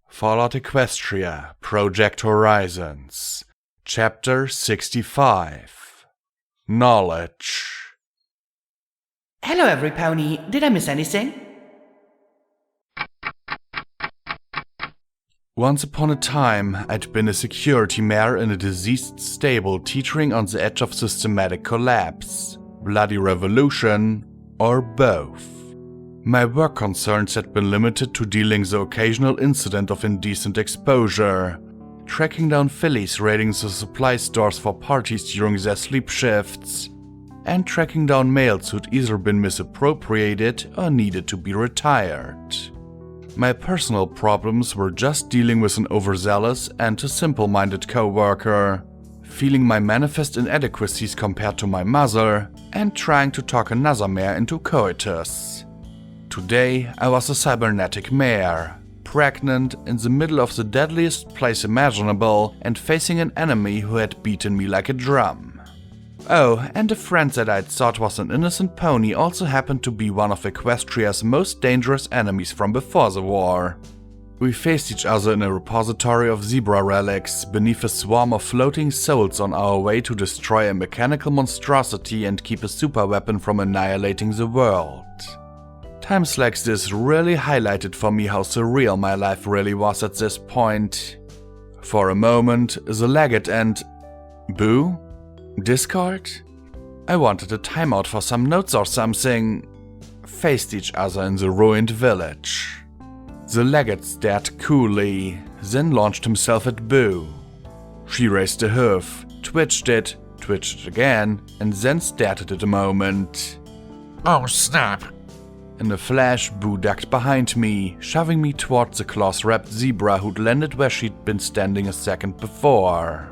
Fallout Equestria, Project Horizons, Chapter 65. Knowledge. Hello, every pony. Did I miss anything? Once upon a time, I'd been a security mare in a diseased stable teetering on the edge of systematic collapse, bloody revolution, or both. My work concerns had been limited to dealing the occasional incident of indecent exposure, tracking down fillies raiding the supply stores for parties during their sleep shifts, and tracking down males who'd either been misappropriated or needed to be retired. My personal problems were just dealing with an overzealous and too simple-minded co-worker, feeling my manifest inadequacies compared to my mother, and trying to talk another mare into coitus. Today, I was a cybernetic mare, pregnant in the middle of the deadliest place imaginable and facing an enemy who had beaten me like a drum. Oh, and a friend that I'd thought was an innocent pony also happened to be one of Equestria's most dangerous enemies from before the war. We faced each other in a repository of zebra relics beneath a swarm of floating souls on our way to destroy a mechanical monstrosity and keep a superweapon from annihilating the world. Times like this really highlighted for me how surreal my life really was at this point. For a moment, the Legate and... Boo? Discord? I wanted a timeout for some notes or something. Faced each other in the ruined village. The Legate stared coolly, then launched himself at Boo. She raised a hoof, twitched it again, and then stared at it a moment. Oh snap! In a flash, Boo ducked behind me, shoving me towards the claws-wrapped zebra who'd landed where she'd been standing a second before.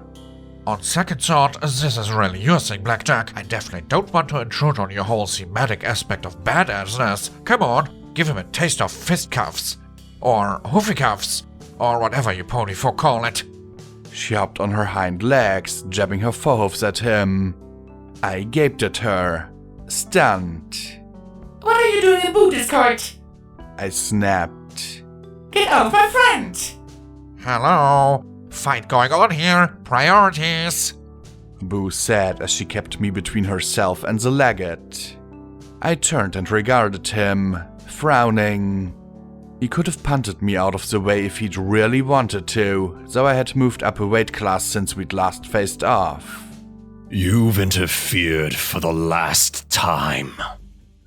On second thought, this is really your thing, Blackjack. I definitely don't want to intrude on your whole thematic aspect of badassness. Come on, give him a taste of fistcuffs. Or hoofycuffs. Or whatever you pony folk call it. She hopped on her hind legs, jabbing her forehoofs at him. I gaped at her, stunned. What are you doing in Boo Discord? I snapped. Get off my friend! Hello? Fight going on here. Priorities. Boo said as she kept me between herself and the Legate. I turned and regarded him, frowning. He could have punted me out of the way if he'd really wanted to, though I had moved up a weight class since we'd last faced off. You've interfered for the last time,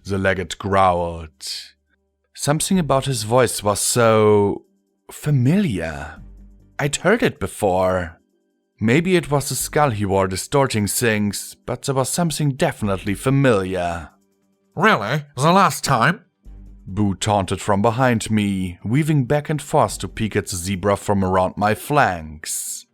the Legate growled. Something about his voice was so... familiar. I'd heard it before. Maybe it was the skull he wore distorting things, but there was something definitely familiar. Really? The last time? Boo taunted from behind me, weaving back and forth to peek at the zebra from around my flanks.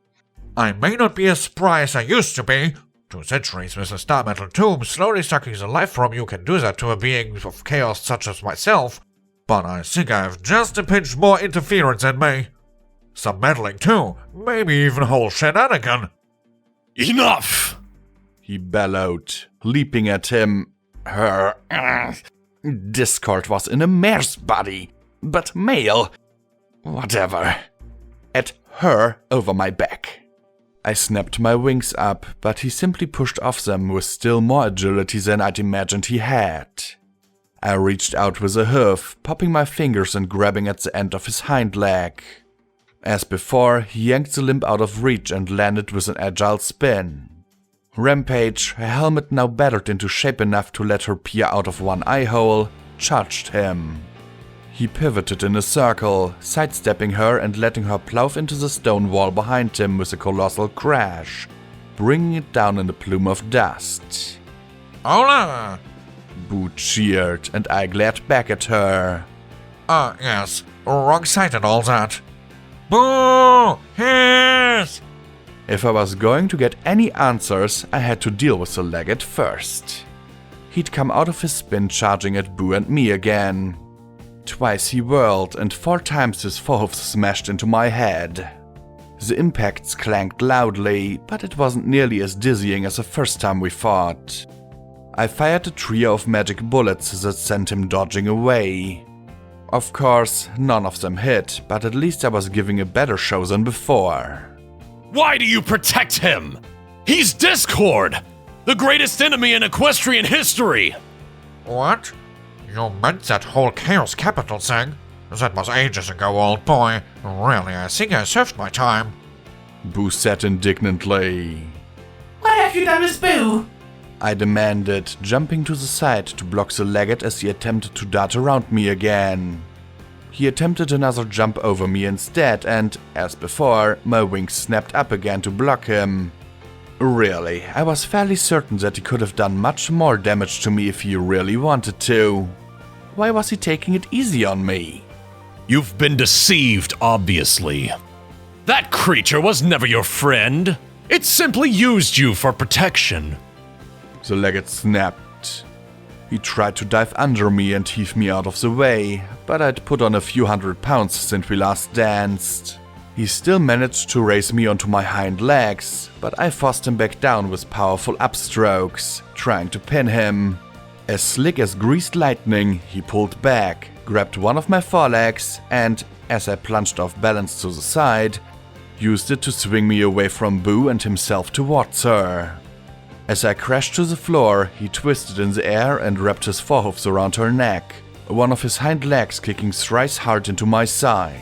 I may not be as spry as I used to be. 2 centuries with a star metal tomb slowly sucking the life from you can do that to a being of chaos such as myself, but I think I have just a pinch more interference than me. Some meddling too, maybe even whole shenanigan. Enough! He bellowed, leaping at him. Her Discord was in a mare's body, but male. Whatever. At her over my back. I snapped my wings up, but he simply pushed off them with still more agility than I'd imagined he had. I reached out with a hoof, popping my fingers and grabbing at the end of his hind leg. As before, he yanked the limb out of reach and landed with an agile spin. Rampage, her helmet now battered into shape enough to let her peer out of one eye hole, charged him. He pivoted in a circle, sidestepping her and letting her plow into the stone wall behind him with a colossal crash, bringing it down in a plume of dust. Hola! Boo cheered, and I glared back at her. Yes, wrong side and all that. Boo! Hiss! If I was going to get any answers, I had to deal with the Legate first. He'd come out of his spin charging at Boo and me again. Twice he whirled, and 4 times his forehoofs smashed into my head. The impacts clanked loudly, but it wasn't nearly as dizzying as the first time we fought. I fired a trio of magic bullets that sent him dodging away. Of course, none of them hit, but at least I was giving a better show than before. Why do you protect him? He's Discord, the greatest enemy in Equestrian history. What? You meant that whole Chaos Capital thing? That was ages ago, old boy. Really, I think I served my time. Boo said indignantly. What have you done with Boo? I demanded, jumping to the side to block the legate as he attempted to dart around me again. He attempted another jump over me instead and, as before, my wings snapped up again to block him. Really, I was fairly certain that he could have done much more damage to me if he really wanted to. Why was he taking it easy on me? You've been deceived, obviously. That creature was never your friend. It simply used you for protection. The legate snapped. He tried to dive under me and heave me out of the way, but I'd put on a few £100 since we last danced. He still managed to raise me onto my hind legs, but I forced him back down with powerful upstrokes, trying to pin him. As slick as greased lightning, he pulled back, grabbed one of my forelegs, and, as I plunged off balance to the side, used it to swing me away from Boo and himself towards her. As I crashed to the floor, he twisted in the air and wrapped his forehoofs around her neck, one of his hind legs kicking thrice hard into my side.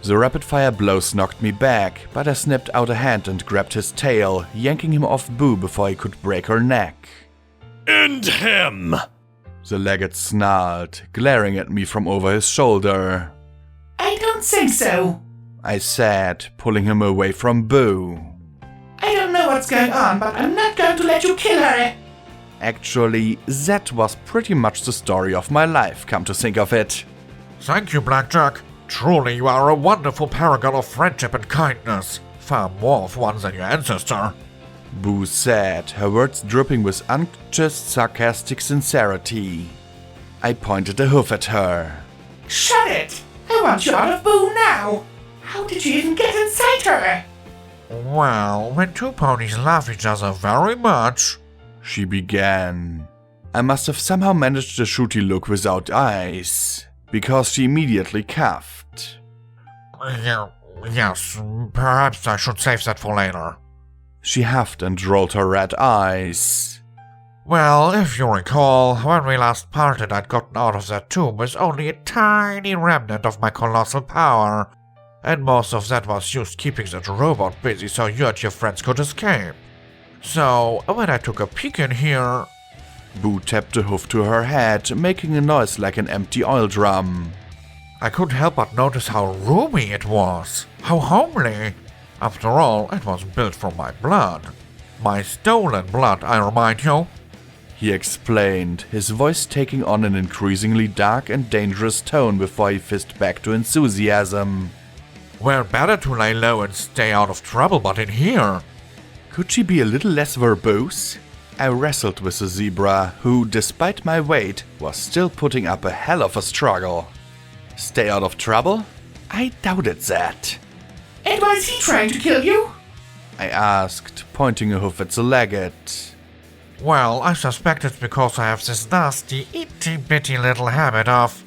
The rapid-fire blows knocked me back, but I snapped out a hand and grabbed his tail, yanking him off Boo before he could break her neck. End him! The legate snarled, glaring at me from over his shoulder. I don't think so. I said, pulling him away from Boo. I don't know what's going on, but I'm not going to let you kill her. Actually, that was pretty much the story of my life, come to think of it. Thank you, Blackjack. Truly, you are a wonderful paragon of friendship and kindness. Far more of one than your ancestor. Boo said, her words dripping with unctuous, sarcastic sincerity. I pointed a hoof at her. Shut it! I want you out of Boo now! How did you even get inside her? Well, when two ponies love each other very much, she began. I must have somehow managed a shooty look without eyes, because she immediately coughed. Yes, perhaps I should save that for later. She huffed and rolled her red eyes. Well, if you recall, when we last parted, I'd gotten out of that tomb with only a tiny remnant of my colossal power, and most of that was used keeping that robot busy so you and your friends could escape. So, when I took a peek in here... Boo tapped a hoof to her head, making a noise like an empty oil drum. I couldn't help but notice how roomy it was, how homely. After all, it was built from my blood. My stolen blood, I remind you. He explained, his voice taking on an increasingly dark and dangerous tone before he fizzed back to enthusiasm. Well, better to lay low and stay out of trouble, but in here... Could she be a little less verbose? I wrestled with the zebra, who, despite my weight, was still putting up a hell of a struggle. Stay out of trouble? I doubted that. And why is he trying to kill you? I asked, pointing a hoof at the legate. Well, I suspect it's because I have this nasty, itty-bitty little habit of...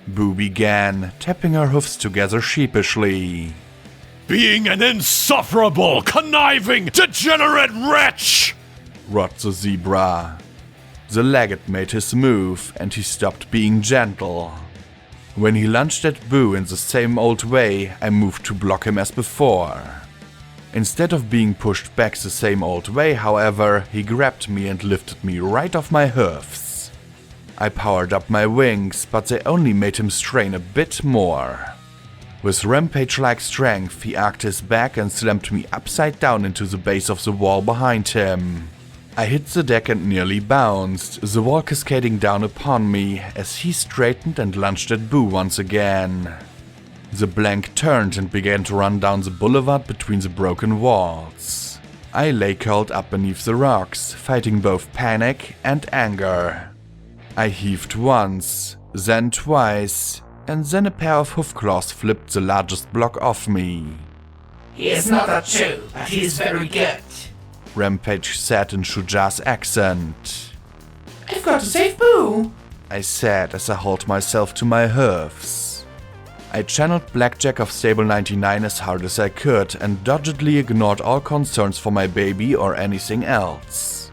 Boo began, tapping her hoofs together sheepishly. Being an insufferable, conniving, degenerate wretch! Roared the zebra. The legate made his move, and he stopped being gentle. When he lunged at Boo in the same old way, I moved to block him as before. Instead of being pushed back the same old way, however, he grabbed me and lifted me right off my hoofs. I powered up my wings, but they only made him strain a bit more. With rampage-like strength, he arced his back and slammed me upside down into the base of the wall behind him. I hit the deck and nearly bounced, the wall cascading down upon me as he straightened and lunged at Boo once again. The blank turned and began to run down the boulevard between the broken walls. I lay curled up beneath the rocks, fighting both panic and anger. I heaved once, then twice, and then a pair of hoof claws flipped the largest block off me. He is not a Jew, but he is very good. Rampage said in Shuja's accent. I've got to save Boo. I said as I hauled myself to my hoofs. I channeled Blackjack of Stable 99 as hard as I could and doggedly ignored all concerns for my baby or anything else.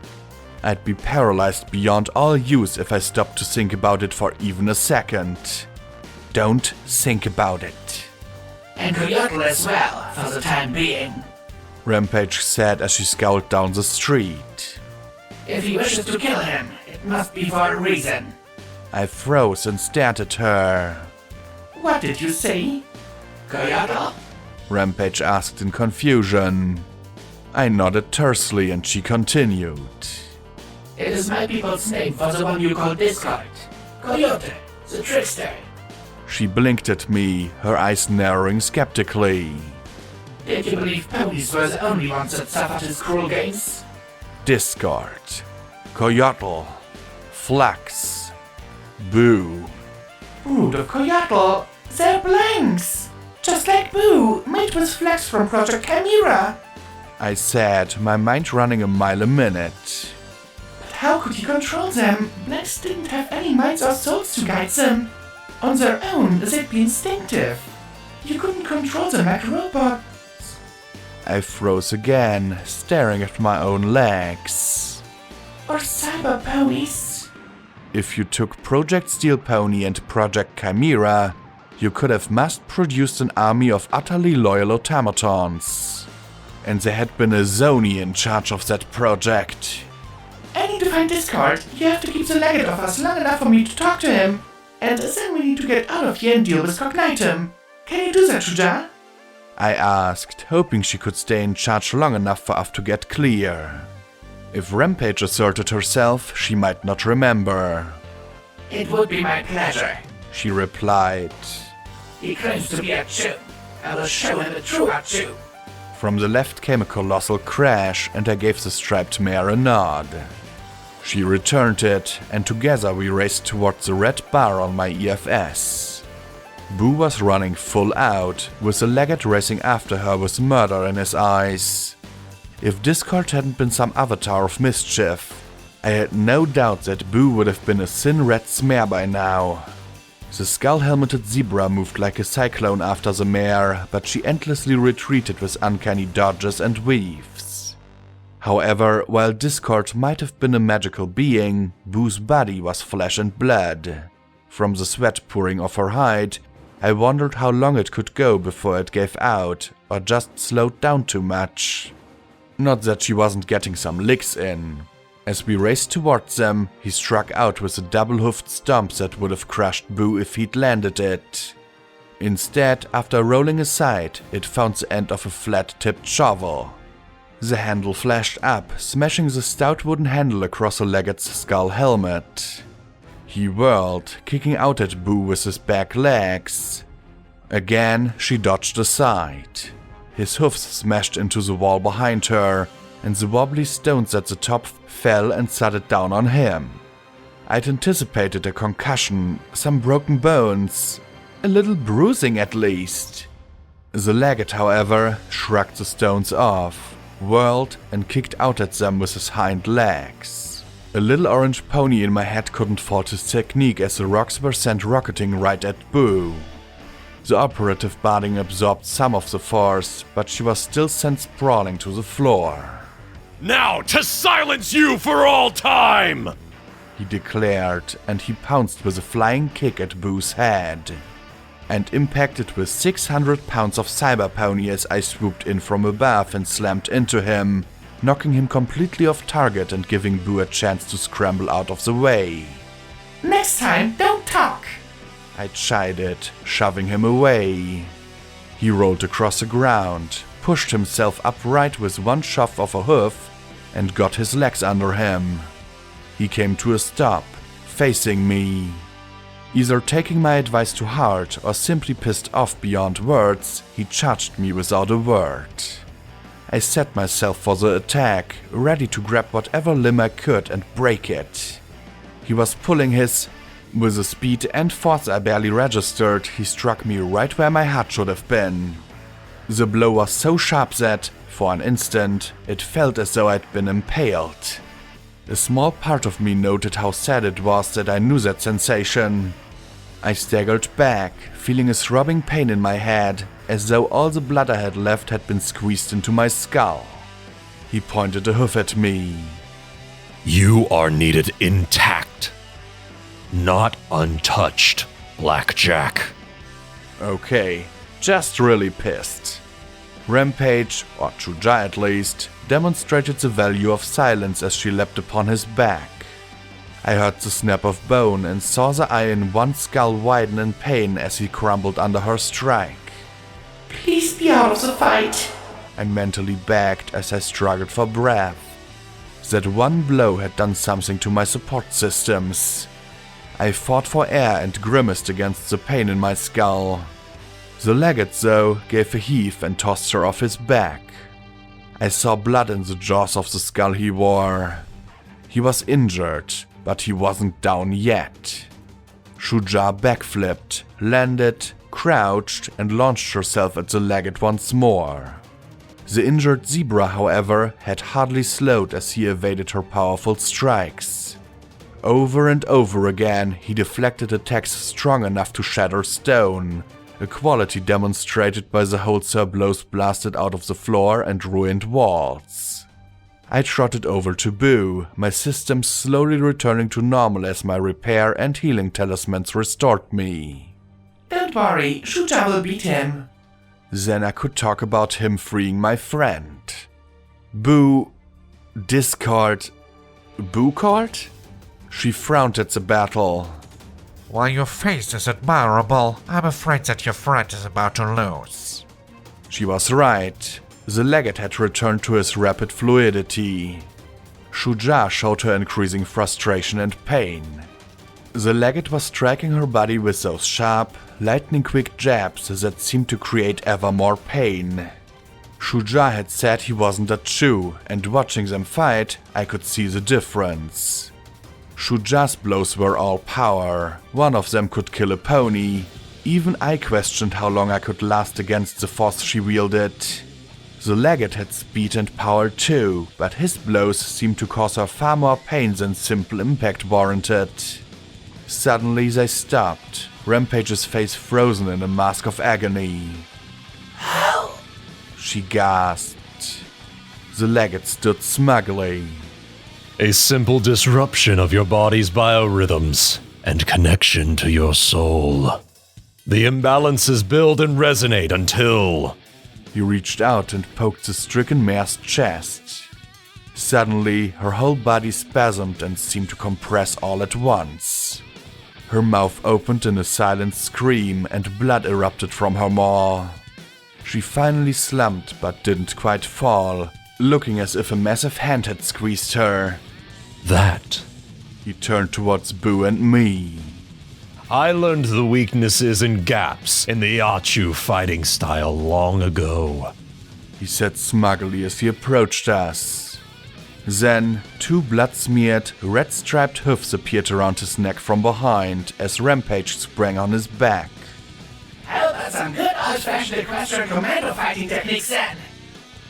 I'd be paralyzed beyond all use if I stopped to think about it for even a second. Don't think about it. And Coyotl as well, for the time being. Rampage said as she scowled down the street. If he wishes to kill him, it must be for a reason. I froze and stared at her. What did you say? Coyotl? Rampage asked in confusion. I nodded tersely and she continued. It is my people's name for the one you call Discord. Coyote, the trickster. She blinked at me, her eyes narrowing skeptically. Did you believe ponies were the only ones that suffered his cruel gaze? Discord, Coyotl, Flux, Boo. Brood of Coyotl, they're blanks! Just like Boo, made with flax from Project Chimera. I said, my mind running a mile a minute. But how could he control them? Blanks didn't have any minds or souls to guide them. On their own, they'd be instinctive. You couldn't control them like robots. I froze again, staring at my own legs. Or cyber ponies. If you took Project Steel Pony and Project Chimera, you could have mass-produced an army of utterly loyal automatons. And there had been a Zoni in charge of that project. I need to find Discord. You have to keep the legate of us long enough for me to talk to him. And then we need to get out of here and deal with Cognitum. Can you do that, Shuja? I asked, hoping she could stay in charge long enough for us to get clear. If Rampage asserted herself, she might not remember. It would be my pleasure, She replied. He claims to be a Chew. I will show him the true Chew. From the left came a colossal crash, and I gave the striped mare a nod. She returned it, and together we raced towards the red bar on my EFS. Boo was running full out, with the legate racing after her with murder in his eyes. If Discord hadn't been some avatar of mischief, I had no doubt that Boo would have been a thin red smear by now. The skull-helmeted zebra moved like a cyclone after the mare, but she endlessly retreated with uncanny dodges and weaves. However, while Discord might have been a magical being, Boo's body was flesh and blood. From the sweat pouring off her hide, I wondered how long it could go before it gave out, or just slowed down too much. Not that she wasn't getting some licks in. As we raced towards them, he struck out with a double-hoofed stomp that would have crushed Boo if he'd landed it. Instead, after rolling aside, it found the end of a flat-tipped shovel. The handle flashed up, smashing the stout wooden handle across the legate's skull helmet. He whirled, kicking out at Boo with his back legs. Again, she dodged aside. His hoofs smashed into the wall behind her, and the wobbly stones at the top fell and thudded down on him. I'd anticipated a concussion, some broken bones, a little bruising at least. The legate, however, shrugged the stones off, whirled and kicked out at them with his hind legs. A little orange pony in my head couldn't fault his technique as the rocks were sent rocketing right at Boo. The operative barding absorbed some of the force, but she was still sent sprawling to the floor. Now to silence you for all time! He declared, and he pounced with a flying kick at Boo's head. And impacted with 600 pounds of cyber pony as I swooped in from above and slammed into him, knocking him completely off target and giving Boo a chance to scramble out of the way. Next time, don't talk. I chided, shoving him away. He rolled across the ground, pushed himself upright with one shove of a hoof, and got his legs under him. He came to a stop, facing me. Either taking my advice to heart or simply pissed off beyond words, he charged me without a word. I set myself for the attack, ready to grab whatever limb I could and break it. He was pulling his... With a speed and force I barely registered, he struck me right where my heart should have been. The blow was so sharp that, for an instant, it felt as though I'd been impaled. A small part of me noted how sad it was that I knew that sensation. I staggered back, feeling a throbbing pain in my head, as though all the blood I had left had been squeezed into my skull. He pointed a hoof at me. You are needed intact, not untouched, Blackjack. Okay, just really pissed. Rampage, or Shuja at least, demonstrated the value of silence as she leapt upon his back. I heard the snap of bone and saw the eye in one skull widen in pain as he crumbled under her strike. Please be out of the fight. I mentally begged as I struggled for breath. That one blow had done something to my support systems. I fought for air and grimaced against the pain in my skull. The legate, though, gave a heave and tossed her off his back. I saw blood in the jaws of the skull he wore. He was injured, but he wasn't down yet. Shuja backflipped, landed, crouched, and launched herself at the legate once more. The injured zebra, however, had hardly slowed as he evaded her powerful strikes. Over and over again, he deflected attacks strong enough to shatter stone, a quality demonstrated by the wholesale blows blasted out of the floor and ruined walls. I trotted over to Boo, my systems slowly returning to normal as my repair and healing talismans restored me. Don't worry, Shuja will beat him. Then I could talk about him freeing my friend. Boo... discard... Boo card? She frowned at the battle. While your face is admirable, I'm afraid that your friend is about to lose. She was right. The legate had returned to his rapid fluidity. Shuja showed her increasing frustration and pain. The legate was striking her body with those sharp, lightning-quick jabs that seemed to create ever more pain. Shuja had said he wasn't a Chu, and watching them fight, I could see the difference. Shuja's blows were all power. One of them could kill a pony. Even I questioned how long I could last against the force she wielded. The legate had speed and power too, but his blows seemed to cause her far more pain than simple impact warranted. Suddenly they stopped, Rampage's face frozen in a mask of agony. Hell! She gasped. The legate stood smugly. A simple disruption of your body's biorhythms and connection to your soul. The imbalances build and resonate until... He reached out and poked the stricken mare's chest. Suddenly, her whole body spasmed and seemed to compress all at once. Her mouth opened in a silent scream and blood erupted from her maw. She finally slumped but didn't quite fall, looking as if a massive hand had squeezed her. That. He turned towards Boo and me. I learned the weaknesses and gaps in the Achu fighting style long ago, He said smugly as he approached us. Then, two blood-smeared, red-striped hoofs appeared around his neck from behind as Rampage sprang on his back. How about some good old-fashioned Equestrian commando fighting techniques then?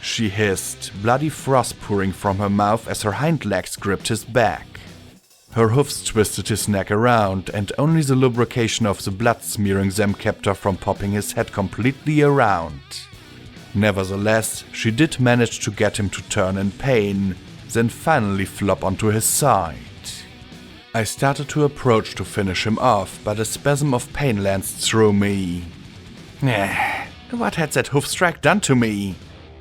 She hissed, bloody frost pouring from her mouth as her hind legs gripped his back. Her hoofs twisted his neck around, and only the lubrication of the blood smearing them kept her from popping his head completely around. Nevertheless, she did manage to get him to turn in pain, then finally flop onto his side. I started to approach to finish him off, but a spasm of pain lanced through me. What had that hoof strike done to me?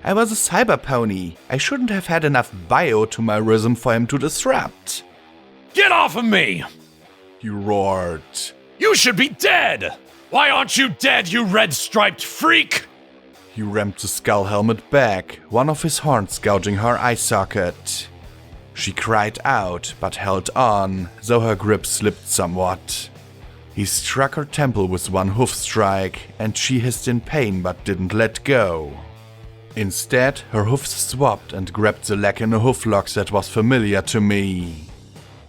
I was a cyber pony. I shouldn't have had enough bio to my rhythm for him to disrupt. Get off of me! He roared. You should be dead! Why aren't you dead, you red-striped freak? He rammed the skull helmet back, one of his horns gouging her eye socket. She cried out, but held on, though her grip slipped somewhat. He struck her temple with one hoof strike, and she hissed in pain but didn't let go. Instead, her hoofs swapped and grabbed the leg in a hooflock that was familiar to me.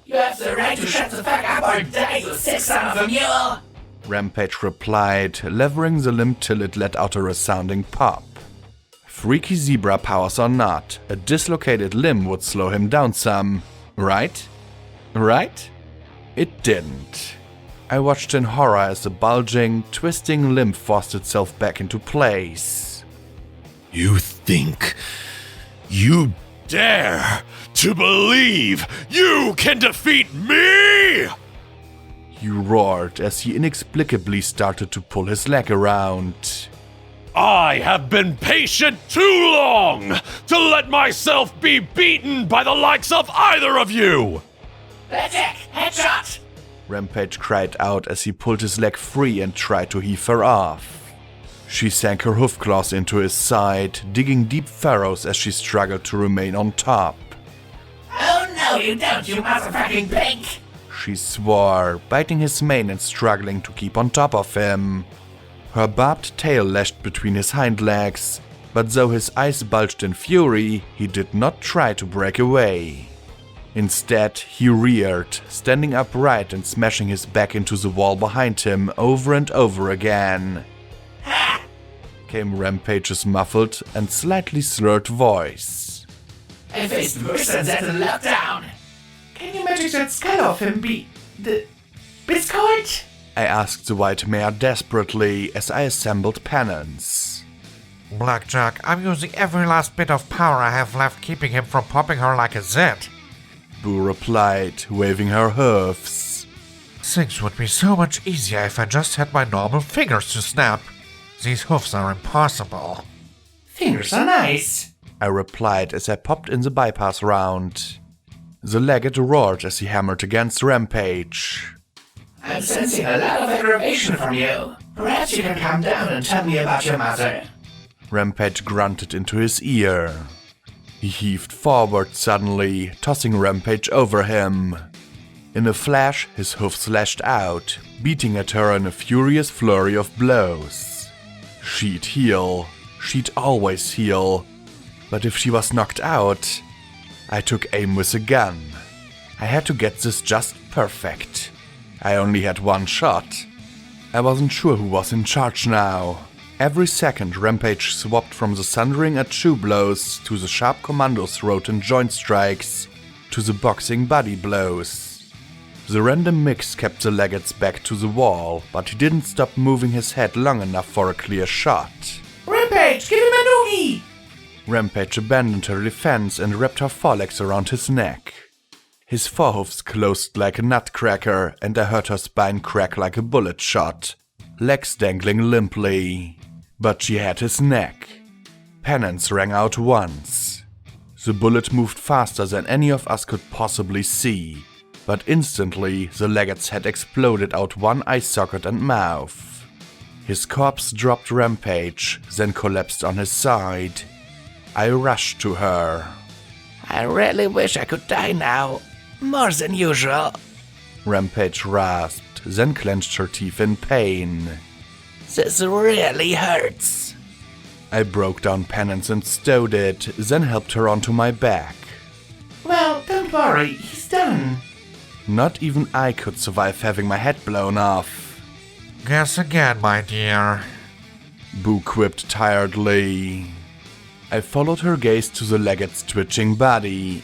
You have the right to shut the fuck up or die, you sick son of a mule! Rampage replied, levering the limb till it let out a resounding pop. Freaky zebra powers or not, a dislocated limb would slow him down some, Right? Right? It didn't. I watched in horror as the bulging, twisting limb forced itself back into place. You think you dare to believe you can defeat me? He roared as he inexplicably started to pull his leg around. I have been patient too long to let myself be beaten by the likes of either of you! Attack! Headshot! Rampage cried out as he pulled his leg free and tried to heave her off. She sank her hoof claws into his side, digging deep furrows as she struggled to remain on top. Oh no, you don't, you motherfucking pig! She swore, biting his mane and struggling to keep on top of him. Her barbed tail lashed between his hind legs, but though his eyes bulged in fury, he did not try to break away. Instead, he reared, standing upright and smashing his back into the wall behind him over and over again. Ha! Came Rampage's muffled and slightly slurred voice. I faced worse than that in lockdown. Can you magic that skull off him, the Biscuit? I asked the white mare desperately as I assembled penance. Blackjack, I'm using every last bit of power I have left, keeping him from popping her like a zit. Boo replied, waving her hoofs. Things would be so much easier if I just had my normal fingers to snap. These hoofs are impossible. Fingers are nice, I replied as I popped in the bypass round. The legate roared as he hammered against Rampage. I'm sensing a lot of aggravation from you. Perhaps you can calm down and tell me about your mother. Rampage grunted into his ear. He heaved forward suddenly, tossing Rampage over him. In a flash, his hoofs lashed out, beating at her in a furious flurry of blows. She'd heal. She'd always heal. But if she was knocked out, I took aim with a gun. I had to get this just perfect. I only had one shot. I wasn't sure who was in charge now. Every second, Rampage swapped from the thundering achoo blows to the sharp commando throat and joint strikes to the boxing body blows. The random mix kept the legates back to the wall, but he didn't stop moving his head long enough for a clear shot. Rampage, give him a noogie! Rampage abandoned her defense and wrapped her forelegs around his neck. His forehoofs closed like a nutcracker, and I heard her spine crack like a bullet shot, legs dangling limply. But she had his neck. Penance rang out once. The bullet moved faster than any of us could possibly see, but instantly the legate's head exploded out one eye socket and mouth. His corpse dropped Rampage, then collapsed on his side. I rushed to her. I really wish I could die now. More than usual. Rampage rasped, then clenched her teeth in pain. This really hurts. I broke down Penance and stowed it, then helped her onto my back. Well, don't worry, he's done. Not even I could survive having my head blown off. Guess again, my dear. Boo quipped tiredly. I followed her gaze to the legate's twitching body.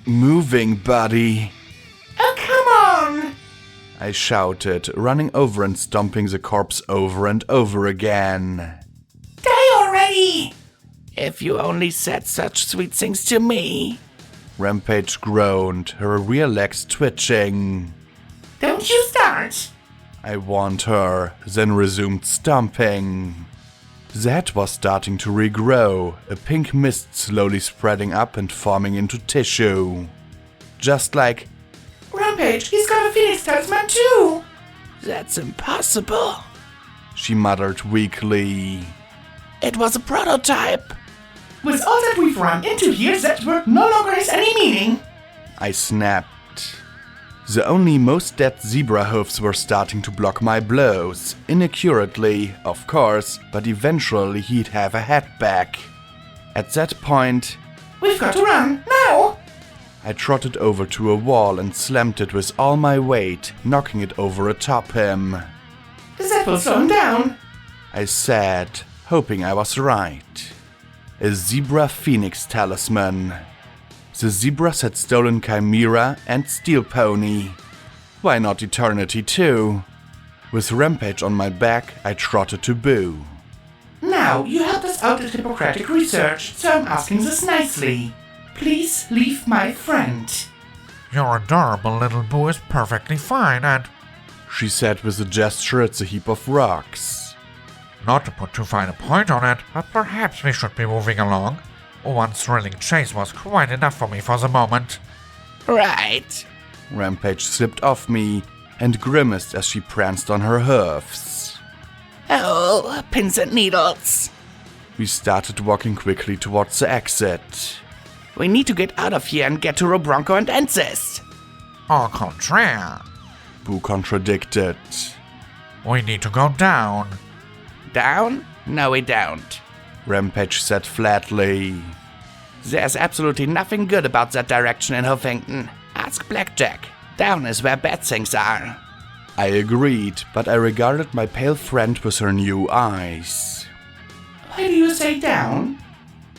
Moving body. Oh, come on! I shouted, running over and stomping the corpse over and over again. Die already! If you only said such sweet things to me. Rampage groaned, her rear legs twitching. Don't you start! I warned her, then resumed stomping. The head was starting to regrow, a pink mist slowly spreading up and forming into tissue. Just like, Rampage, he's got a Phoenix talisman too! That's impossible. she muttered weakly. It was a prototype. With all that we've run into here, that word no longer has any meaning. I snapped. The only most dead zebra hoofs were starting to block my blows, inaccurately, of course, but eventually he'd have a head back. At that point, We've got to run, now! I trotted over to a wall and slammed it with all my weight, knocking it over atop him. That will slow him down. I said, hoping I was right. A zebra phoenix talisman. The zebras had stolen Chimera and Steel Pony. Why not Eternity too? With Rampage on my back, I trotted to Boo. Now, you helped us out at Hippocratic Research, so I'm asking this nicely. Please leave my friend. Your adorable little Boo is perfectly fine and, She said with a gesture at the heap of rocks. not to put too fine a point on it, but perhaps we should be moving along. One thrilling chase was quite enough for me for the moment. Right. Rampage slipped off me and grimaced as she pranced on her hoofs. Oh, pins and needles. We started walking quickly towards the exit. We need to get out of here and get to Robronco and end this. Au contraire, Boo contradicted. we need to go down. Down? No, we don't. Rampage said flatly. There's absolutely nothing good about that direction in Huffington. Ask Blackjack. Down is where bad things are. I agreed, but I regarded my pale friend with her new eyes. Why do you say down?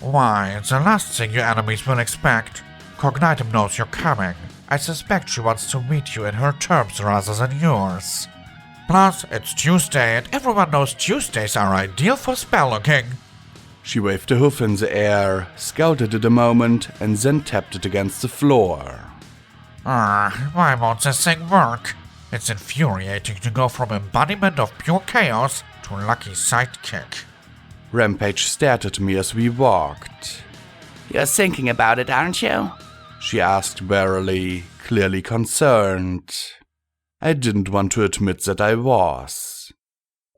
Why, it's the last thing your enemies will expect. Cognitum knows you're coming. I suspect she wants to meet you in her terms rather than yours. Plus, it's Tuesday and everyone knows Tuesdays are ideal for spelunking. She waved a hoof in the air, scouted it a moment, and then tapped it against the floor. Why won't this thing work? It's infuriating to go from embodiment of pure chaos to lucky sidekick. Rampage stared at me as we walked. You're thinking about it, aren't you? She asked warily, clearly concerned. I didn't want to admit that I was.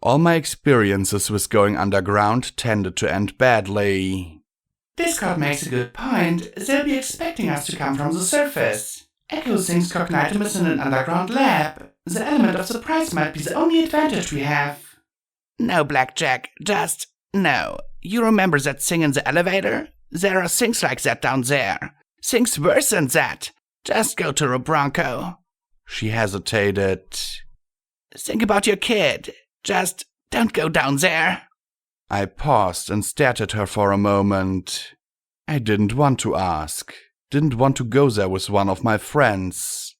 All my experiences with going underground tended to end badly. Discord makes a good point. They'll be expecting us to come from the surface. Echo thinks Cognitum is in an underground lab. The element of surprise might be the only advantage we have. No, Blackjack, just no. You remember that thing in the elevator? There are things like that down there. Things worse than that. Just go to Robronco. She hesitated. Think about your kid. Just don't go down there. I paused and stared at her for a moment. I didn't want to ask. Didn't want to go there with one of my friends.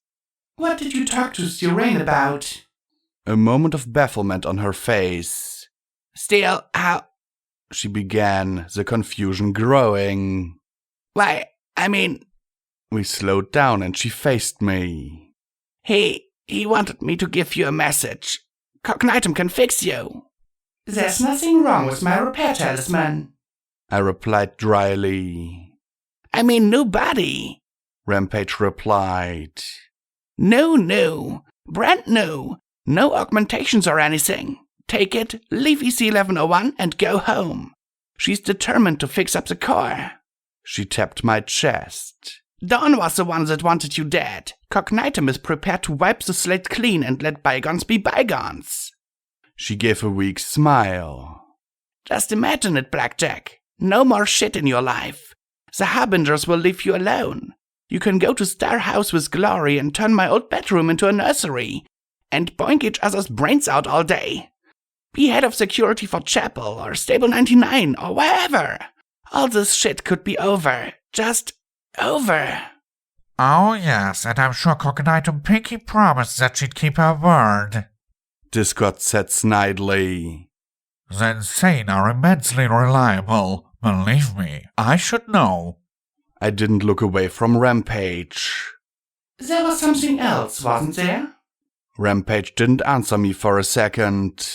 What did you talk to Stirain about? A moment of bafflement on her face. Steel, how? She began, the confusion growing. Why, I mean... We slowed down and she faced me. He wanted me to give you a message. Cognitum can fix you. There's nothing wrong with my repair talisman, I replied dryly. I mean new body. Rampage replied. New. Brand new. No augmentations or anything. Take it, leave EC1101 and go home. She's determined to fix up the core. She tapped my chest. Dawn was the one that wanted you dead. Cognitum is prepared to wipe the slate clean and let bygones be bygones. She gave a weak smile. Just imagine it, Blackjack. No more shit in your life. The Harbingers will leave you alone. You can go to Star House with Glory and turn my old bedroom into a nursery. And boink each other's brains out all day. Be head of security for Chapel or Stable 99 or wherever. All this shit could be over. Just over. Oh yes, and I'm sure Cognitum Pinky promised that she'd keep her word. Discord said snidely. The insane are immensely reliable. Believe me, I should know. I didn't look away from Rampage. There was something else, wasn't there? Rampage didn't answer me for a second.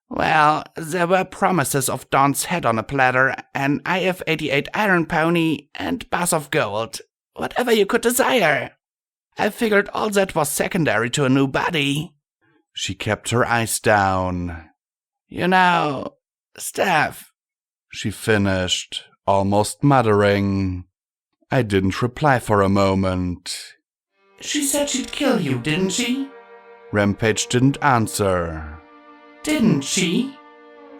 Well, there were promises of Dawn's head on a platter, an IF-88 iron pony, and bars of gold. Whatever you could desire. I figured all that was secondary to a new body. She kept her eyes down. You know, Steph, she finished, almost muttering. I didn't reply for a moment. She said she'd kill you, didn't she? Rampage didn't answer. Didn't she?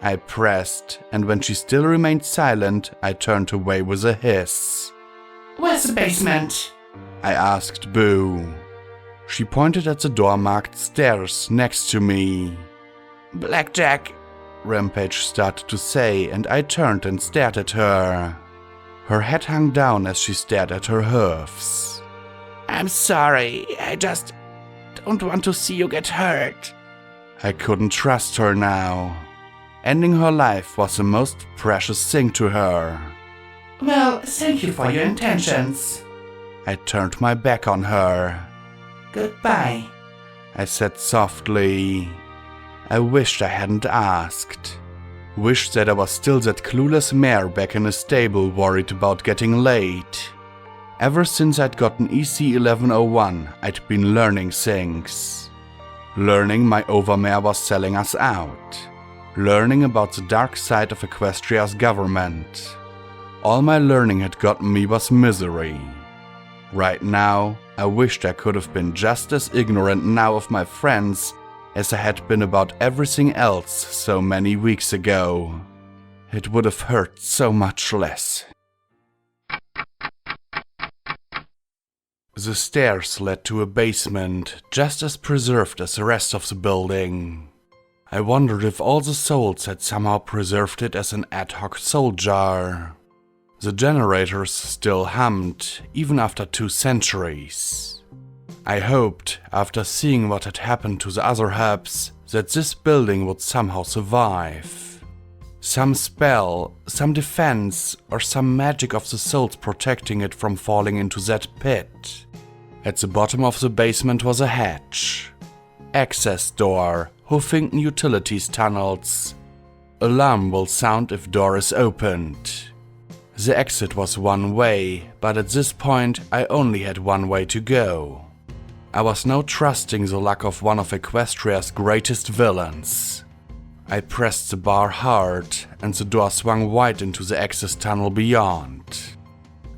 I pressed, and when she still remained silent, I turned away with a hiss. Where's the basement? I asked Boo. She pointed at the door marked stairs next to me. Blackjack, Rampage started to say, and I turned and stared at her. Her head hung down as she stared at her hoofs. I'm sorry, I just don't want to see you get hurt. I couldn't trust her now. Ending her life was the most precious thing to her. Well, thank you for your intentions. I turned my back on her. Goodbye. I said softly. I wished I hadn't asked. Wished that I was still that clueless mare back in the stable worried about getting late. Ever since I'd gotten EC 1101, I'd been learning things. Learning my overmare was selling us out. Learning about the dark side of Equestria's government. All my learning had gotten me was misery. Right now, I wished I could have been just as ignorant now of my friends as I had been about everything else so many weeks ago. It would have hurt so much less. The stairs led to a basement, just as preserved as the rest of the building. I wondered if all the souls had somehow preserved it as an ad hoc soul jar. The generators still hummed, even after 2 centuries. I hoped, after seeing what had happened to the other hubs, that this building would somehow survive. Some spell, some defense, or some magic of the souls protecting it from falling into that pit. At the bottom of the basement was a hatch. Access door, Huffington Utilities tunnels. Alarm will sound if door is opened. The exit was one way, but at this point I only had one way to go. I was now trusting the luck of one of Equestria's greatest villains. I pressed the bar hard, and the door swung wide into the access tunnel beyond.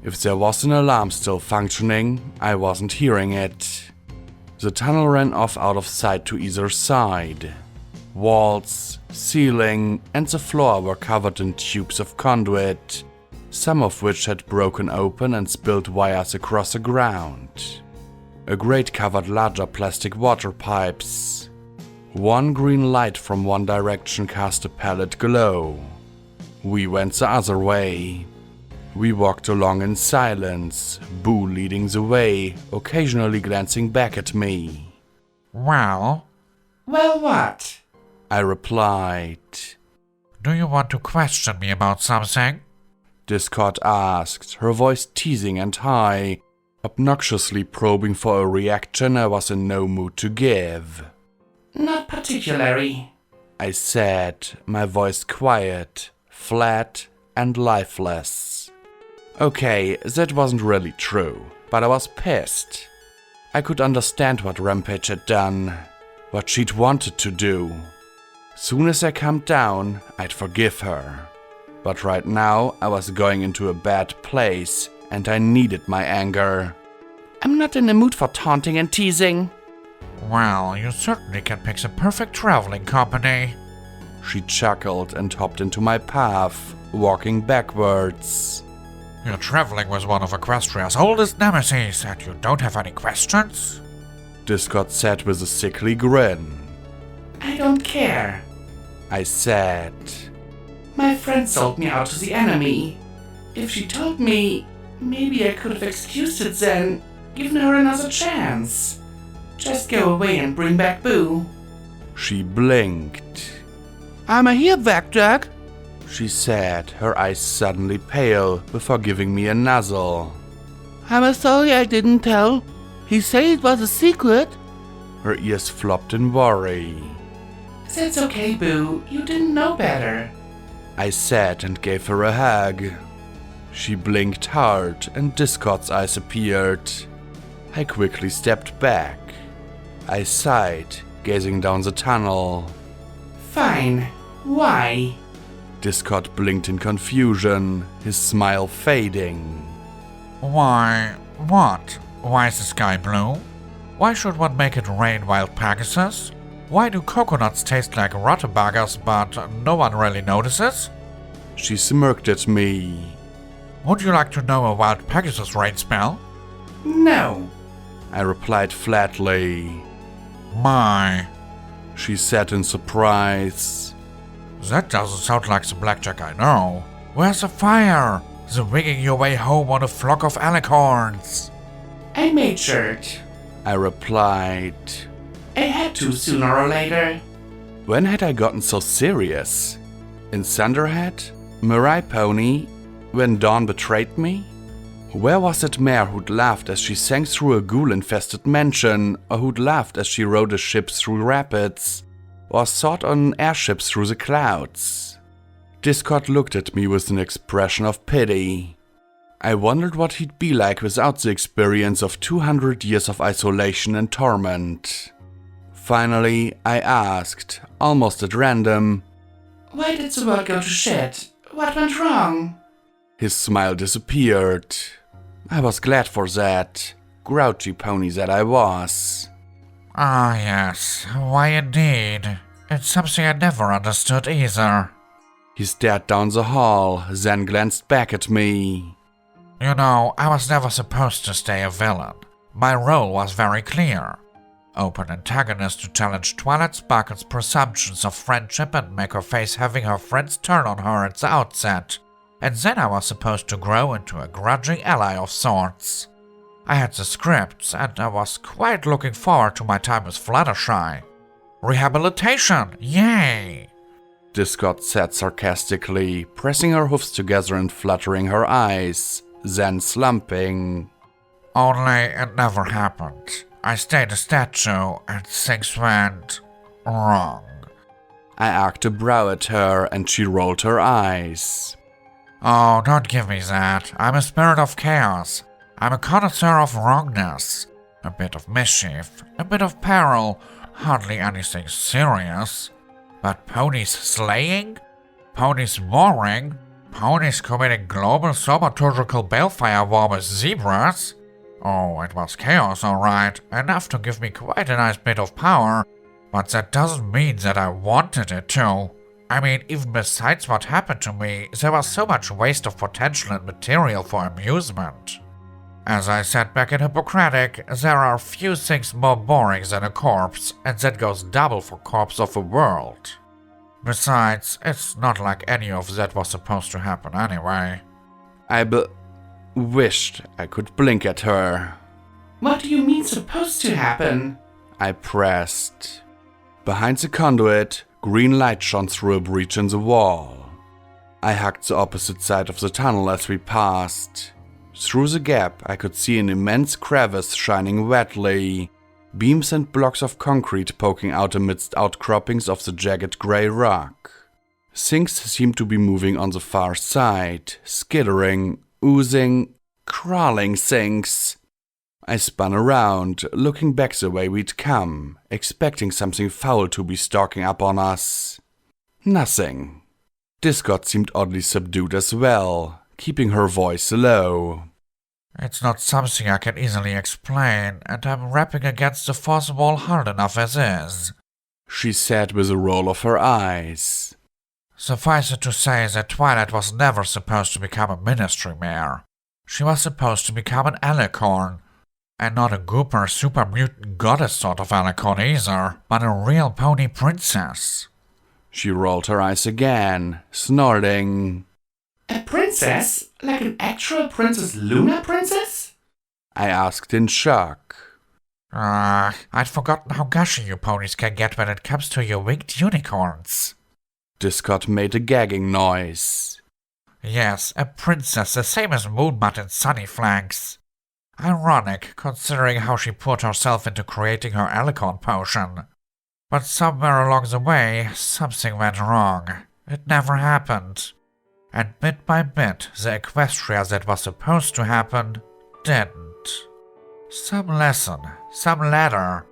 If there was an alarm still functioning, I wasn't hearing it. The tunnel ran off out of sight to either side. Walls, ceiling, and the floor were covered in tubes of conduit, some of which had broken open and spilled wires across the ground. A grate covered larger plastic water pipes. One green light from one direction cast a pallid glow. We went the other way. We walked along in silence, Boo leading the way, occasionally glancing back at me. Well, Well, what? I replied. do you want to question me about something? Discord asked, her voice teasing and high, obnoxiously probing for a reaction I was in no mood to give. Not particularly. I said, my voice quiet, flat, and lifeless. Okay, that wasn't really true, but I was pissed. I could understand what Rampage had done, what she'd wanted to do. Soon as I calmed down, I'd forgive her. But right now, I was going into a bad place, and I needed my anger. I'm not in the mood for taunting and teasing. Well, you certainly can pick the perfect traveling company. She chuckled and hopped into my path, walking backwards. You're traveling with one of Equestria's oldest nemesis, and you don't have any questions? Discord said with a sickly grin. I don't care. I said. My friend sold me out to the enemy. If she told me, maybe I could have excused it then, given her another chance. Just go away and bring back Boo. She blinked. I'm here, Blackjack. She said, her eyes suddenly pale, before giving me a nuzzle. I'm sorry I didn't tell. He said it was a secret. Her ears flopped in worry. That's okay, Boo. You didn't know better. I said and gave her a hug. She blinked hard and Discord's eyes appeared. I quickly stepped back. I sighed, gazing down the tunnel. Fine. Why? Discord blinked in confusion, his smile fading. Why, what? Why is the sky blue? Why should one make it rain wild Pegasus? Why do coconuts taste like rutabagas but no one really notices? She smirked at me. Would you like to know a wild Pegasus rain spell? No. I replied flatly. My, She said in surprise. that doesn't sound like the Blackjack I know. Where's the fire? The winging your way home on a flock of alicorns. I made sure it. I replied. I had to sooner or later. When had I gotten so serious? In Thunderhead? Mirai Pony? When Dawn betrayed me? Where was that mare who'd laughed as she sank through a ghoul-infested mansion, or who'd laughed as she rode a ship through rapids, or soared on airships through the clouds? Discord looked at me with an expression of pity. I wondered what he'd be like without the experience of 200 years of isolation and torment. Finally, I asked, almost at random, Why did the world go to shit? What went wrong? His smile disappeared. I was glad for that. Grouchy pony that I was. Ah, yes. Why indeed? It's something I never understood either. He stared down the hall, then glanced back at me. You know, I was never supposed to stay a villain. My role was very clear. Open antagonist to challenge Twilight Sparkle's presumptions of friendship and make her face having her friends turn on her at the outset. And then I was supposed to grow into a grudging ally of sorts. I had the scripts, and I was quite looking forward to my time with Fluttershy. Rehabilitation! Yay! Discord said sarcastically, pressing her hoofs together and fluttering her eyes, then slumping. Only it never happened. I stayed a statue, and things went wrong. I arched a brow at her, and she rolled her eyes. Oh, don't give me that. I'm a spirit of chaos. I'm a connoisseur of wrongness. A bit of mischief, a bit of peril, hardly anything serious. But ponies slaying? Ponies warring? Ponies committing global somaturgical balefire war with zebras? Oh, it was chaos, alright, enough to give me quite a nice bit of power, but that doesn't mean that I wanted it to. I mean, even besides what happened to me, there was so much waste of potential and material for amusement. As I said back in Hippocratic, there are few things more boring than a corpse, and that goes double for Corpse of a World. Besides, it's not like any of that was supposed to happen anyway. I wished I could blink at her. What do you mean supposed to happen? I pressed. Behind the conduit, green light shone through a breach in the wall. I hugged the opposite side of the tunnel as we passed. Through the gap, I could see an immense crevice shining wetly, beams and blocks of concrete poking out amidst outcroppings of the jagged grey rock. Things seemed to be moving on the far side, skittering, oozing, crawling things. I spun around, looking back the way we'd come, expecting something foul to be stalking up on us. Nothing. Discord seemed oddly subdued as well, keeping her voice low. It's not something I can easily explain, and I'm rapping against the force wall hard enough as is, she said with a roll of her eyes. Suffice it to say that Twilight was never supposed to become a ministry mare. She was supposed to become an alicorn. And not a gooper super mutant goddess sort of alicorn either, but a real pony princess. She rolled her eyes again, snorting. A princess? Like an actual Princess Luna princess? I asked in shock. I'd forgotten how gushy you ponies can get when it comes to your winged unicorns. Discord made a gagging noise. Yes, a princess, the same as Moonbutt in Sunnyflanks. Ironic, considering how she put herself into creating her alicorn potion. But somewhere along the way, something went wrong. It never happened. And bit by bit, the Equestria that was supposed to happen didn't. Some lesson, some ladder,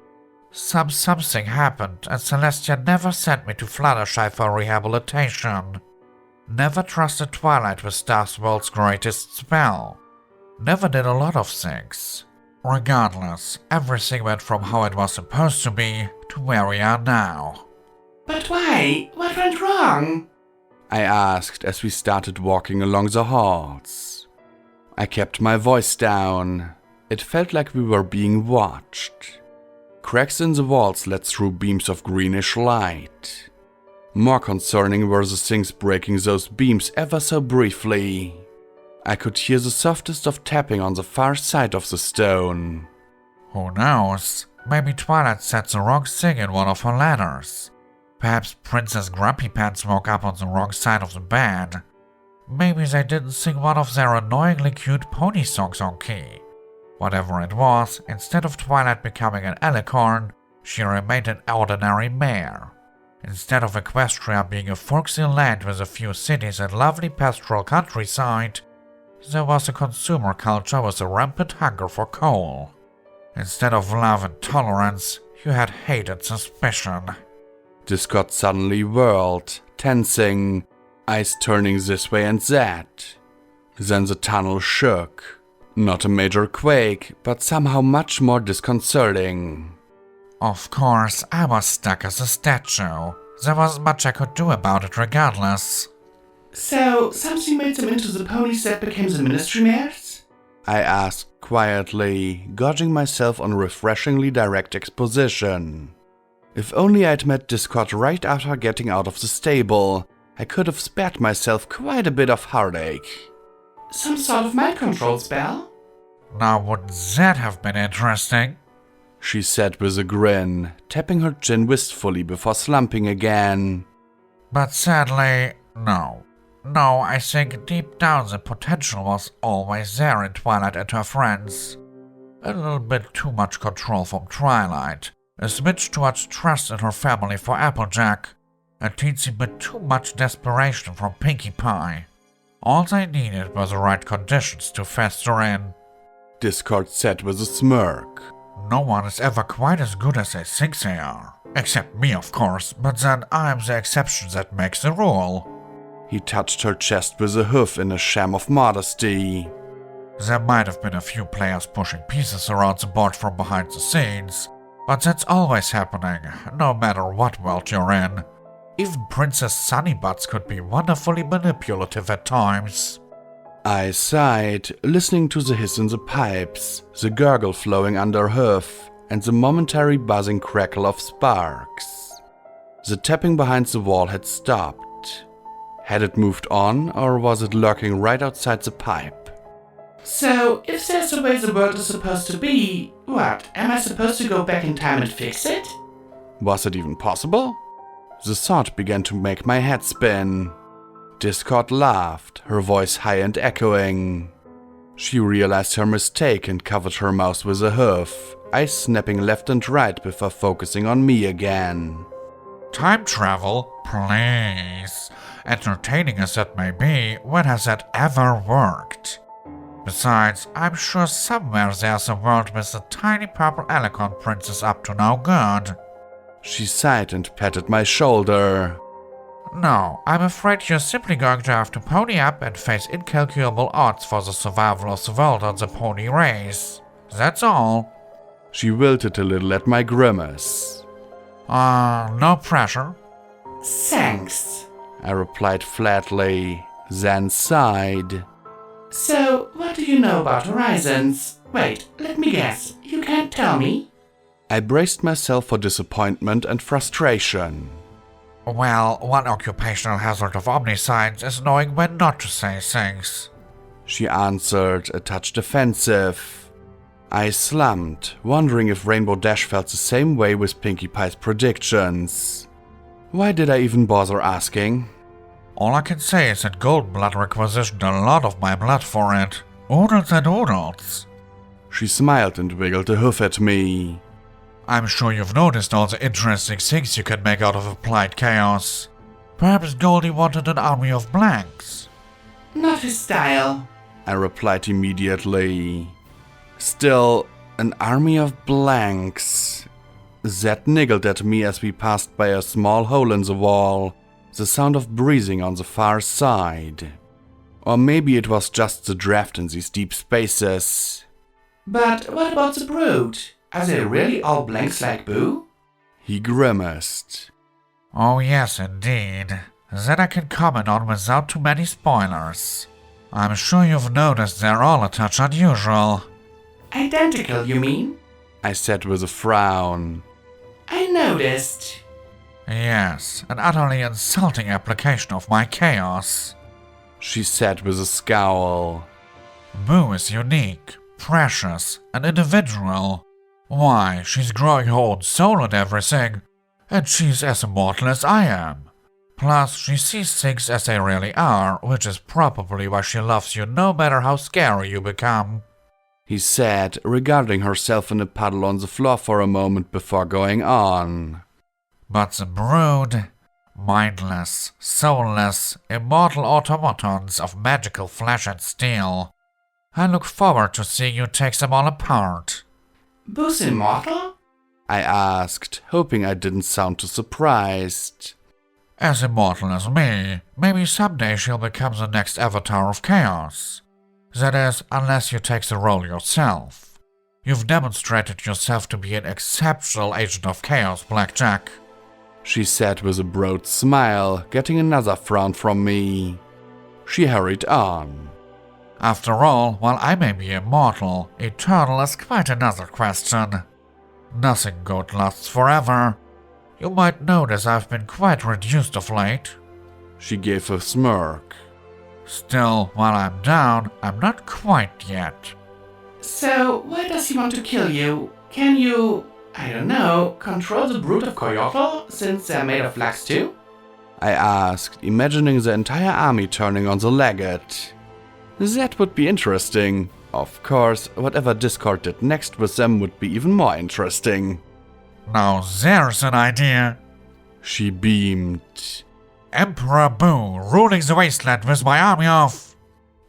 something happened, and Celestia never sent me to Fluttershy for rehabilitation. Never trusted Twilight with Star's world's greatest spell. Never did a lot of things. Regardless, everything went from how it was supposed to be to where we are now. But why? What went wrong? I asked as we started walking along the halls. I kept my voice down. It felt like we were being watched. Cracks in the walls let through beams of greenish light. More concerning were the things breaking those beams ever so briefly. I could hear the softest of tapping on the far side of the stone. Who knows? Maybe Twilight set the wrong thing in one of her letters. Perhaps Princess Grumpy Pants woke up on the wrong side of the bed. Maybe they didn't sing one of their annoyingly cute pony songs on key. Whatever it was, instead of Twilight becoming an alicorn, she remained an ordinary mare. Instead of Equestria being a folksy land with a few cities and lovely pastoral countryside, there was a consumer culture with a rampant hunger for coal. Instead of love and tolerance, you had hate and suspicion. Discord suddenly whirled, tensing, eyes turning this way and that. Then the tunnel shook. Not a major quake, but somehow much more disconcerting. Of course, I was stuck as a statue. There wasn't much I could do about it regardless. So, something made them into the ponies that became the ministry mares? I asked quietly, gauging myself on refreshingly direct exposition. If only I'd met Discord right after getting out of the stable, I could have spared myself quite a bit of heartache. Some sort of mind control spell? Now wouldn't that have been interesting? She said with a grin, tapping her chin wistfully before slumping again. But sadly, no. No, I think deep down the potential was always there in Twilight and her friends. A little bit too much control from Twilight, a smidge too much trust in her family for Applejack, a teensy bit too much desperation from Pinkie Pie. All they needed were the right conditions to fester in. Discord said with a smirk. No one is ever quite as good as they think they are. Except me, of course, but then I'm the exception that makes the rule. He touched her chest with a hoof in a sham of modesty. There might have been a few players pushing pieces around the board from behind the scenes, but that's always happening, no matter what world you're in. Even Princess Sunnybutts could be wonderfully manipulative at times. I sighed, listening to the hiss in the pipes, the gurgle flowing under hoof, and the momentary buzzing crackle of sparks. The tapping behind the wall had stopped. Had it moved on, or was it lurking right outside the pipe? So, if there's the way the world is supposed to be, what, am I supposed to go back in time and fix it? Was it even possible? The thought began to make my head spin. Discord laughed, her voice high and echoing. She realized her mistake and covered her mouth with a hoof, eyes snapping left and right before focusing on me again. Time travel? Please. Entertaining as that may be, when has that ever worked? Besides, I'm sure somewhere there's a world with a tiny purple alicorn princess up to no good. She sighed and patted my shoulder. No, I'm afraid you're simply going to have to pony up and face incalculable odds for the survival of the world on the pony race. That's all. She wilted a little at my grimace. No pressure. Thanks. I replied flatly, then sighed. So, what do you know about Horizons? Wait, let me guess. You can't tell me? I braced myself for disappointment and frustration. Well, one occupational hazard of omniscience is knowing when not to say things. She answered, a touch defensive. I slumped, wondering if Rainbow Dash felt the same way with Pinkie Pie's predictions. Why did I even bother asking? All I can say is that Goldenblood requisitioned a lot of my blood for it. Oodles and oodles. She smiled and wiggled a hoof at me. I'm sure you've noticed all the interesting things you can make out of applied chaos. Perhaps Goldie wanted an army of blanks. Not his style, I replied immediately. Still, an army of blanks. Zed niggled at me as we passed by a small hole in the wall, the sound of breathing on the far side. Or maybe it was just the draft in these deep spaces. But what about the brood? Are they really all blanks like Boo? He grimaced. Oh yes, indeed. That I can comment on without too many spoilers. I'm sure you've noticed they're all a touch unusual. Identical, you mean? I said with a frown. I noticed. Yes, an utterly insulting application of my chaos. She said with a scowl. Boo is unique, precious, and individual. Why, she's growing her own soul and everything, and she's as immortal as I am. Plus, she sees things as they really are, which is probably why she loves you no matter how scary you become," he said, regarding herself in a puddle on the floor for a moment before going on. "But the brood, mindless, soulless, immortal automatons of magical flesh and steel. I look forward to seeing you take them all apart." Boo's immortal? I asked, hoping I didn't sound too surprised. "As immortal as me, maybe someday she'll become the next avatar of chaos. That is, unless you take the role yourself. You've demonstrated yourself to be an exceptional agent of chaos, Blackjack," she said with a broad smile, getting another frown from me. She hurried on. "After all, while I may be immortal, eternal is quite another question. Nothing good lasts forever. You might notice I've been quite reduced of late." She gave a smirk. "Still, while I'm down, I'm not quite yet." So, why does he want to kill you? Can you, I don't know, control the brood of Coyotl, since they're made of flax too? I asked, imagining the entire army turning on the Legate. That would be interesting. Of course, whatever Discord did next with them would be even more interesting. "Now there's an idea," she beamed. "Emperor Boo ruling the wasteland with my army of..."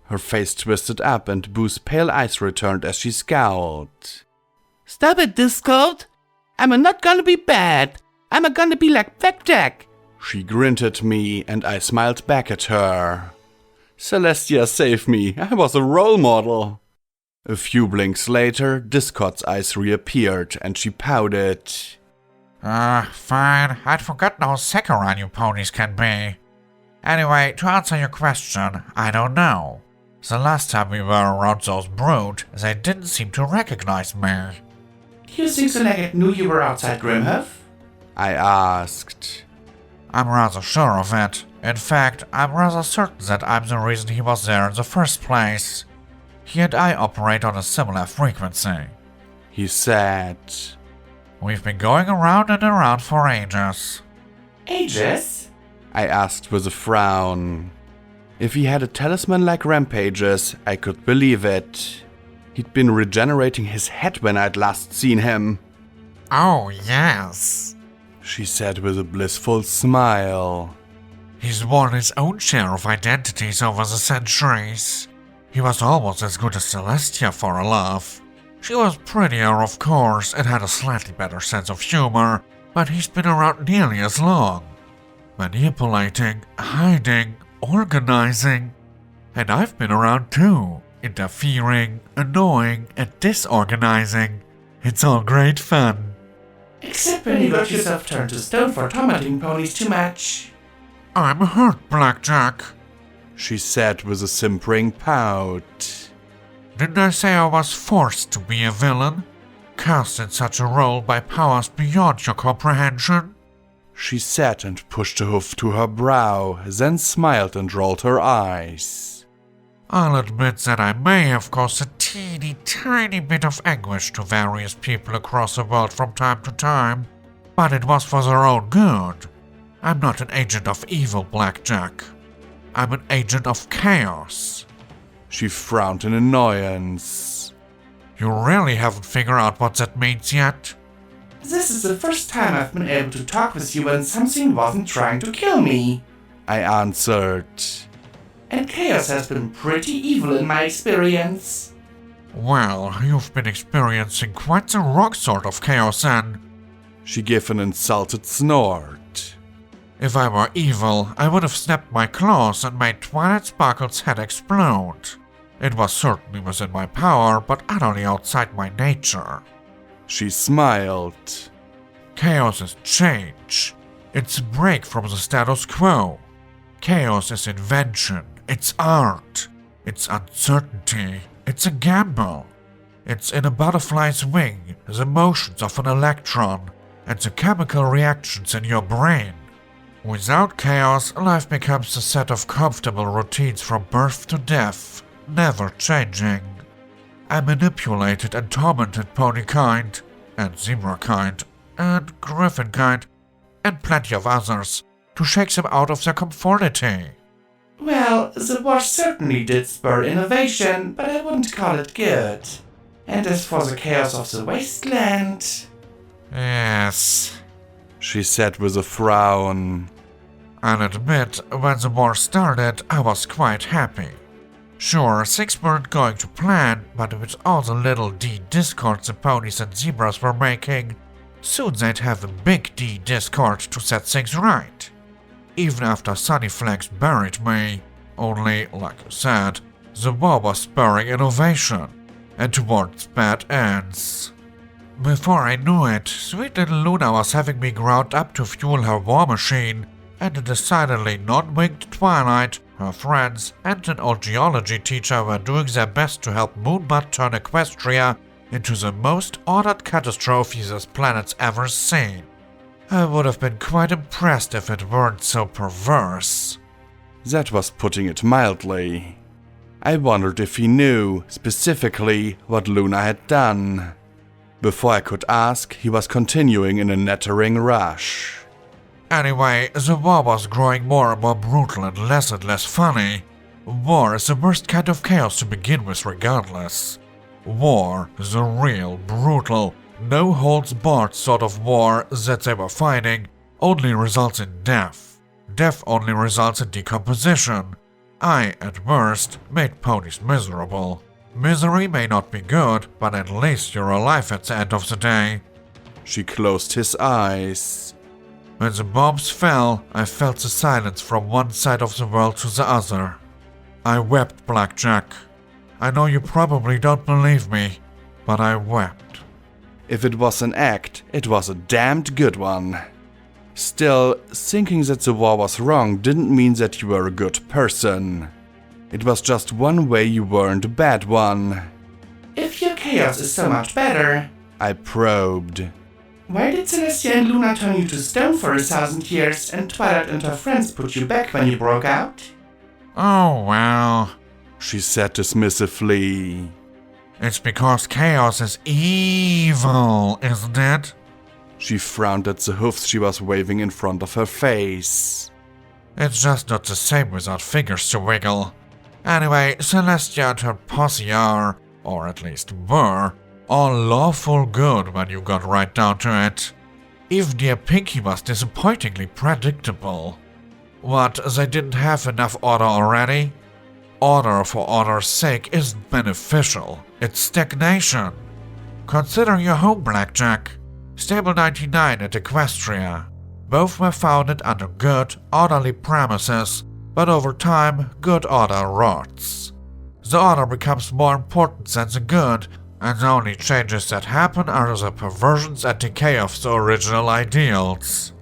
Her face twisted up and Boo's pale eyes returned as she scowled. Stop it, Discord! I'm not gonna be bad. I'm gonna be like Blackjack. She grinned at me and I smiled back at her. Celestia, save me. I was a role model. A few blinks later, Discord's eyes reappeared and she pouted. Fine. I'd forgotten how saccharine you ponies can be. Anyway, to answer your question, I don't know. The last time we were around those brood, they didn't seem to recognize me." Do you think the Legate knew you were outside Grimhoof? I asked. "I'm rather sure of it. In fact, I'm rather certain that I'm the reason he was there in the first place. He and I operate on a similar frequency," he said. "We've been going around and around for ages." Ages? I asked with a frown. If he had a talisman like Rampage's, I could believe it. He'd been regenerating his head when I'd last seen him. "Oh, yes," she said with a blissful smile. "He's worn his own share of identities over the centuries. He was almost as good as Celestia for a laugh. She was prettier, of course, and had a slightly better sense of humor, but he's been around nearly as long. Manipulating, hiding, organizing. And I've been around too, interfering, annoying, and disorganizing. It's all great fun." Except when you got yourself turned to stone for tormenting ponies too much. "I'm hurt, Blackjack," she said with a simpering pout. "Didn't I say I was forced to be a villain? Cast in such a role by powers beyond your comprehension?" She sat and pushed a hoof to her brow, then smiled and rolled her eyes. "I'll admit that I may have caused a teeny tiny bit of anguish to various people across the world from time to time, but it was for their own good. I'm not an agent of evil, Blackjack. I'm an agent of chaos." She frowned in annoyance. "You really haven't figured out what that means yet?" This is the first time I've been able to talk with you when something wasn't trying to kill me. I answered. And chaos has been pretty evil in my experience. "Well, you've been experiencing quite the wrong sort of chaos then." She gave an insulted snort. "If I were evil, I would have snapped my claws and made Twilight Sparkle's head explode. It was certainly within my power, but utterly outside my nature." She smiled. "Chaos is change. It's a break from the status quo. Chaos is invention. It's art. It's uncertainty. It's a gamble. It's in a butterfly's wing, the motions of an electron, and the chemical reactions in your brain. Without chaos, life becomes a set of comfortable routines from birth to death. never changing. I manipulated and tormented pony kind, and zebra kind, and griffin kind, and plenty of others, to shake them out of their conformity. Well, the war certainly did spur innovation, but I wouldn't call it good. And as for the chaos of the wasteland... Yes, she said with a frown. I'll admit, when the war started, I was quite happy. Sure, things weren't going to plan, but with all the little D discords the ponies and zebras were making, soon they'd have a big D discord to set things right. Even after Sunny Flags buried me, only, like you said, the war was spurring innovation, and towards bad ends. Before I knew it, sweet little Luna was having me ground up to fuel her war machine, and a decidedly non-winged Twilight, her friends, and an old geology teacher were doing their best to help Moonbutt turn Equestria into the most ordered catastrophe this planet's ever seen. I would have been quite impressed if it weren't so perverse. That was putting it mildly. I wondered if he knew, specifically, what Luna had done. Before I could ask, he was continuing in a nattering rush. Anyway, the war was growing more and more brutal and less funny. War is the worst kind of chaos to begin with regardless. War is a real, brutal, no-holds-barred sort of war that they were fighting only results in death. Death only results in decomposition. I, at worst, made ponies miserable. Misery may not be good, but at least you're alive at the end of the day. She closed his eyes. When the bombs fell, I felt the silence from one side of the world to the other. I wept, Blackjack. I know you probably don't believe me, but I wept. If it was an act, it was a damned good one. Still, thinking that the war was wrong didn't mean that you were a good person. It was just one way you weren't a bad one. If your chaos is so much better, I probed. Why did Celestia and Luna turn you to stone for 1,000 years and Twilight and her friends put you back when you broke out? Oh well, she said dismissively. It's because chaos is evil, isn't it? She frowned at the hoofs she was waving in front of her face. It's just not the same without fingers to wiggle. Anyway, Celestia and her posse are, or at least were, all lawful good when you got right down to it. Even dear Pinky was disappointingly predictable. What, they didn't have enough order already? Order for order's sake isn't beneficial, it's stagnation. Consider your home, Blackjack. Stable 99 at Equestria. Both were founded under good, orderly premises, but over time, good order rots. The order becomes more important than the good, and the only changes that happen are the perversions and decay of the original ideals.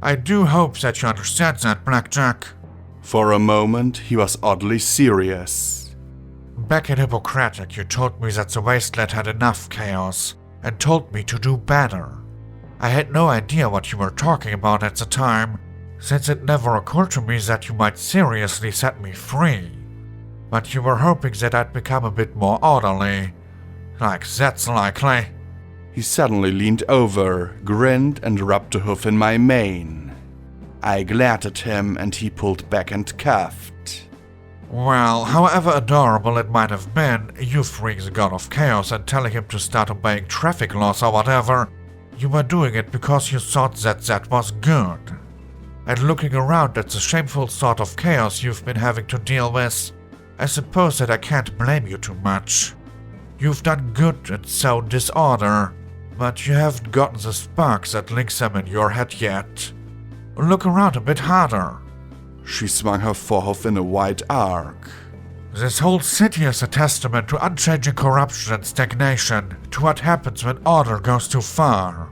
I do hope that you understand that, Blackjack. For a moment, he was oddly serious. Back in Hippocratic, you told me that the wasteland had enough chaos, and told me to do better. I had no idea what you were talking about at the time, since it never occurred to me that you might seriously set me free. But you were hoping that I'd become a bit more orderly. Like, that's likely. He suddenly leaned over, grinned, and rubbed a hoof in my mane. I glared at him, and he pulled back and cuffed. Well, however adorable it might have been, you freeing the god of chaos and telling him to start obeying traffic laws or whatever, you were doing it because you thought that was good. And looking around at the shameful sort of chaos you've been having to deal with, I suppose that I can't blame you too much. You've done good and sown disorder, but you haven't gotten the spark that links them in your head yet. Look around a bit harder. She swung her forehoof in a wide arc. This whole city is a testament to unchanging corruption and stagnation, to what happens when order goes too far.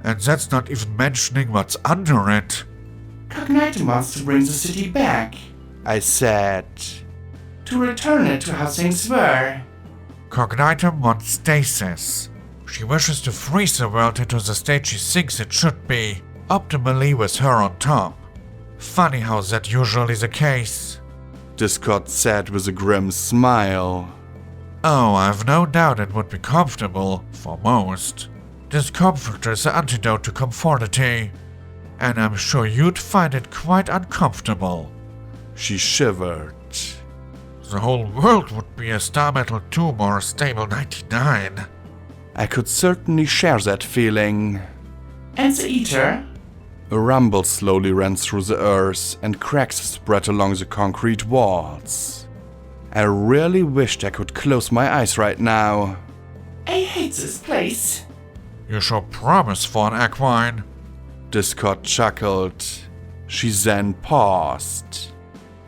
And that's not even mentioning what's under it. Cognitum wants to bring the city back, I said. To return it to how things were. Cognitum wants stasis. She wishes to freeze the world into the state she thinks it should be, optimally with her on top. Funny how that usually the case. Discord said with a grim smile. Oh, I've no doubt it would be comfortable for most. Discomfort is the antidote to comfortity, and I'm sure you'd find it quite uncomfortable. She shivered. The whole world would be a Star Metal 2 or a stable 99. I could certainly share that feeling. And the eater? A rumble slowly ran through the earth and cracks spread along the concrete walls. I really wished I could close my eyes right now. I hate this place. You show promise for an equine. Discord chuckled. She then paused.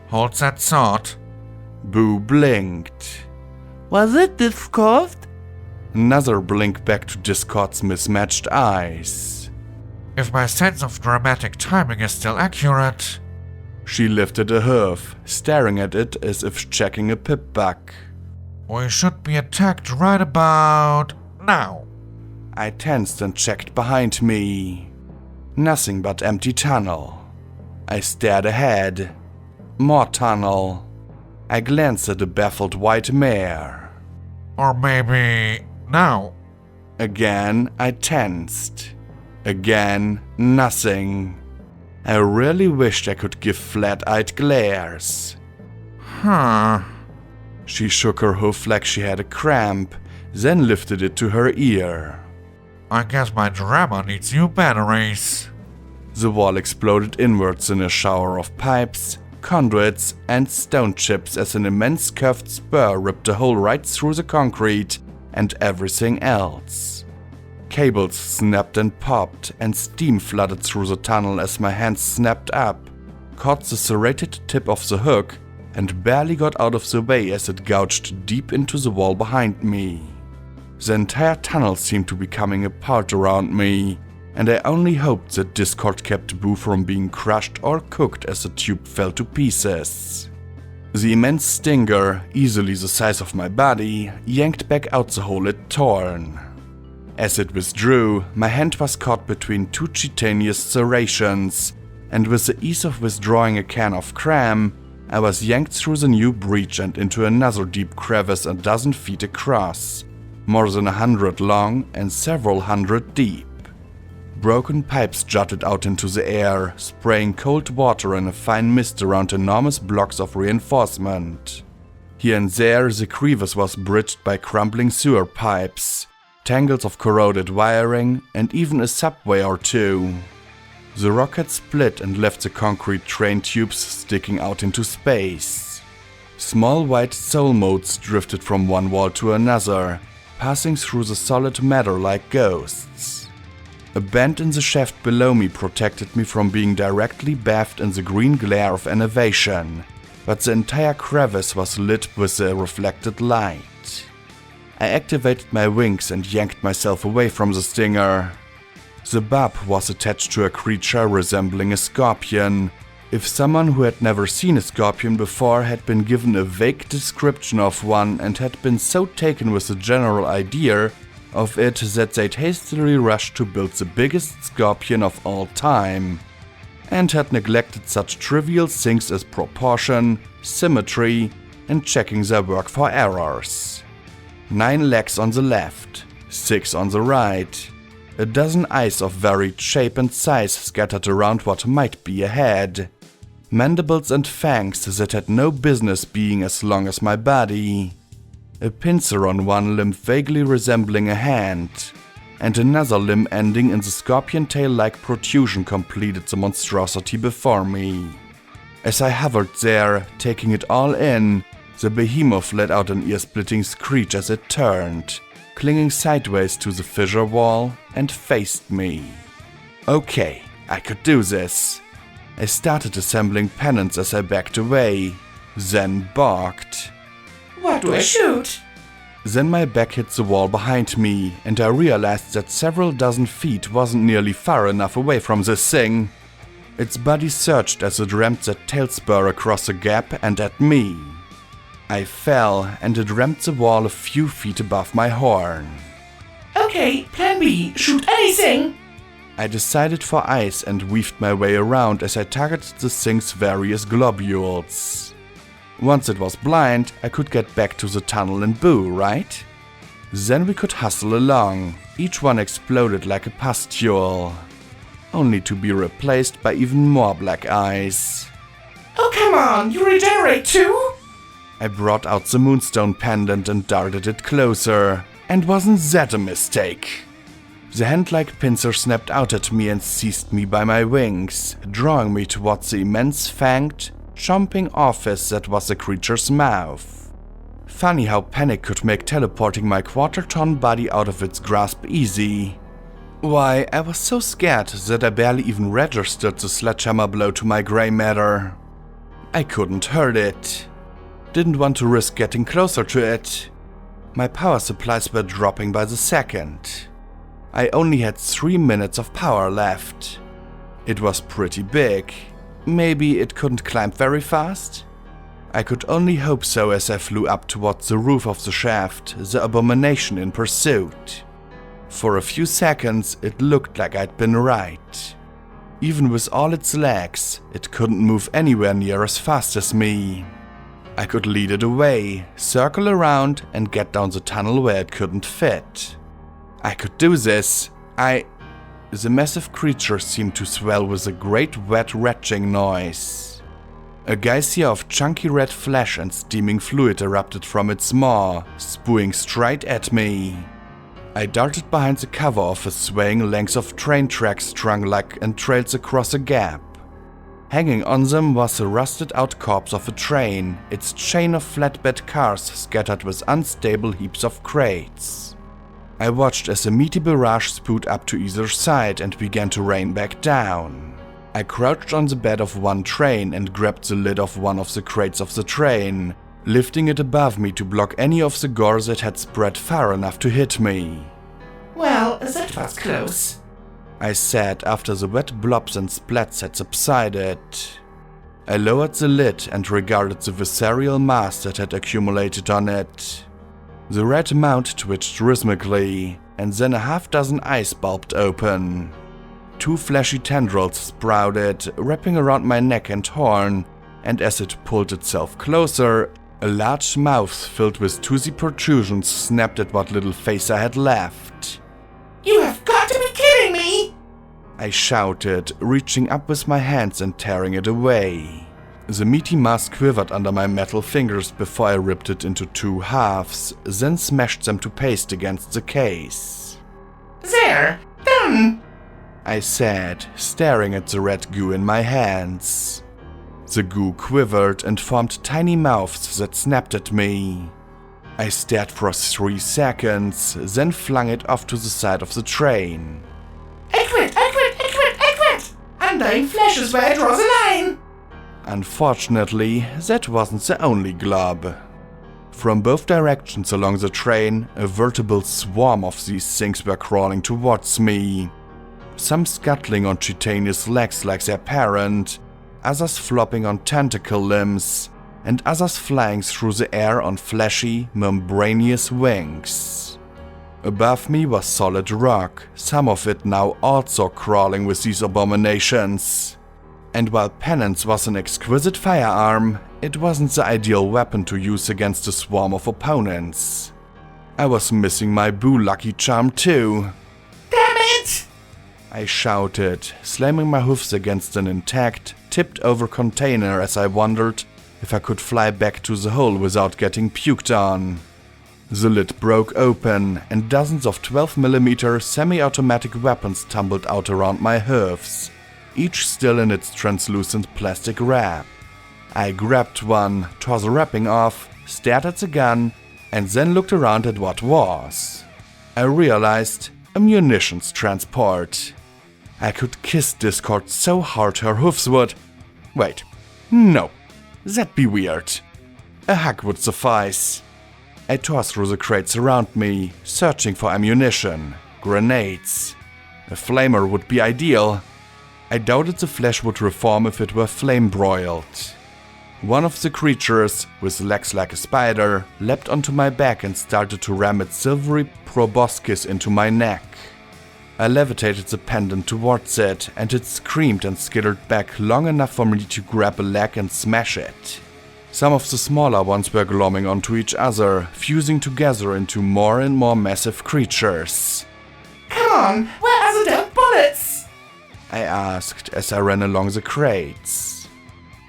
Hold that thought. Boo blinked. Was it Discord? Another blink back to Discord's mismatched eyes. If my sense of dramatic timing is still accurate. She lifted a hoof, staring at it as if checking a pip bug. We should be attacked right about now. I tensed and checked behind me. Nothing but empty tunnel. I stared ahead. More tunnel. I glanced at the baffled white mare. Or maybe now. Again, I tensed. Again, nothing. I really wished I could give flat-eyed glares. She shook her hoof like she had a cramp, then lifted it to her ear. I guess my drama needs new batteries. The wall exploded inwards in a shower of pipes, conduits, and stone chips as an immense curved spur ripped a hole right through the concrete and everything else. Cables snapped and popped, and steam flooded through the tunnel as my hand snapped up, caught the serrated tip of the hook, and barely got out of the way as it gouged deep into the wall behind me. The entire tunnel seemed to be coming apart around me, and I only hoped that Discord kept Boo from being crushed or cooked as the tube fell to pieces. The immense stinger, easily the size of my body, yanked back out the hole it torn. As it withdrew, my hand was caught between two chitinous serrations, and with the ease of withdrawing a can of cram, I was yanked through the new breach and into another deep crevice a dozen feet across, more than 100 long and several hundred deep. Broken pipes jutted out into the air, spraying cold water in a fine mist around enormous blocks of reinforcement. Here and there, the crevice was bridged by crumbling sewer pipes, tangles of corroded wiring, and even a subway or two. The rocket split and left the concrete train tubes sticking out into space. Small white soul motes drifted from one wall to another, passing through the solid matter like ghosts. A bend in the shaft below me protected me from being directly bathed in the green glare of innovation, but the entire crevice was lit with the reflected light. I activated my wings and yanked myself away from the stinger. The bub was attached to a creature resembling a scorpion. If someone who had never seen a scorpion before had been given a vague description of one and had been so taken with the general idea of it that they'd hastily rushed to build the biggest scorpion of all time, and had neglected such trivial things as proportion, symmetry, and checking their work for errors. 9 legs on the left, 6 on the right, a dozen eyes of varied shape and size scattered around what might be a head, mandibles and fangs that had no business being as long as my body, a pincer on one limb vaguely resembling a hand, and another limb ending in the scorpion tail-like protrusion completed the monstrosity before me. As I hovered there, taking it all in, the behemoth let out an ear-splitting screech as it turned, clinging sideways to the fissure wall, and faced me. Okay, I could do this. I started assembling pennants as I backed away, then barked. What do I shoot? Then my back hit the wall behind me, and I realized that several dozen feet wasn't nearly far enough away from this thing. Its body surged as it rammed that tail spur across the gap and at me. I fell, and it rammed the wall a few feet above my horn. Okay, plan B, shoot anything! I decided for ice and weaved my way around as I targeted the thing's various globules. Once it was blind, I could get back to the tunnel and boo, right? Then we could hustle along. Each one exploded like a pustule, only to be replaced by even more black eyes. Oh, come on, you regenerate too? I brought out the moonstone pendant and darted it closer. And wasn't that a mistake? The hand-like pincer snapped out at me and seized me by my wings, drawing me towards the immense fanged, chomping orifice that was the creature's mouth. Funny how panic could make teleporting my quarter-ton body out of its grasp easy. Why, I was so scared that I barely even registered the sledgehammer blow to my grey matter. I couldn't hurt it. Didn't want to risk getting closer to it. My power supplies were dropping by the second. I only had 3 minutes of power left. It was pretty big. Maybe it couldn't climb very fast? I could only hope so as I flew up towards the roof of the shaft, the abomination in pursuit. For a few seconds it looked like I'd been right. Even with all its legs, it couldn't move anywhere near as fast as me. I could lead it away, circle around, and get down the tunnel where it couldn't fit. I could do this. The massive creature seemed to swell with a great wet retching noise. A geyser of chunky red flesh and steaming fluid erupted from its maw, spewing straight at me. I darted behind the cover of a swaying length of train tracks strung like entrails across a gap. Hanging on them was the rusted-out corpse of a train, its chain of flatbed cars scattered with unstable heaps of crates. I watched as a meaty barrage spewed up to either side and began to rain back down. I crouched on the bed of one train and grabbed the lid of one of the crates of the train, lifting it above me to block any of the gore that had spread far enough to hit me. Well, that was close, I said after the wet blobs and splats had subsided. I lowered the lid and regarded the visceral mass that had accumulated on it. The red mount twitched rhythmically, and then a half-dozen eyes bulbed open. 2 fleshy tendrils sprouted, wrapping around my neck and horn, and as it pulled itself closer, a large mouth filled with toothy protrusions snapped at what little face I had left. You have got to be kidding me! I shouted, reaching up with my hands and tearing it away. The meaty mass quivered under my metal fingers before I ripped it into 2 halves, then smashed them to paste against the case. There, done, I said, staring at the red goo in my hands. The goo quivered and formed tiny mouths that snapped at me. I stared for 3 seconds, then flung it off to the side of the train. I quit! Undying flesh is where I draw the line! Unfortunately, that wasn't the only glob. From both directions along the train, a veritable swarm of these things were crawling towards me. Some scuttling on chitinous legs like their parent, others flopping on tentacle limbs, and others flying through the air on fleshy, membranous wings. Above me was solid rock, some of it now also crawling with these abominations. And while penance was an exquisite firearm, it wasn't the ideal weapon to use against a swarm of opponents. I was missing my boo lucky charm too. Damn it! I shouted, slamming my hoofs against an intact, tipped-over container as I wondered if I could fly back to the hole without getting puked on. The lid broke open, and dozens of 12mm semi-automatic weapons tumbled out around my hoofs, each still in its translucent plastic wrap. I grabbed one, tore the wrapping off, stared at the gun, and then looked around at what was. I realized a munitions transport. I could kiss Discord so hard her hoofs would. Wait, no, that'd be weird. A hug would suffice. I tore through the crates around me, searching for ammunition, grenades. A flamer would be ideal. I doubted the flesh would reform if it were flame-broiled. One of the creatures, with legs like a spider, leapt onto my back and started to ram its silvery proboscis into my neck. I levitated the pendant towards it, and it screamed and skittered back long enough for me to grab a leg and smash it. Some of the smaller ones were glomming onto each other, fusing together into more and more massive creatures. Come on, where are the damn bullets? I asked as I ran along the crates.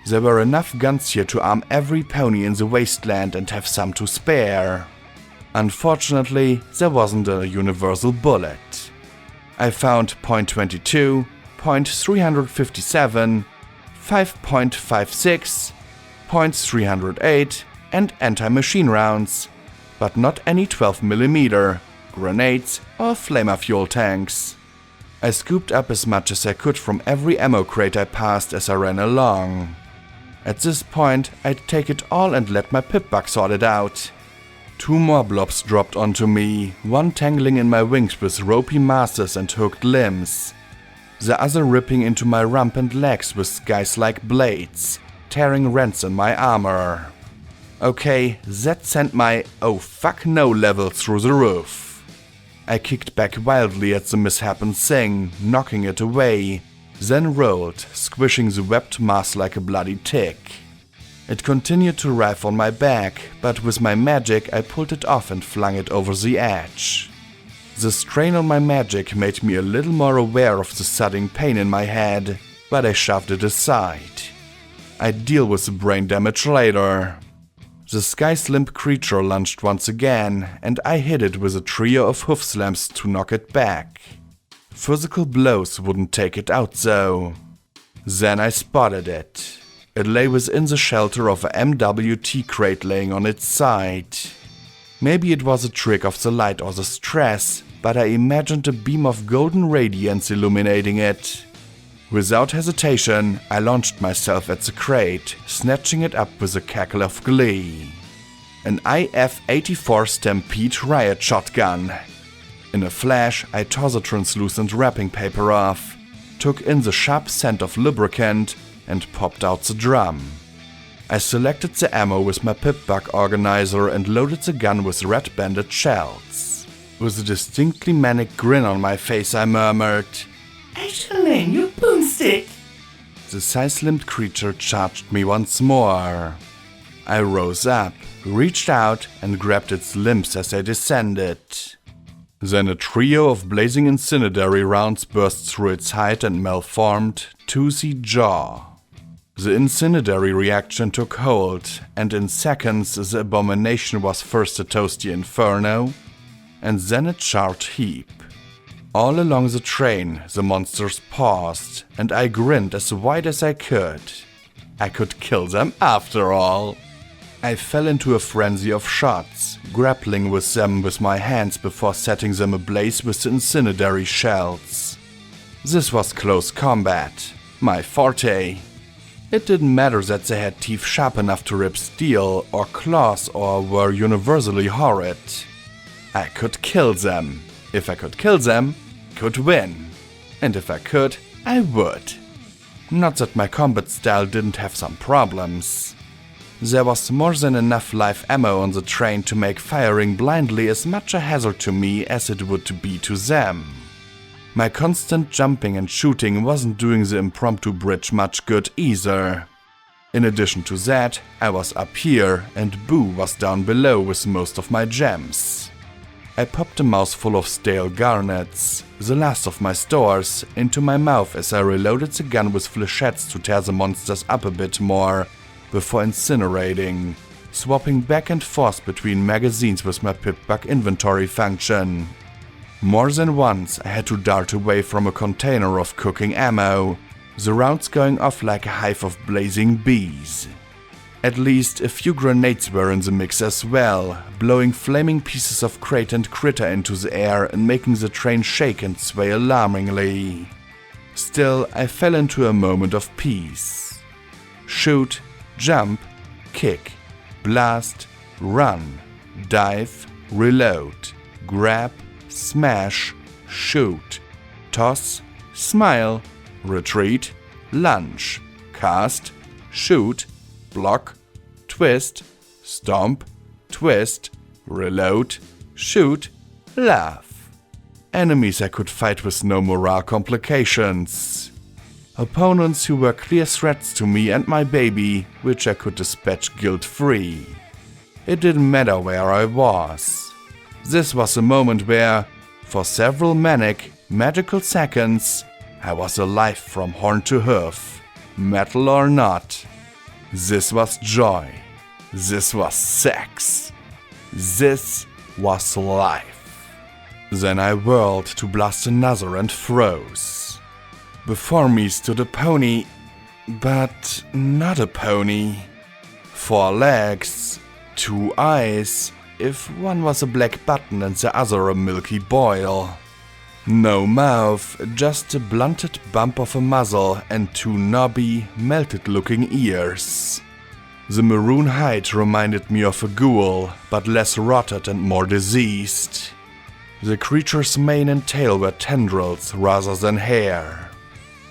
There were enough guns here to arm every pony in the wasteland and have some to spare. Unfortunately, there wasn't a universal bullet. I found .22, .357, 5.56, .308 and anti-machine rounds, but not any 12mm, grenades or flamer fuel tanks. I scooped up as much as I could from every ammo crate I passed as I ran along. At this point, I'd take it all and let my pip-bug sort it out. 2 more blobs dropped onto me, one tangling in my wings with ropey masses and hooked limbs. The other ripping into my rump and legs with guys-like blades, tearing rents in my armor. Okay, that sent my oh fuck no level through the roof. I kicked back wildly at the misshapen thing, knocking it away, then rolled, squishing the webbed mass like a bloody tick. It continued to writhe on my back, but with my magic I pulled it off and flung it over the edge. The strain on my magic made me a little more aware of the thudding pain in my head, but I shoved it aside. I'd deal with the brain damage later. The sky-limp creature lunged once again, and I hit it with a trio of hoof slams to knock it back. Physical blows wouldn't take it out though. Then I spotted it. It lay within the shelter of a MWT crate laying on its side. Maybe it was a trick of the light or the stress, but I imagined a beam of golden radiance illuminating it. Without hesitation, I launched myself at the crate, snatching it up with a cackle of glee. An IF-84 Stampede riot shotgun. In a flash, I tore the translucent wrapping paper off, took in the sharp scent of lubricant, and popped out the drum. I selected the ammo with my pip-bug organizer and loaded the gun with red-banded shells. With a distinctly manic grin on my face, I murmured, I shall name you Boomstick. The size-limbed creature charged me once more. I rose up, reached out, and grabbed its limbs as I descended. Then a trio of blazing incendiary rounds burst through its hide and malformed, toothy jaw. The incendiary reaction took hold, and in seconds the abomination was first a toasty inferno, and then a charred heap. All along the train, the monsters paused, and I grinned as wide as I could. I could kill them after all. I fell into a frenzy of shots, grappling with them with my hands before setting them ablaze with the incendiary shells. This was close combat, my forte. It didn't matter that they had teeth sharp enough to rip steel, or claws, or were universally horrid. I could kill them. If I could kill them, could win. And if I could, I would. Not that my combat style didn't have some problems. There was more than enough live ammo on the train to make firing blindly as much a hazard to me as it would be to them. My constant jumping and shooting wasn't doing the impromptu bridge much good either. In addition to that, I was up here and Boo was down below with most of my gems. I popped a mouthful of stale garnets, the last of my stores, into my mouth as I reloaded the gun with flechettes to tear the monsters up a bit more before incinerating, swapping back and forth between magazines with my pip-bug inventory function. More than once I had to dart away from a container of cooking ammo, the rounds going off like a hive of blazing bees. At least a few grenades were in the mix as well, blowing flaming pieces of crate and critter into the air and making the train shake and sway alarmingly. Still, I fell into a moment of peace. Shoot, jump, kick, blast, run, dive, reload, grab, smash, shoot, toss, smile, retreat, lunge, cast, shoot, block, twist, stomp, twist, reload, shoot, laugh. Enemies I could fight with no morale complications. Opponents who were clear threats to me and my baby, which I could dispatch guilt-free. It didn't matter where I was. This was a moment where, for several magical seconds, I was alive from horn to hoof, metal or not. This was joy. This was sex. This was life. Then I whirled to blast another and froze. Before me stood a pony, but not a pony. 4 legs, 2 eyes, if one was a black button and the other a milky boil. No mouth, just a blunted bump of a muzzle and 2 knobby, melted-looking ears. The maroon hide reminded me of a ghoul, but less rotted and more diseased. The creature's mane and tail were tendrils rather than hair.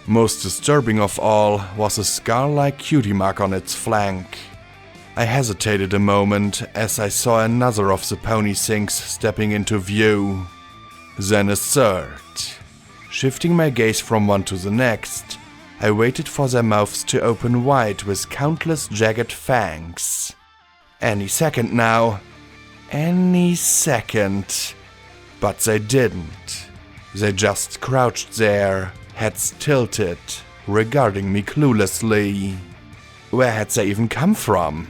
Most disturbing of all was a scar-like cutie mark on its flank. I hesitated a moment as I saw another of the pony things stepping into view. Then a third. Shifting my gaze from one to the next, I waited for their mouths to open wide with countless jagged fangs. Any second now. Any second. But they didn't. They just crouched there, heads tilted, regarding me cluelessly. Where had they even come from?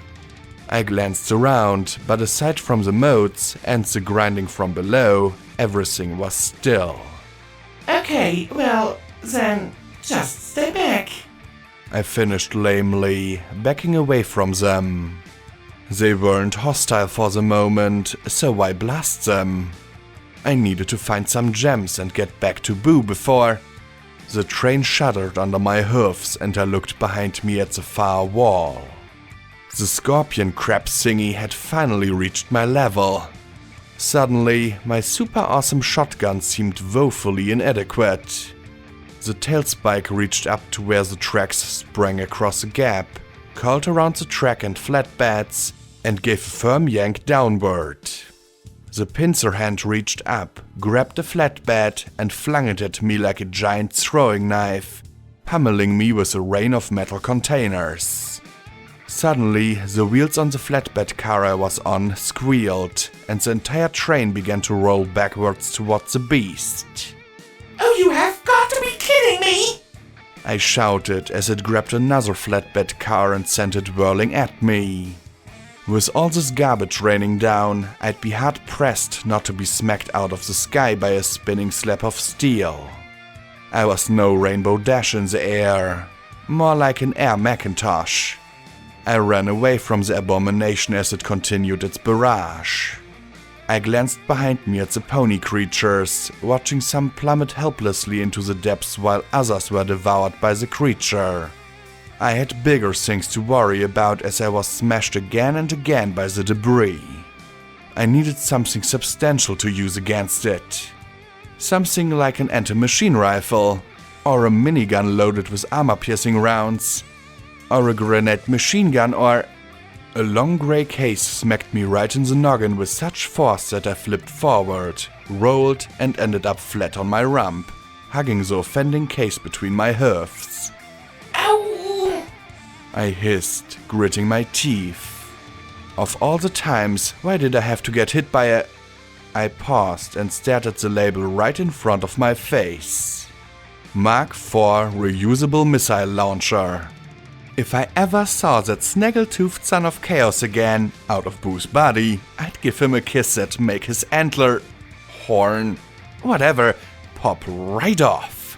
I glanced around, but aside from the motes and the grinding from below, everything was still. Okay, well, then just stay back. I finished lamely, backing away from them. They weren't hostile for the moment, so why blast them? I needed to find some gems and get back to Boo before... The train shuddered under my hoofs and I looked behind me at the far wall. The scorpion crab thingy had finally reached my level. Suddenly, my super awesome shotgun seemed woefully inadequate. The tail spike reached up to where the tracks sprang across a gap, curled around the track and flatbeds, and gave a firm yank downward. The pincer hand reached up, grabbed the flatbed, and flung it at me like a giant throwing knife, pummeling me with a rain of metal containers. Suddenly, the wheels on the flatbed car I was on squealed, and the entire train began to roll backwards towards the beast. Oh, you have got to be kidding me! I shouted as it grabbed another flatbed car and sent it whirling at me. With all this garbage raining down, I'd be hard-pressed not to be smacked out of the sky by a spinning slab of steel. I was no Rainbow Dash in the air, more like an Air Macintosh. I ran away from the abomination as it continued its barrage. I glanced behind me at the pony creatures, watching some plummet helplessly into the depths while others were devoured by the creature. I had bigger things to worry about as I was smashed again and again by the debris. I needed something substantial to use against it. Something like an anti-machine rifle, or a minigun loaded with armor-piercing rounds, or a grenade machine gun, or... A long grey case smacked me right in the noggin with such force that I flipped forward, rolled, and ended up flat on my rump, hugging the offending case between my hoofs. Ow! I hissed, gritting my teeth. Of all the times, why did I have to get hit by a... I paused and stared at the label right in front of my face. Mark IV Reusable Missile Launcher. If I ever saw that snaggle-toothed son of chaos again, out of Boo's body, I'd give him a kiss that'd make his antler, horn, whatever, pop right off.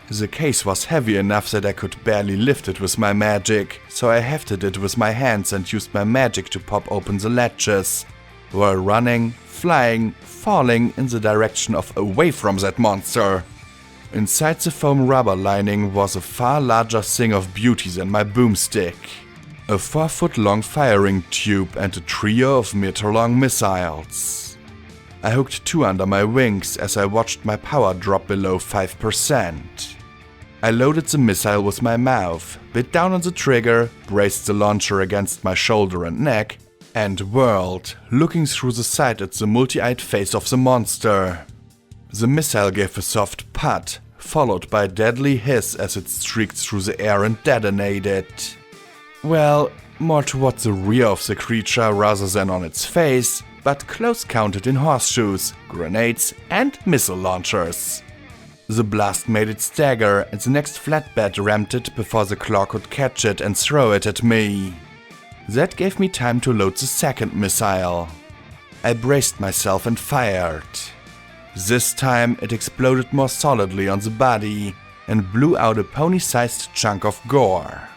The case was heavy enough that I could barely lift it with my magic, so I hefted it with my hands and used my magic to pop open the latches, while running, flying, falling in the direction of away from that monster. Inside the foam rubber lining was a far larger thing of beauty than my boomstick. A 4-foot-long firing tube and a trio of meter-long missiles. I hooked 2 under my wings as I watched my power drop below 5%. I loaded the missile with my mouth, bit down on the trigger, braced the launcher against my shoulder and neck, and whirled, looking through the sight at the multi-eyed face of the monster. The missile gave a soft putt, followed by a deadly hiss as it streaked through the air and detonated. Well, more towards the rear of the creature rather than on its face, but close counted in horseshoes, grenades, and missile launchers. The blast made it stagger, and the next flatbed rammed it before the claw could catch it and throw it at me. That gave me time to load the second missile. I braced myself and fired. This time it exploded more solidly on the body and blew out a pony-sized chunk of gore.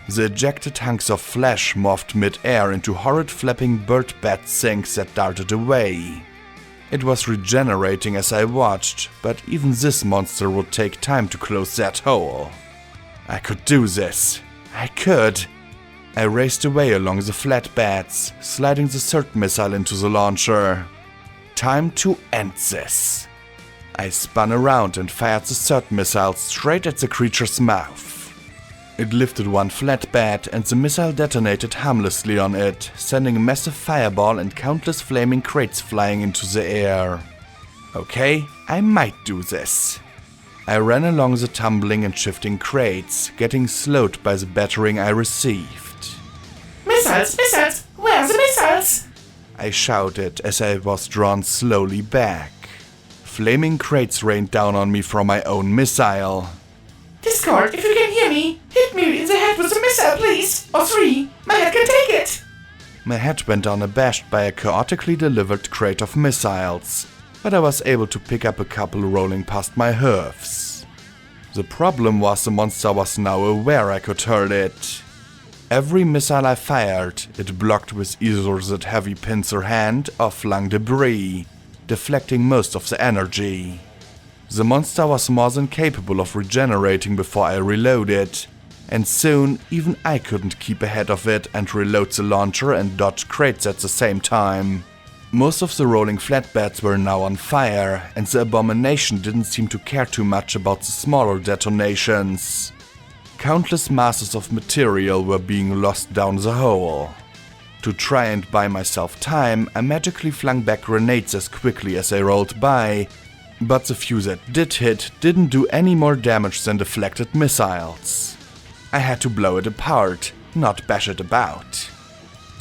The ejected hunks of flesh morphed mid-air into horrid flapping bird bat things that darted away. It was regenerating as I watched, but even this monster would take time to close that hole. I could do this. I could. I raced away along the flatbeds, sliding the third missile into the launcher. Time to end this. I spun around and fired the third missile straight at the creature's mouth. It lifted one flatbed and the missile detonated harmlessly on it, sending a massive fireball and countless flaming crates flying into the air. Okay, I might do this. I ran along the tumbling and shifting crates, getting slowed by the battering I received. Missiles! Missiles! Where are the missiles? I shouted as I was drawn slowly back. Flaming crates rained down on me from my own missile. Discord, if you can hear me, hit me in the head with a missile, please! Or 3, my head can take it! My head went unabashed by a chaotically delivered crate of missiles, but I was able to pick up a couple rolling past my hooves. The problem was the monster was now aware I could hurt it. Every missile I fired, it blocked with either that heavy pincer hand or flung debris, deflecting most of the energy. The monster was more than capable of regenerating before I reloaded, and soon even I couldn't keep ahead of it and reload the launcher and dodge crates at the same time. Most of the rolling flatbeds were now on fire, and the abomination didn't seem to care too much about the smaller detonations. Countless masses of material were being lost down the hole. To try and buy myself time, I magically flung back grenades as quickly as they rolled by, but the few that did hit didn't do any more damage than deflected missiles. I had to blow it apart, not bash it about.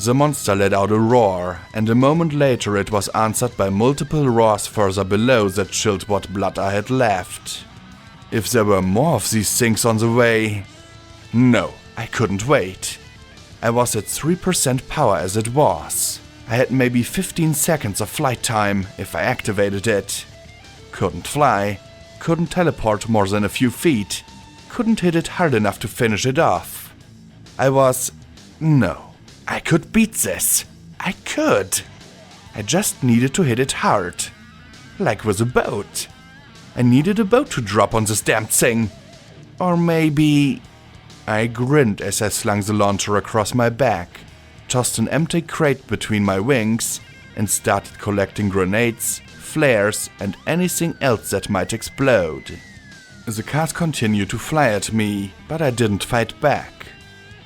The monster let out a roar, and a moment later it was answered by multiple roars further below that chilled what blood I had left. If there were more of these things on the way... No, I couldn't wait. I was at 3% power as it was. I had maybe 15 seconds of flight time if I activated it. Couldn't fly, couldn't teleport more than a few feet, couldn't hit it hard enough to finish it off. No, I could beat this. I could. I just needed to hit it hard. Like with a boat. I needed a boat to drop on this damn thing. Or maybe... I grinned as I slung the launcher across my back, tossed an empty crate between my wings, and started collecting grenades, flares, and anything else that might explode. The cart continued to fly at me, but I didn't fight back.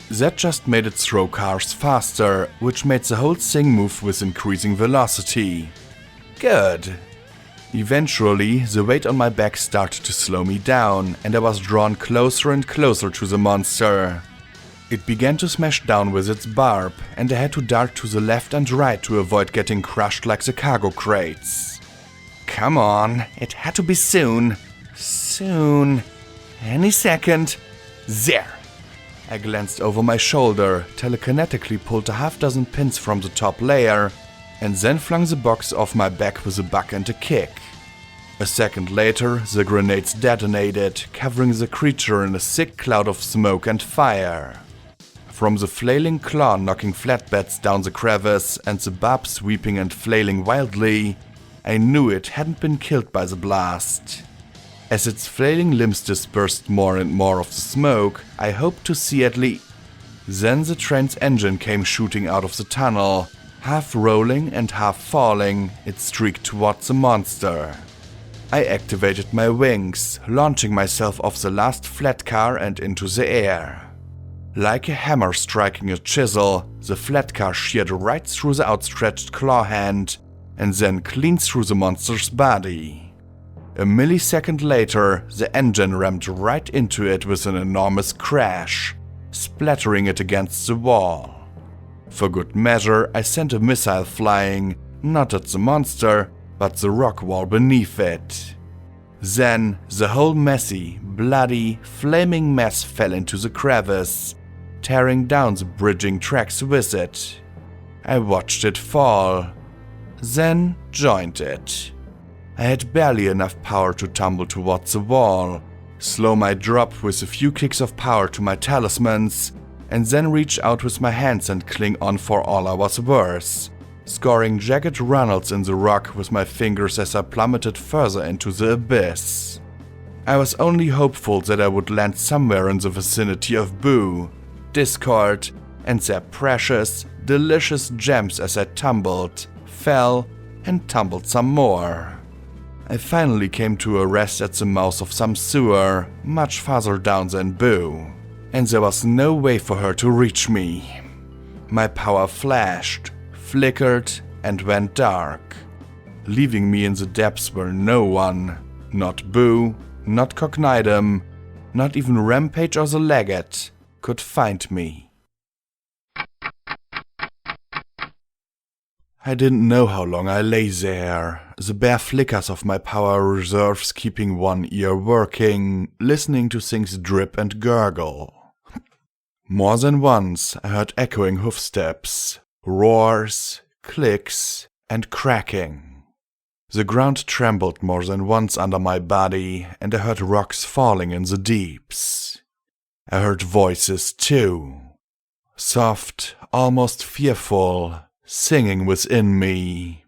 That just made it throw cars faster, which made the whole thing move with increasing velocity. Good. Eventually, the weight on my back started to slow me down, and I was drawn closer and closer to the monster. It began to smash down with its barb, and I had to dart to the left and right to avoid getting crushed like the cargo crates. Come on, it had to be soon. Soon. Any second. There. I glanced over my shoulder, telekinetically pulled a half-dozen pins from the top layer, and then flung the box off my back with a buck and a kick. A second later, the grenades detonated, covering the creature in a thick cloud of smoke and fire. From the flailing claw knocking flatbeds down the crevice and the barb sweeping and flailing wildly, I knew it hadn't been killed by the blast. As its flailing limbs dispersed more and more of the smoke, I hoped to see at least... Then the train's engine came shooting out of the tunnel. Half rolling and half falling, it streaked towards the monster. I activated my wings, launching myself off the last flat car and into the air. Like a hammer striking a chisel, the flat car sheared right through the outstretched claw hand, and then clean through the monster's body. A millisecond later, the engine rammed right into it with an enormous crash, splattering it against the wall. For good measure, I sent a missile flying, not at the monster, but the rock wall beneath it. Then, the whole messy, bloody, flaming mess fell into the crevice, tearing down the bridging tracks with it. I watched it fall, then joined it. I had barely enough power to tumble towards the wall, slow my drop with a few kicks of power to my talismans, and then reach out with my hands and cling on for all I was worth, scoring jagged runnels in the rock with my fingers as I plummeted further into the abyss. I was only hopeful that I would land somewhere in the vicinity of Boo, Discord, and their precious, delicious gems as I tumbled, fell, and tumbled some more. I finally came to a rest at the mouth of some sewer, much farther down than Boo, and there was no way for her to reach me. My power flashed, flickered, and went dark, leaving me in the depths where no one, not Boo, not Cognidum, not even Rampage or the Legate, could find me. I didn't know how long I lay there, the bare flickers of my power reserves keeping one ear working, listening to things drip and gurgle. More than once I heard echoing hoofsteps, roars, clicks, and cracking. The ground trembled more than once under my body, and I heard rocks falling in the deeps. I heard voices too, soft, almost fearful, singing within me.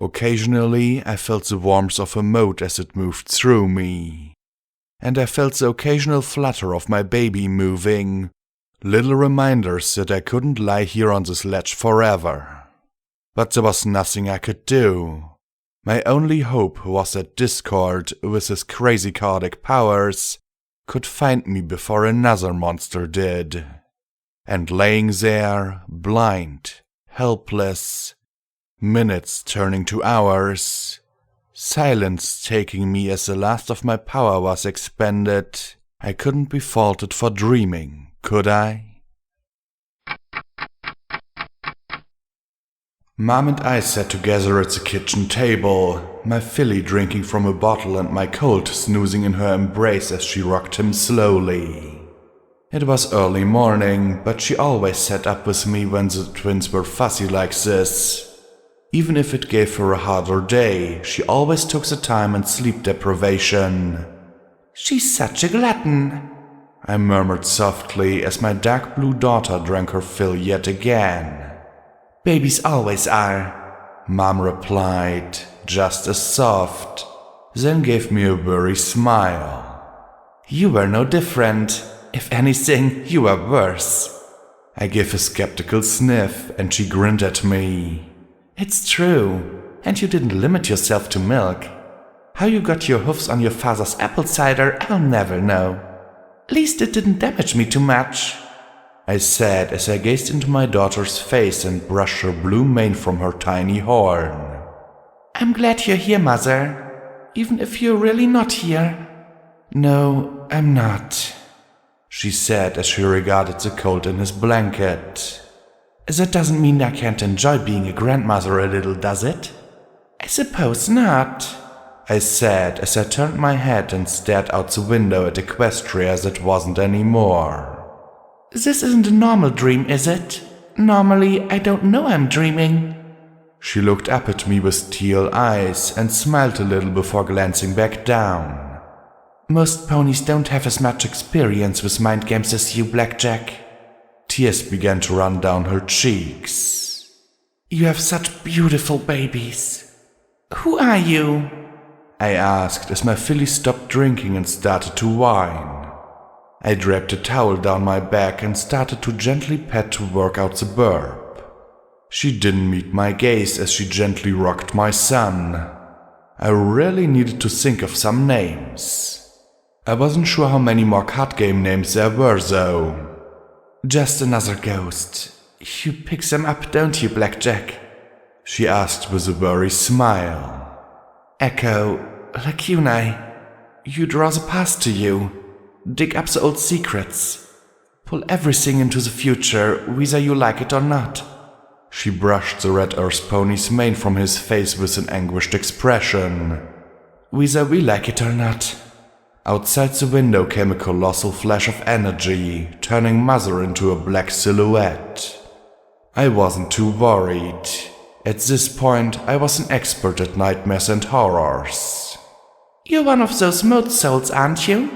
Occasionally I felt the warmth of a moat as it moved through me, and I felt the occasional flutter of my baby moving, little reminders that I couldn't lie here on this ledge forever. But there was nothing I could do. My only hope was that Discord, with his crazy chaotic powers, could find me before another monster did. And laying there, blind, helpless, minutes turning to hours, silence taking me as the last of my power was expended, I couldn't be faulted for dreaming, could I? Mom and I sat together at the kitchen table, my filly drinking from a bottle and my colt snoozing in her embrace as she rocked him slowly. It was early morning, but she always sat up with me when the twins were fussy like this. Even if it gave her a harder day, she always took the time and sleep deprivation. "She's such a glutton," I murmured softly as my dark blue daughter drank her fill yet again. "Babies always are," Mom replied, just as soft, then gave me a weary smile. "You were no different. If anything, you were worse." I gave a skeptical sniff, and she grinned at me. "It's true, and you didn't limit yourself to milk. How you got your hoofs on your father's apple cider, I'll never know. At least it didn't damage me too much," I said as I gazed into my daughter's face and brushed her blue mane from her tiny horn. "I'm glad you're here, Mother, even if you're really not here." "No, I'm not," she said as she regarded the colt in his blanket. "That doesn't mean I can't enjoy being a grandmother a little, does it?" "I suppose not," I said as I turned my head and stared out the window at Equestria that wasn't anymore. "This isn't a normal dream, is it? Normally, I don't know I'm dreaming." She looked up at me with teal eyes and smiled a little before glancing back down. "Most ponies don't have as much experience with mind games as you, Blackjack." Tears began to run down her cheeks. "You have such beautiful babies. Who are you?" I asked as my filly stopped drinking and started to whine. I draped a towel down my back and started to gently pet to work out the burp. She didn't meet my gaze as she gently rocked my son. I really needed to think of some names. I wasn't sure how many more card game names there were, though. "Just another ghost. You pick them up, don't you, Blackjack?" she asked with a worried smile. "Echo, Lacuna, you draw the past to you, dig up the old secrets, pull everything into the future, whether you like it or not. She brushed the red earth pony's mane from his face with an anguished expression. Whether we like it or not. Outside the window came a colossal flash of energy, turning Mother into a black silhouette. I wasn't too worried. At this point, I was an expert at nightmares and horrors. You're one of those mood souls, aren't you?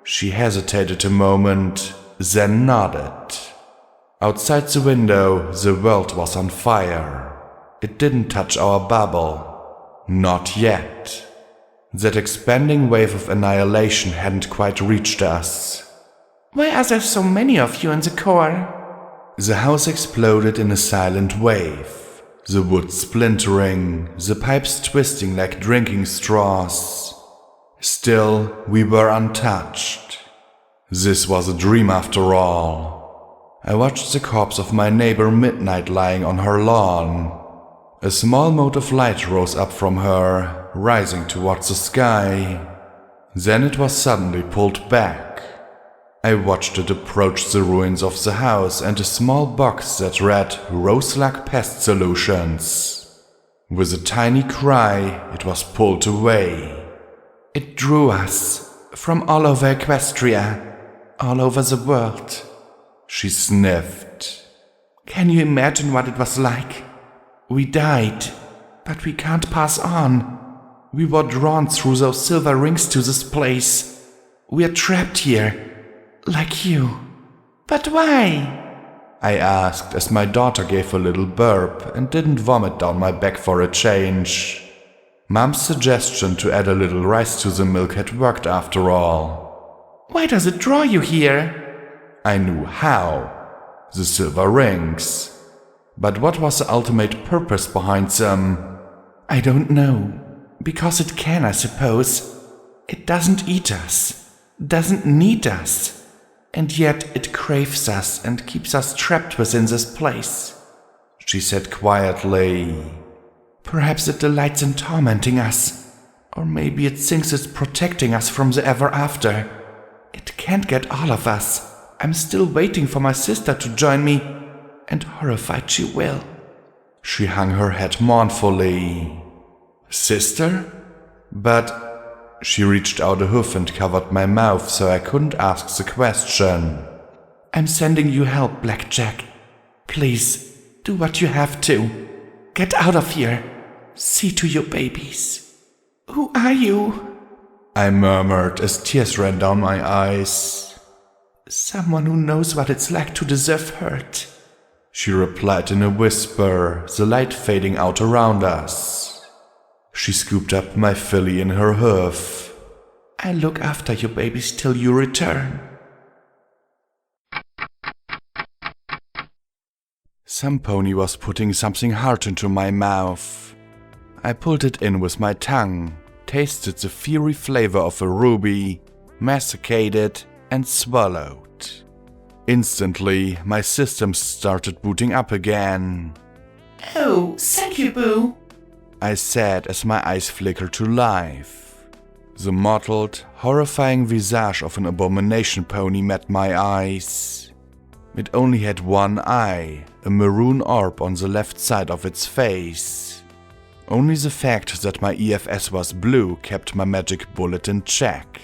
She hesitated a moment, then nodded. Outside the window, the world was on fire. It didn't touch our bubble. Not yet. That expanding wave of annihilation hadn't quite reached us. Why are there so many of you in the core? The house exploded in a silent wave. The wood splintering, the pipes twisting like drinking straws. Still, we were untouched. This was a dream after all. I watched the corpse of my neighbor Midnight lying on her lawn. A small mote of light rose up from her, rising towards the sky. Then it was suddenly pulled back. I watched it approach the ruins of the house and a small box that read Roselak Pest Solutions. With a tiny cry, it was pulled away. It drew us, from all over Equestria, all over the world. She sniffed. Can you imagine what it was like? We died, but we can't pass on. We were drawn through those silver rings to this place. We're trapped here, like you. But why? I asked as my daughter gave a little burp and didn't vomit down my back for a change. Mom's suggestion to add a little rice to the milk had worked after all. Why does it draw you here? I knew how. The silver rings. But what was the ultimate purpose behind them? I don't know. Because it can, I suppose. It doesn't eat us, doesn't need us. And yet it craves us and keeps us trapped within this place. She said quietly. Perhaps it delights in tormenting us. Or maybe it thinks it's protecting us from the ever after. It can't get all of us. I'm still waiting for my sister to join me. And horrified she will. She hung her head mournfully. Sister? But she reached out a hoof and covered my mouth so I couldn't ask the question. I'm sending you help, Blackjack. Please, do what you have to. Get out of here. See to your babies. Who are you? I murmured as tears ran down my eyes. Someone who knows what it's like to deserve hurt. She replied in a whisper, the light fading out around us. She scooped up my filly in her hoof. I'll look after your babies till you return. Some pony was putting something hard into my mouth. I pulled it in with my tongue, tasted the fiery flavor of a ruby, masticated, and swallowed. Instantly, my systems started booting up again. Oh, thank you, Boo, I said as my eyes flickered to life. The mottled, horrifying visage of an abomination pony met my eyes. It only had one eye, a maroon orb on the left side of its face. Only the fact that my EFS was blue kept my magic bullet in check.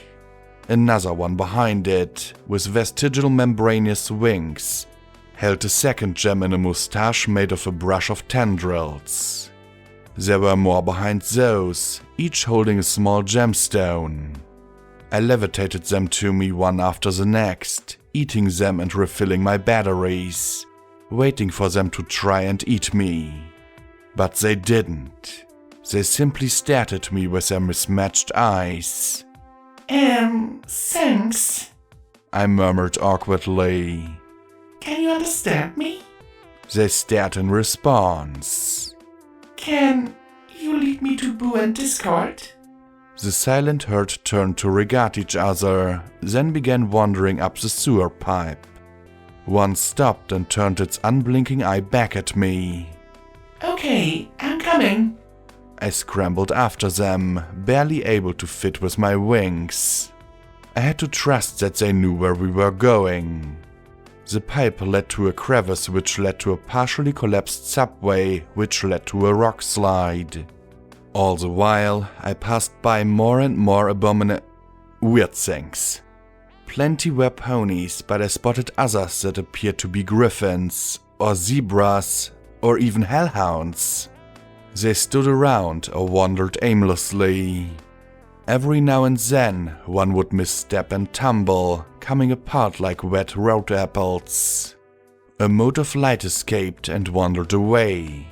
Another one behind it, with vestigial membranous wings, held a second gem in a moustache made of a brush of tendrils. There were more behind those, each holding a small gemstone. I levitated them to me one after the next, eating them and refilling my batteries, waiting for them to try and eat me. But they didn't. They simply stared at me with their mismatched eyes. Thanks. I murmured awkwardly. Can you understand me? They stared in response. Can you lead me to Boo and Discord? The silent herd turned to regard each other, then began wandering up the sewer pipe. One stopped and turned its unblinking eye back at me. Okay, I'm coming. I scrambled after them, barely able to fit with my wings. I had to trust that they knew where we were going. The pipe led to a crevice which led to a partially collapsed subway which led to a rock slide. All the while, I passed by more and more weird things. Plenty were ponies, but I spotted others that appeared to be griffins, or zebras, or even hellhounds. They stood around or wandered aimlessly. Every now and then, one would misstep and tumble, coming apart like wet road apples. A mote of light escaped and wandered away.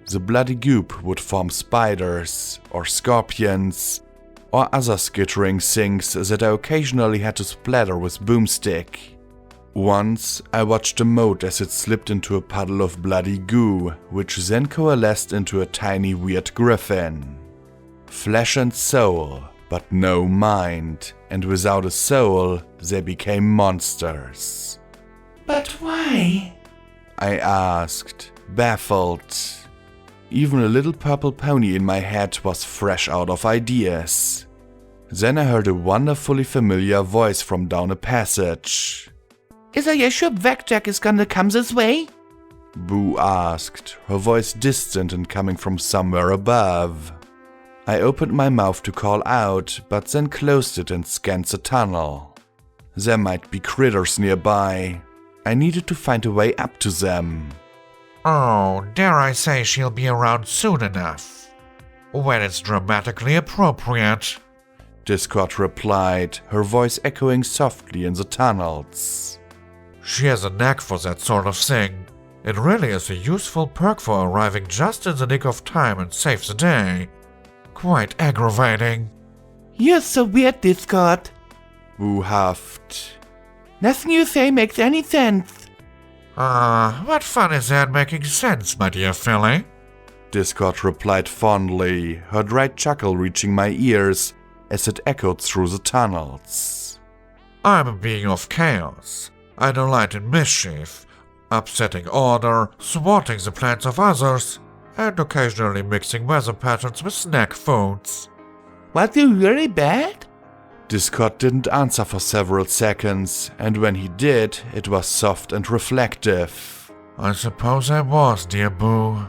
The bloody goop would form spiders, or scorpions, or other skittering things that I occasionally had to splatter with boomstick. Once, I watched a mote as it slipped into a puddle of bloody goo, which then coalesced into a tiny weird griffin. Flesh and soul, but no mind, and without a soul, they became monsters. But why? I asked, baffled. Even a little purple pony in my head was fresh out of ideas. Then I heard a wonderfully familiar voice from down a passage. Is you sure Blackjack is gonna come this way? Boo asked, her voice distant and coming from somewhere above. I opened my mouth to call out, but then closed it and scanned the tunnel. There might be critters nearby. I needed to find a way up to them. Oh, dare I say she'll be around soon enough. When it's dramatically appropriate. Discord replied, her voice echoing softly in the tunnels. She has a knack for that sort of thing. It really is a useful perk for arriving just in the nick of time and saves the day. Quite aggravating. You're so weird, Discord. Boo huffed. Nothing you say makes any sense. What fun is that making sense, my dear Philly? Discord replied fondly, her dry chuckle reaching my ears as it echoed through the tunnels. I'm a being of chaos. I delight in mischief, upsetting order, thwarting the plans of others, and occasionally mixing weather patterns with snack foods. Was you really bad? Discord didn't answer for several seconds, and when he did, it was soft and reflective. I suppose I was, dear Boo.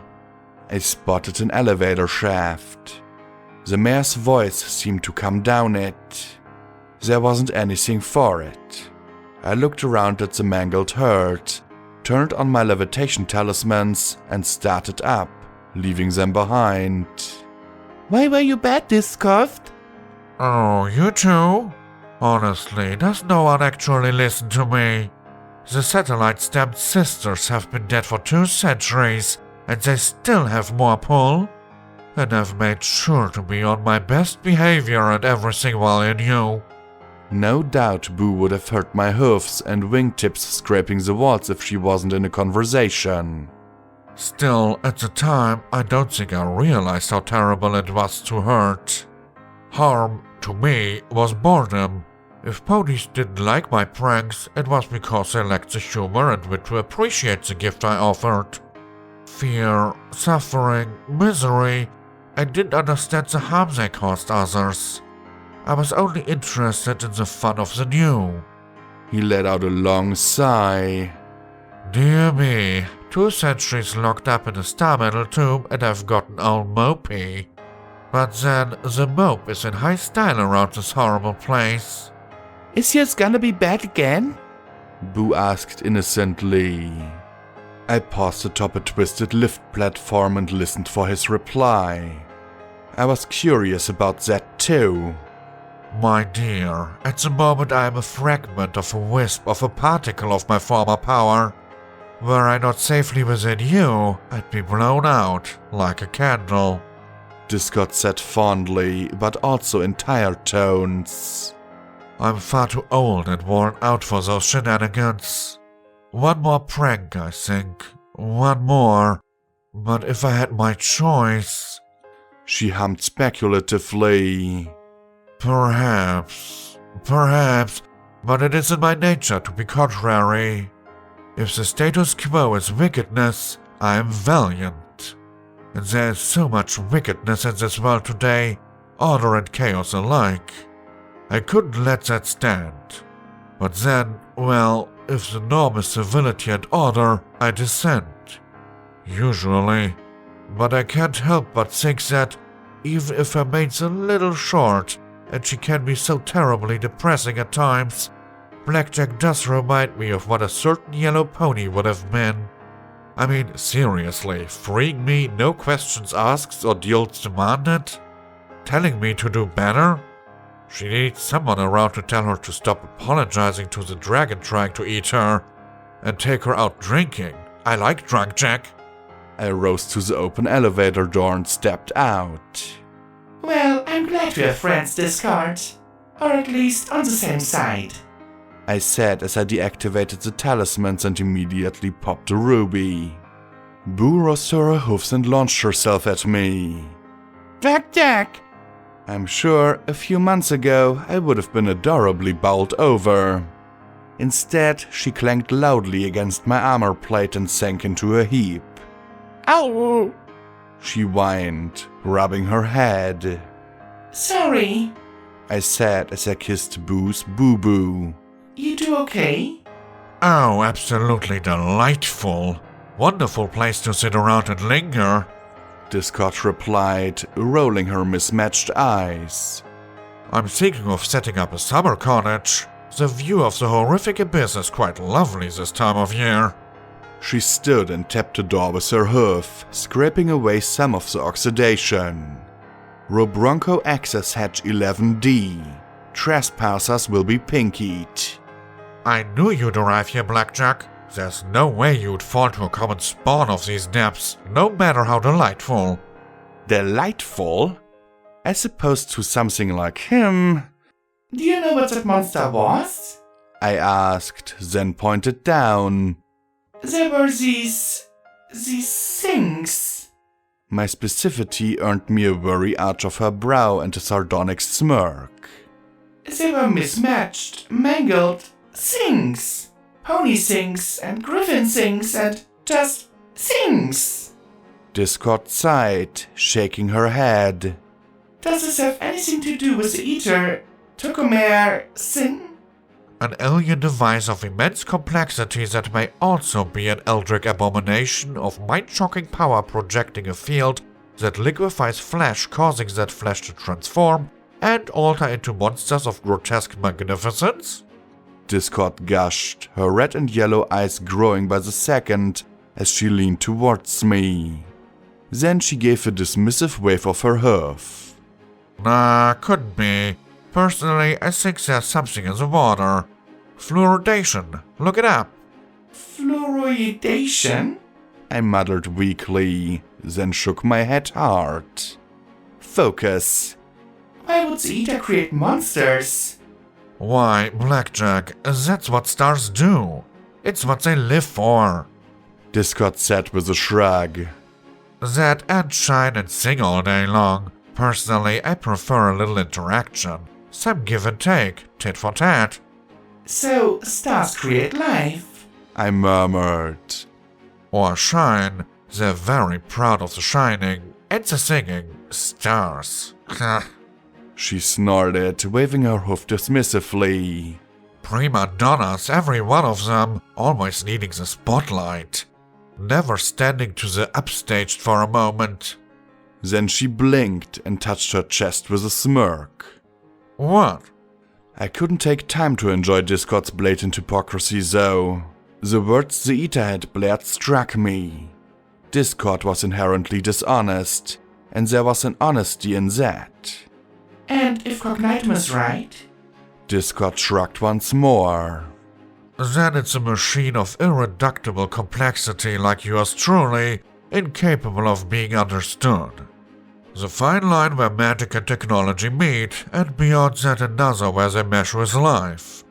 I spotted an elevator shaft. The mayor's voice seemed to come down it. There wasn't anything for it. I looked around at the mangled herd, turned on my levitation talismans, and started up, leaving them behind. Why were you bad, Discord? Oh, you too? Honestly, does no one actually listen to me? The satellite-stamped sisters have been dead for 2 centuries, and they still have more pull. And I've made sure to be on my best behavior and everything while in you. No doubt Boo would have heard my hoofs and wingtips scraping the walls if she wasn't in a conversation. Still, at the time, I don't think I realized how terrible it was to hurt. Harm, to me, was boredom. If ponies didn't like my pranks, it was because they lacked the humor and wit to appreciate the gift I offered. Fear, suffering, misery, I didn't understand the harm they caused others. I was only interested in the fun of the new. He let out a long sigh. Dear me, 2 centuries locked up in a star metal tomb and I've gotten all mopey. But then, the mope is in high style around this horrible place. Is yours gonna be bad again? Boo asked innocently. I paused atop a twisted lift platform and listened for his reply. I was curious about that too. My dear, at the moment I am a fragment of a wisp of a particle of my former power. Were I not safely within you, I'd be blown out, like a candle. Discord said fondly, but also in tired tones. I'm far too old and worn out for those shenanigans. One more prank, I think. One more. But if I had my choice... She hummed speculatively. Perhaps, but it is in my nature to be contrary. If the status quo is wickedness, I am valiant. And there's so much wickedness in this world today, order and chaos alike. I couldn't let that stand. But then, well, if the norm is civility and order, I dissent. Usually. But I can't help but think that, even if her mate's a little short, and she can be so terribly depressing at times, Blackjack does remind me of what a certain yellow pony would have been. I mean, seriously, freeing me, no questions asked or deals demanded? Telling me to do better? She needs someone around to tell her to stop apologizing to the dragon trying to eat her, and take her out drinking. I like drunk Jack. I rose to the open elevator door and stepped out. Well, I'm glad we are friends, Discord. Or at least on the same side. I said as I deactivated the talismans and immediately popped a ruby. Boo rose to her hoofs and launched herself at me. Blackjack! I'm sure a few months ago I would have been adorably bowled over. Instead, she clanged loudly against my armor plate and sank into a heap. Ow! She whined, rubbing her head. Sorry. I said as I kissed Boo's boo-boo. You do okay? Oh, absolutely delightful. Wonderful place to sit around and linger. Discord replied, rolling her mismatched eyes. I'm thinking of setting up a summer cottage. The view of the horrific abyss is quite lovely this time of year. She stood and tapped the door with her hoof, scraping away some of the oxidation. Robronco access hatch 11D. Trespassers will be pinkied. I knew you'd arrive here, Blackjack. There's no way you'd fall to a common spawn of these depths, no matter how delightful. Delightful? As opposed to something like him? Do you know what that monster was? I asked, then pointed down. There were these things. My specificity earned me a worry arch of her brow and a sardonic smirk. They were mismatched, mangled things. Pony things and griffin things and just things. Discord sighed, shaking her head. Does this have anything to do with the Eater Tucumare thing? An alien device of immense complexity that may also be an eldritch abomination of mind-shocking power projecting a field that liquefies flesh, causing that flesh to transform and alter into monsters of grotesque magnificence? Discord gushed, her red and yellow eyes growing by the second as she leaned towards me. Then she gave a dismissive wave of her hoof. Nah, couldn't be. Personally, I think there's something in the water. Fluoridation. Look it up. Fluoridation? I muttered weakly, then shook my head hard. Focus. Why would the Eater create monsters? Why, Blackjack, that's what stars do. It's what they live for. Discord said with a shrug. That and shine and sing all day long. Personally, I prefer a little interaction. Some give and take, tit for tat. So, stars create life? I murmured. Or shine. They're very proud of the shining and the singing. Stars. She snorted, waving her hoof dismissively. Prima donnas, every one of them, always needing the spotlight. Never standing to the upstaged for a moment. Then she blinked and touched her chest with a smirk. What? I couldn't take time to enjoy Discord's blatant hypocrisy though. The words the Eater had blared struck me. Discord was inherently dishonest, and there was an honesty in that. And if Cognitum is right? Discord shrugged once more. Then it's a machine of irreducible complexity like yours truly, incapable of being understood. The fine line where magic and technology meet, and beyond that another where they mesh with life.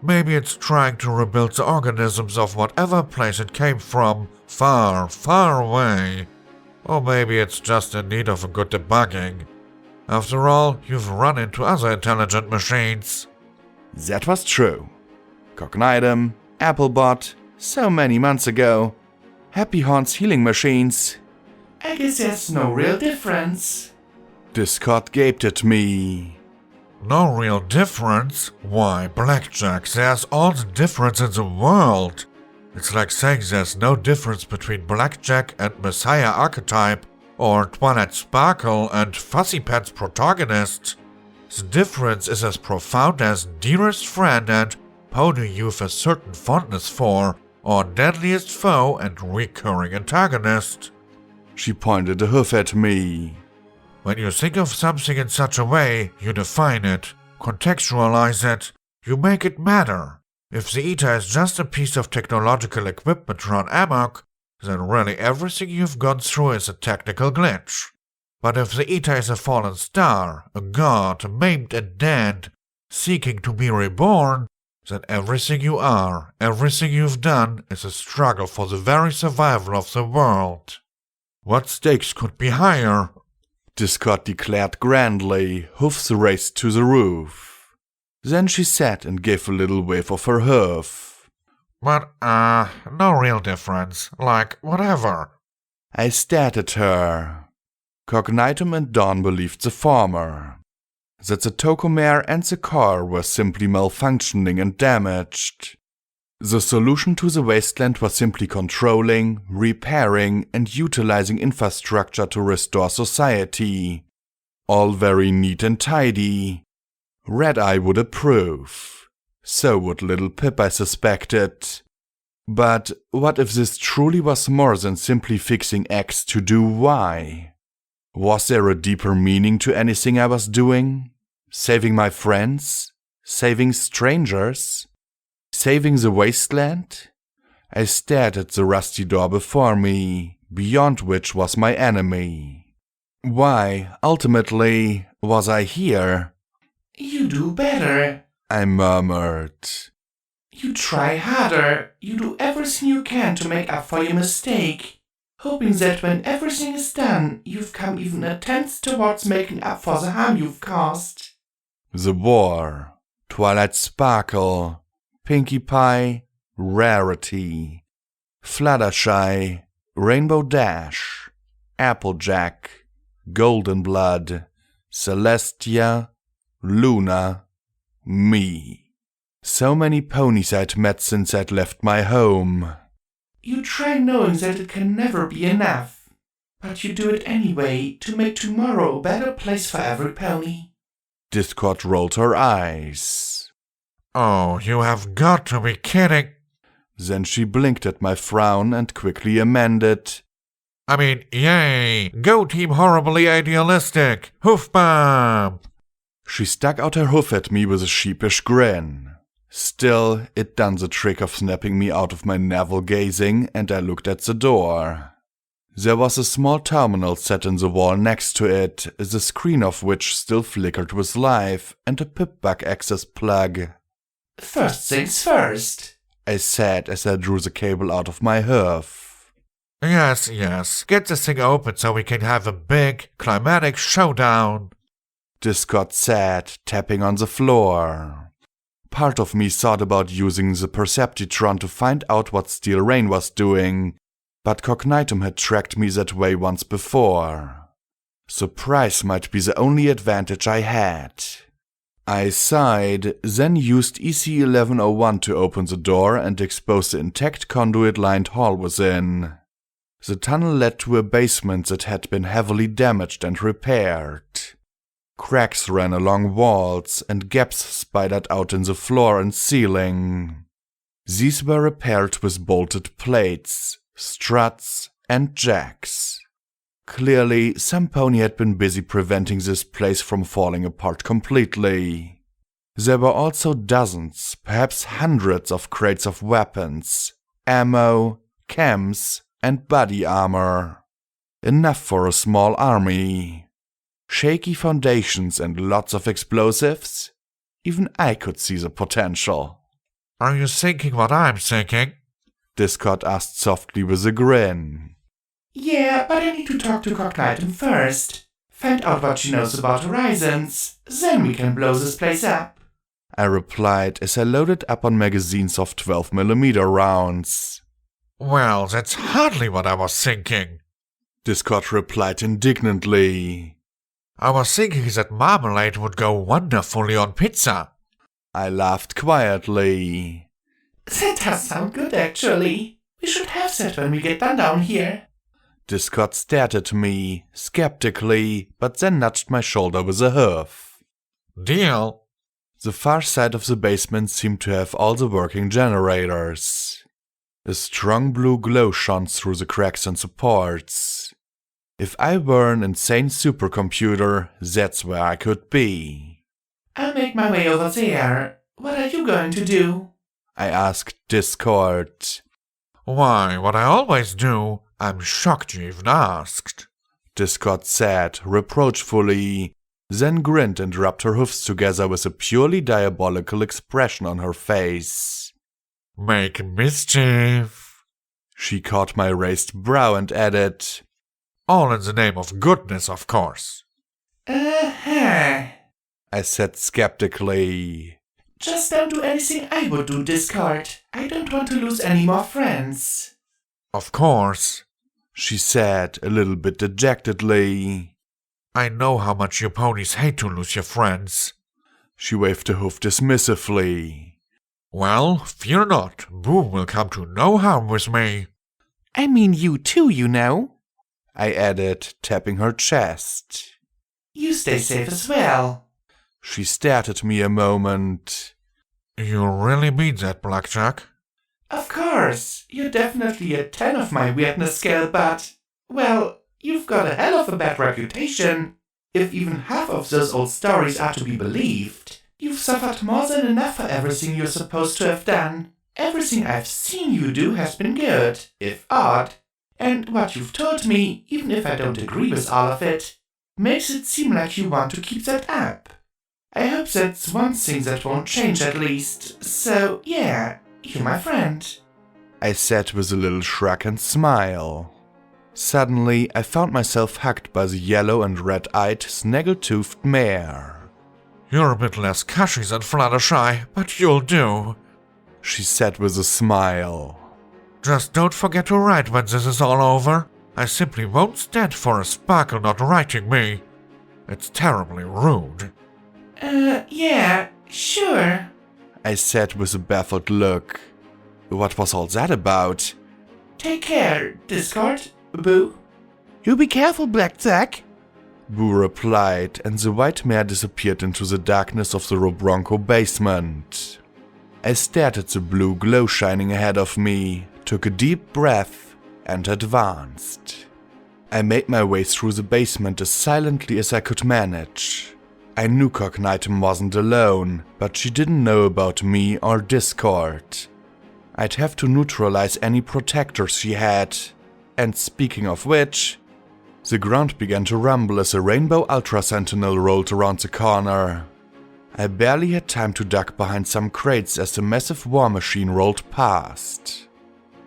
Maybe it's trying to rebuild the organisms of whatever place it came from, far, far away. Or maybe it's just in need of a good debugging. After all, you've run into other intelligent machines. That was true. Cognitum, Applebot, so many months ago. Happy Horn's healing machines. I guess there's no real difference. Discord gaped at me. No real difference? Why, Blackjack, there's all the difference in the world. It's like saying there's no difference between Blackjack and Messiah Archetype, or Twilight Sparkle and Fussy Pants Protagonist. The difference is as profound as dearest friend and pony you've a certain fondness for, or deadliest foe and recurring antagonist. She pointed a hoof at me. When you think of something in such a way, you define it, contextualize it, you make it matter. If the Eater is just a piece of technological equipment run amok, then really everything you've gone through is a technical glitch. But if the Eater is a fallen star, a god, maimed and dead, seeking to be reborn, then everything you are, everything you've done, is a struggle for the very survival of the world. What stakes could be higher? Discord declared grandly, hoofs raised to the roof. Then she sat and gave a little wave of her hoof. But, no real difference. Like, whatever. I stared at her. Cognitum and Dawn believed the former. That the Tocomare and the car were simply malfunctioning and damaged. The solution to the wasteland was simply controlling, repairing, and utilizing infrastructure to restore society. All very neat and tidy. Red Eye would approve. So would Little Pip, I suspected. But what if this truly was more than simply fixing X to do Y? Was there a deeper meaning to anything I was doing? Saving my friends? Saving strangers? Saving the wasteland? I stared at the rusty door before me, beyond which was my enemy. Why, ultimately, was I here? You do better. I murmured. You try harder. You do everything you can to make up for your mistake, hoping that when everything is done, you've come even a tenth towards making up for the harm you've caused. The War, Twilight Sparkle, Pinkie Pie, Rarity, Fluttershy, Rainbow Dash, Applejack, Golden Blood, Celestia, Luna, me. So many ponies I'd met since I'd left my home. You try knowing that it can never be enough, but you do it anyway to make tomorrow a better place for every pony. Discord rolled her eyes. Oh, you have got to be kidding. Then she blinked at my frown and quickly amended. I mean, yay! Go Team Horribly Idealistic! Hoof bomb! She stuck out her hoof at me with a sheepish grin. Still, it done the trick of snapping me out of my navel-gazing, and I looked at the door. There was a small terminal set in the wall next to it, the screen of which still flickered with life, and a pip-bug access plug. First things first, I said as I drew the cable out of my hoof. Yes, get this thing open so we can have a big, climatic showdown. Discord said, tapping on the floor. Part of me thought about using the Perceptitron to find out what Steel Rain was doing, but Cognitum had tracked me that way once before. Surprise might be the only advantage I had. I sighed, then used EC-1101 to open the door and expose the intact conduit-lined hall within. The tunnel led to a basement that had been heavily damaged and repaired. Cracks ran along walls, and gaps spidered out in the floor and ceiling. These were repaired with bolted plates, struts, and jacks. Clearly, some pony had been busy preventing this place from falling apart completely. There were also dozens, perhaps hundreds of crates of weapons, ammo, chems, and body armor. Enough for a small army. Shaky foundations and lots of explosives? Even I could see the potential. Are you thinking what I'm thinking? Discord asked softly with a grin. Yeah, but I need to talk to Cognitum first. Find out what she knows about Horizons. Then we can blow this place up. I replied as I loaded up on magazines of 12mm rounds. Well, that's hardly what I was thinking. Discord replied indignantly. I was thinking that marmalade would go wonderfully on pizza. I laughed quietly. That does sound good, actually. We should have that when we get done down here. Discord stared at me, skeptically, but then nudged my shoulder with a hoof. Deal. The far side of the basement seemed to have all the working generators. A strong blue glow shone through the cracks and supports. If I were an insane supercomputer, that's where I could be. I'll make my way over there. What are you going to do? I asked Discord. Why, what I always do. I'm shocked you even asked. Discord said reproachfully, then grinned and rubbed her hoofs together with a purely diabolical expression on her face. Make mischief. She caught my raised brow and added, All in the name of goodness, of course. Uh-huh. I said skeptically. Just don't do anything I would do, Discord. I don't want to lose any more friends. Of course, she said a little bit dejectedly. I know how much you ponies hate to lose your friends. She waved a hoof dismissively. Well, fear not, Boom will come to no harm with me. I mean you too, you know. I added, tapping her chest. You stay safe as well. She stared at me a moment. You really mean that, Blackjack? Of course, you're definitely a 10 of my weirdness scale, but, well, you've got a hell of a bad reputation. If even half of those old stories are to be believed, you've suffered more than enough for everything you're supposed to have done. Everything I've seen you do has been good, if odd. And what you've told me, even if I don't agree with all of it, makes it seem like you want to keep that up. I hope that's one thing that won't change at least. So, yeah, you're my friend. I said with a little shrug and smile. Suddenly, I found myself hugged by the yellow and red-eyed, snaggle-toothed mare. You're a bit less cushy than Fluttershy, but you'll do, she said with a smile. Just don't forget to write when this is all over. I simply won't stand for a sparkle not writing me. It's terribly rude. Yeah, sure, I said with a baffled look. What was all that about? Take care, Discord, Boo. You be careful, Blackjack, Boo replied, and the white mare disappeared into the darkness of the Robronco basement. I stared at the blue glow shining ahead of me, took a deep breath, and advanced. I made my way through the basement as silently as I could manage. I knew Cognitum wasn't alone, but she didn't know about me or Discord. I'd have to neutralize any protectors she had. And speaking of which, the ground began to rumble as a Rainbow Ultra Sentinel rolled around the corner. I barely had time to duck behind some crates as the massive war machine rolled past.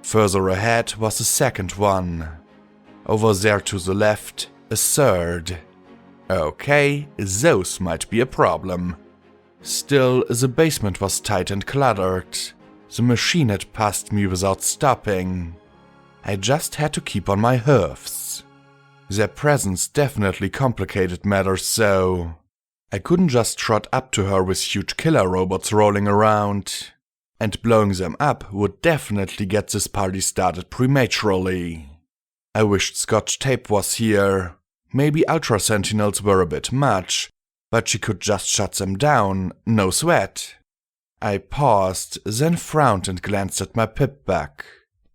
Further ahead was a second one. Over there to the left, a third. Okay, those might be a problem. Still, the basement was tight and cluttered. The machine had passed me without stopping. I just had to keep on my hoofs. Their presence definitely complicated matters though. I couldn't just trot up to her with huge killer robots rolling around. And blowing them up would definitely get this party started prematurely. I wished Scotch Tape was here. Maybe Ultra Sentinels were a bit much, but she could just shut them down, no sweat. I paused, then frowned and glanced at my pip-back.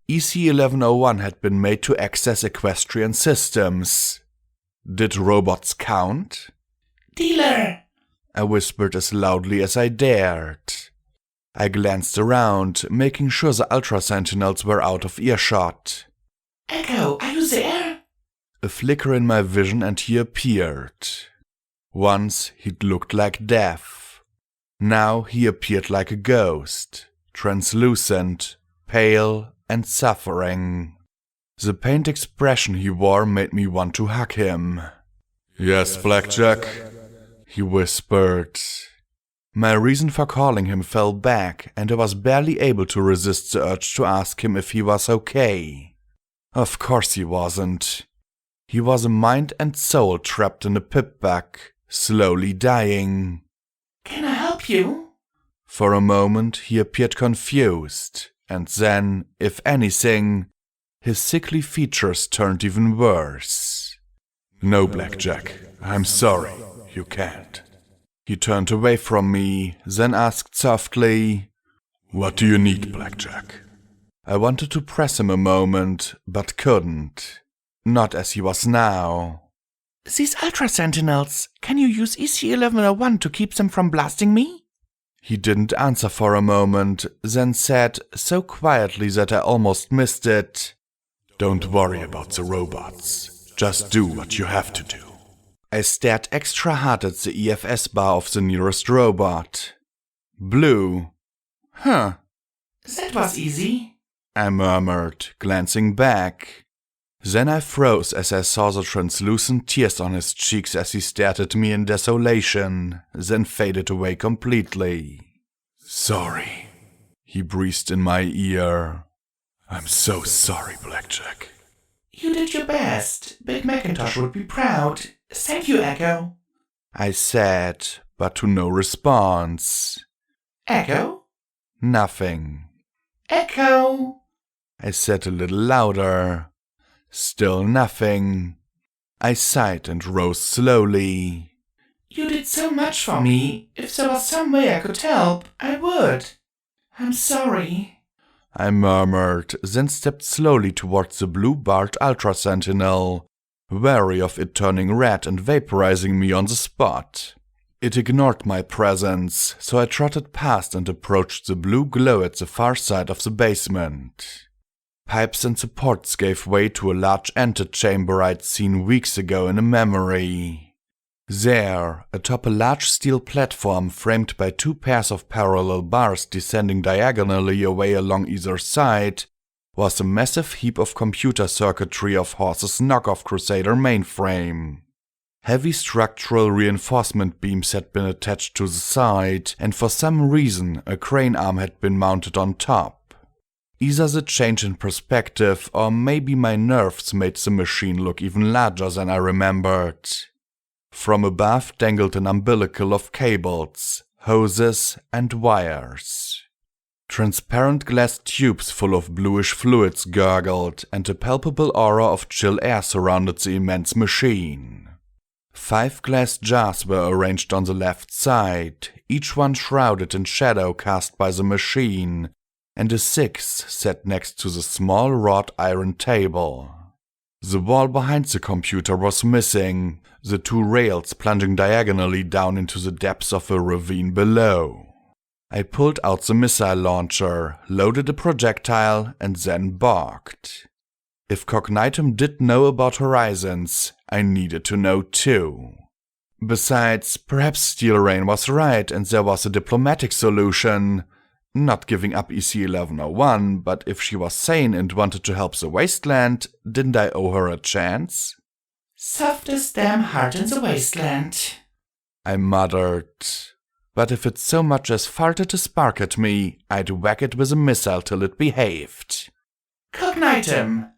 EC-1101 had been made to access Equestrian systems. Did robots count? Dealer! I whispered as loudly as I dared. I glanced around, making sure the Ultra Sentinels were out of earshot. Echo, are you there? A flicker in my vision and he appeared. Once he'd looked like death. Now he appeared like a ghost, translucent, pale, and suffering. The pained expression he wore made me want to hug him. Yes, Blackjack, he whispered. My reason for calling him fell back, and I was barely able to resist the urge to ask him if he was okay. Of course he wasn't. He was a mind and soul trapped in a pip-bag, slowly dying. Can I help you? For a moment he appeared confused, and then, if anything, his sickly features turned even worse. No, Blackjack, I'm sorry, you can't. He turned away from me, then asked softly, What do you need, Blackjack? I wanted to press him a moment, but couldn't. Not as he was now. These Ultra Sentinels, can you use EC-1101 to keep them from blasting me? He didn't answer for a moment, then said, so quietly that I almost missed it, Don't worry about the robots. Just do what you have to do. I stared extra hard at the EFS bar of the nearest robot. Blue. Huh. That was easy, I murmured, glancing back. Then I froze as I saw the translucent tears on his cheeks as he stared at me in desolation, then faded away completely. Sorry, he breathed in my ear. I'm so sorry, Blackjack. You did your best. Big Macintosh would be proud. Thank you, Echo. I said, but to no response. Echo? Nothing. Echo! I said a little louder. Still nothing. I sighed and rose slowly. You did so much for me. If there was some way I could help, I would. I'm sorry. I murmured, then stepped slowly towards the blue-barred Ultra Sentinel, wary of it turning red and vaporizing me on the spot. It ignored my presence, so I trotted past and approached the blue glow at the far side of the basement. Pipes and supports gave way to a large antechamber I'd seen weeks ago in a memory. There, atop a large steel platform framed by 2 pairs of parallel bars descending diagonally away along either side, was a massive heap of computer circuitry of Horse's knockoff Crusader mainframe. Heavy structural reinforcement beams had been attached to the side, and for some reason a crane arm had been mounted on top. Either the change in perspective or maybe my nerves made the machine look even larger than I remembered. From above dangled an umbilical of cables, hoses, and wires. Transparent glass tubes full of bluish fluids gurgled, and a palpable aura of chill air surrounded the immense machine. 5 glass jars were arranged on the left side, each one shrouded in shadow cast by the machine, and a 6th sat next to the small wrought iron table. The wall behind the computer was missing, the 2 rails plunging diagonally down into the depths of a ravine below. I pulled out the missile launcher, loaded a projectile, and then balked. If Cognitum did know about Horizons, I needed to know too. Besides, perhaps Steel Rain was right and there was a diplomatic solution. Not giving up EC-1101, but if she was sane and wanted to help the wasteland, didn't I owe her a chance? Softest damn heart in the wasteland, I muttered. But if it so much as farted a spark at me, I'd whack it with a missile till it behaved. Cognitum,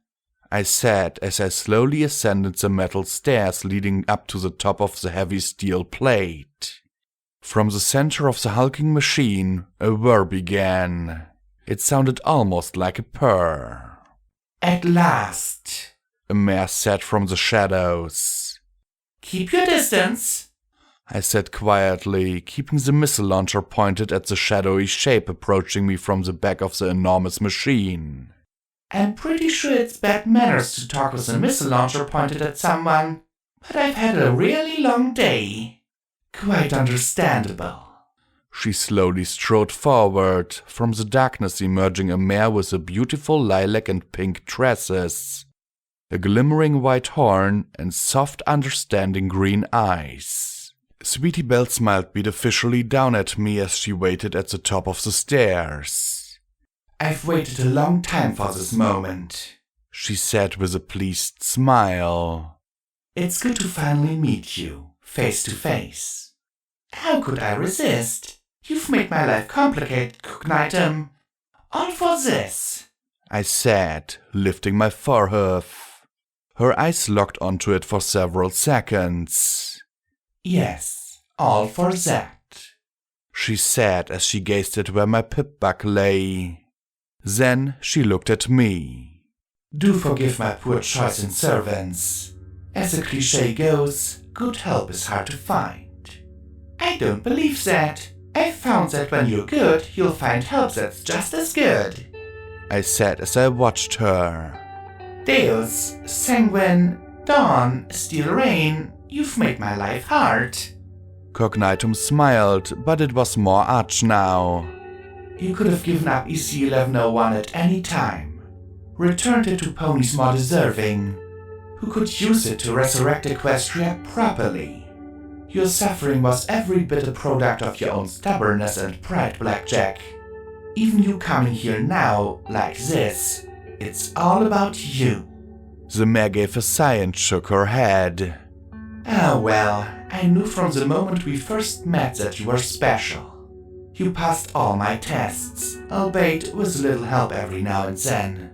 I said as I slowly ascended the metal stairs leading up to the top of the heavy steel plate. From the center of the hulking machine, a whir began. It sounded almost like a purr. At last, a mare said from the shadows. Keep your distance, I said quietly, keeping the missile launcher pointed at the shadowy shape approaching me from the back of the enormous machine. I'm pretty sure it's bad manners to talk with a missile launcher pointed at someone, but I've had a really long day. Quite understandable. She slowly strode forward, from the darkness emerging a mare with a beautiful lilac and pink tresses, a glimmering white horn, and soft understanding green eyes. Sweetie Belle smiled beneficially down at me as she waited at the top of the stairs. I've waited a long time for this moment, she said with a pleased smile. It's good to finally meet you, face to face. How could I resist? You've made my life complicated, Cognitum. All for this, I said, lifting my forehoof. Her eyes locked onto it for several seconds. Yes, all for that, she said as she gazed at where my pip-bug lay. Then she looked at me. Do forgive my poor choice in servants. As the cliché goes, good help is hard to find. I don't believe that. I've found that when you're good, you'll find help that's just as good, I said as I watched her. Deus, Sanguine, Dawn, Steel Rain, you've made my life hard. Cognitum smiled, but it was more arch now. You could have given up EC-1101 at any time. Returned it to ponies more deserving, who could use it to resurrect Equestria properly. Your suffering was every bit a product of your own stubbornness and pride, Blackjack. Even you coming here now, like this, it's all about you. The mare gave a sigh and shook her head. Oh well, I knew from the moment we first met that you were special. You passed all my tests, albeit with a little help every now and then.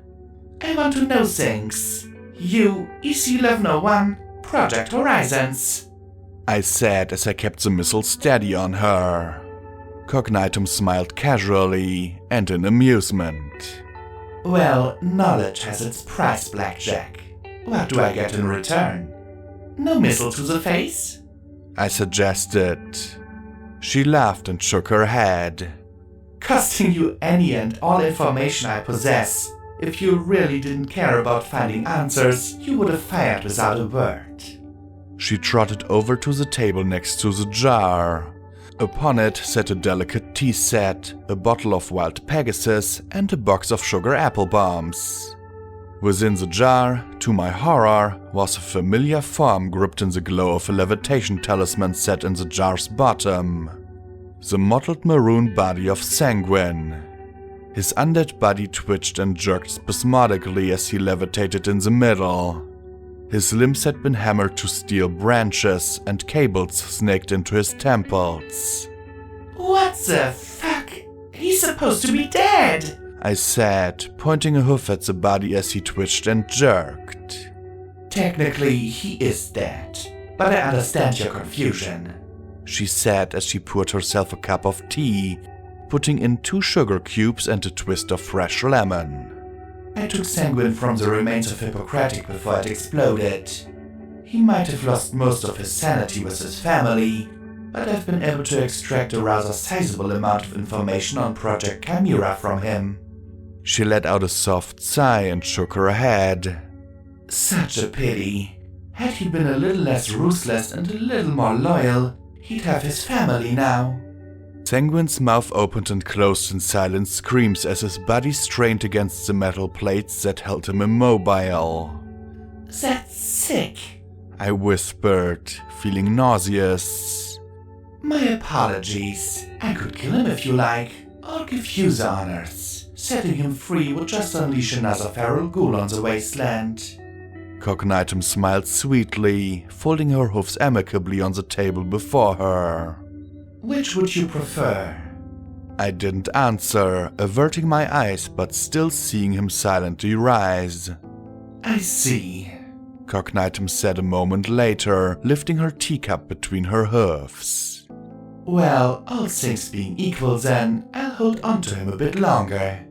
I want to know things. You, EC-1101, Project Horizons, I said as I kept the missile steady on her. Cognitum smiled casually and in amusement. Well, knowledge has its price, Blackjack. What do I get in return? No missile to the face? I suggested. She laughed and shook her head. Costing you any and all information I possess. If you really didn't care about finding answers, you would have fired without a word. She trotted over to the table next to the jar. Upon it sat a delicate tea set, a bottle of wild Pegasus, and a box of sugar apple bombs. Within the jar, to my horror, was a familiar form gripped in the glow of a levitation talisman set in the jar's bottom. The mottled maroon body of Sanguine. His undead body twitched and jerked spasmodically as he levitated in the middle. His limbs had been hammered to steel branches, and cables snaked into his temples. What the fuck? He's supposed to be dead! I said, pointing a hoof at the body as he twitched and jerked. Technically, he is dead, but I understand your confusion, she said as she poured herself a cup of tea, putting in 2 sugar cubes and a twist of fresh lemon. I took Sanguine from the remains of Hippocratic before it exploded. He might have lost most of his sanity with his family, but I've been able to extract a rather sizable amount of information on Project Chimera from him. She let out a soft sigh and shook her head. Such a pity. Had he been a little less ruthless and a little more loyal, he'd have his family now. Sanguine's mouth opened and closed in silent screams as his body strained against the metal plates that held him immobile. That's sick, I whispered, feeling nauseous. My apologies. I could kill him if you like. I'll give you the honors. Setting him free would just unleash another feral ghoul on the wasteland. Cognitum smiled sweetly, folding her hoofs amicably on the table before her. Which would you prefer? I didn't answer, averting my eyes but still seeing him silently rise. I see, Cognitum said a moment later, lifting her teacup between her hoofs. Well, all things being equal then, I'll hold on to him a bit longer.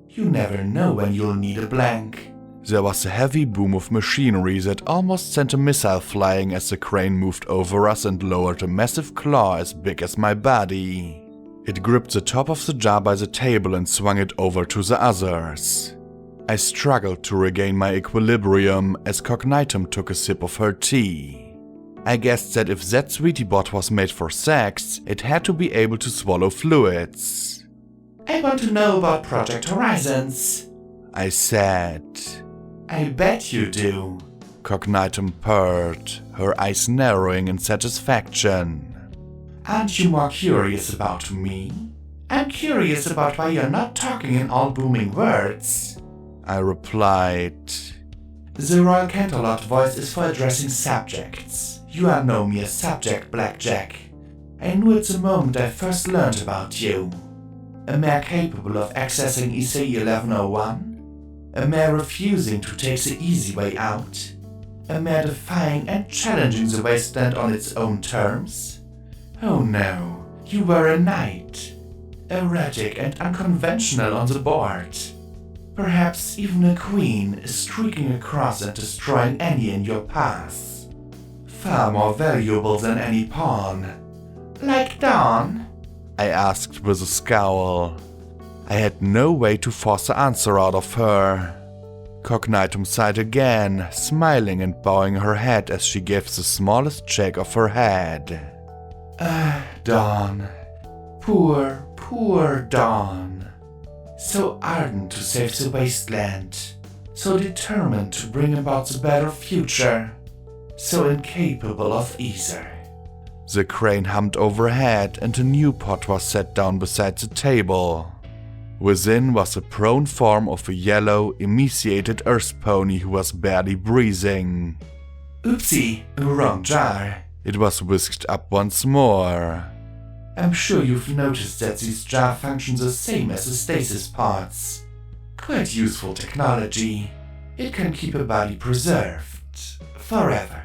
You never know when you'll need a blank. There was a heavy boom of machinery that almost sent a missile flying as the crane moved over us and lowered a massive claw as big as my body. It gripped the top of the jar by the table and swung it over to the others. I struggled to regain my equilibrium as Cognitum took a sip of her tea. I guessed that if that sweetie bot was made for sex, it had to be able to swallow fluids. I want to know about Project Horizons, I said. I bet you do, Cognitum purred, her eyes narrowing in satisfaction. Aren't you more curious about me? I'm curious about why you're not talking in all booming words, I replied. The Royal Canterlot voice is for addressing subjects. You are no mere subject, Blackjack. I knew it the moment I first learned about you. A mare capable of accessing EC-1101? A mare refusing to take the easy way out? A mare defying and challenging the wasteland on its own terms? Oh no, you were a knight. Erratic and unconventional on the board. Perhaps even a queen streaking across and destroying any in your path. Far more valuable than any pawn. Like Dawn? I asked with a scowl. I had no way to force the answer out of her. Cognitum sighed again, smiling and bowing her head as she gave the smallest shake of her head. Dawn. Poor, poor Dawn. So ardent to save the wasteland. So determined to bring about the better future. So incapable of either. The crane hummed overhead and a new pot was set down beside the table. Within was the prone form of a yellow, emaciated earth pony who was barely breathing. Oopsie, wrong jar. It was whisked up once more. I'm sure you've noticed that this jar functions the same as the stasis pods. Quite useful technology. It can keep a body preserved. Forever.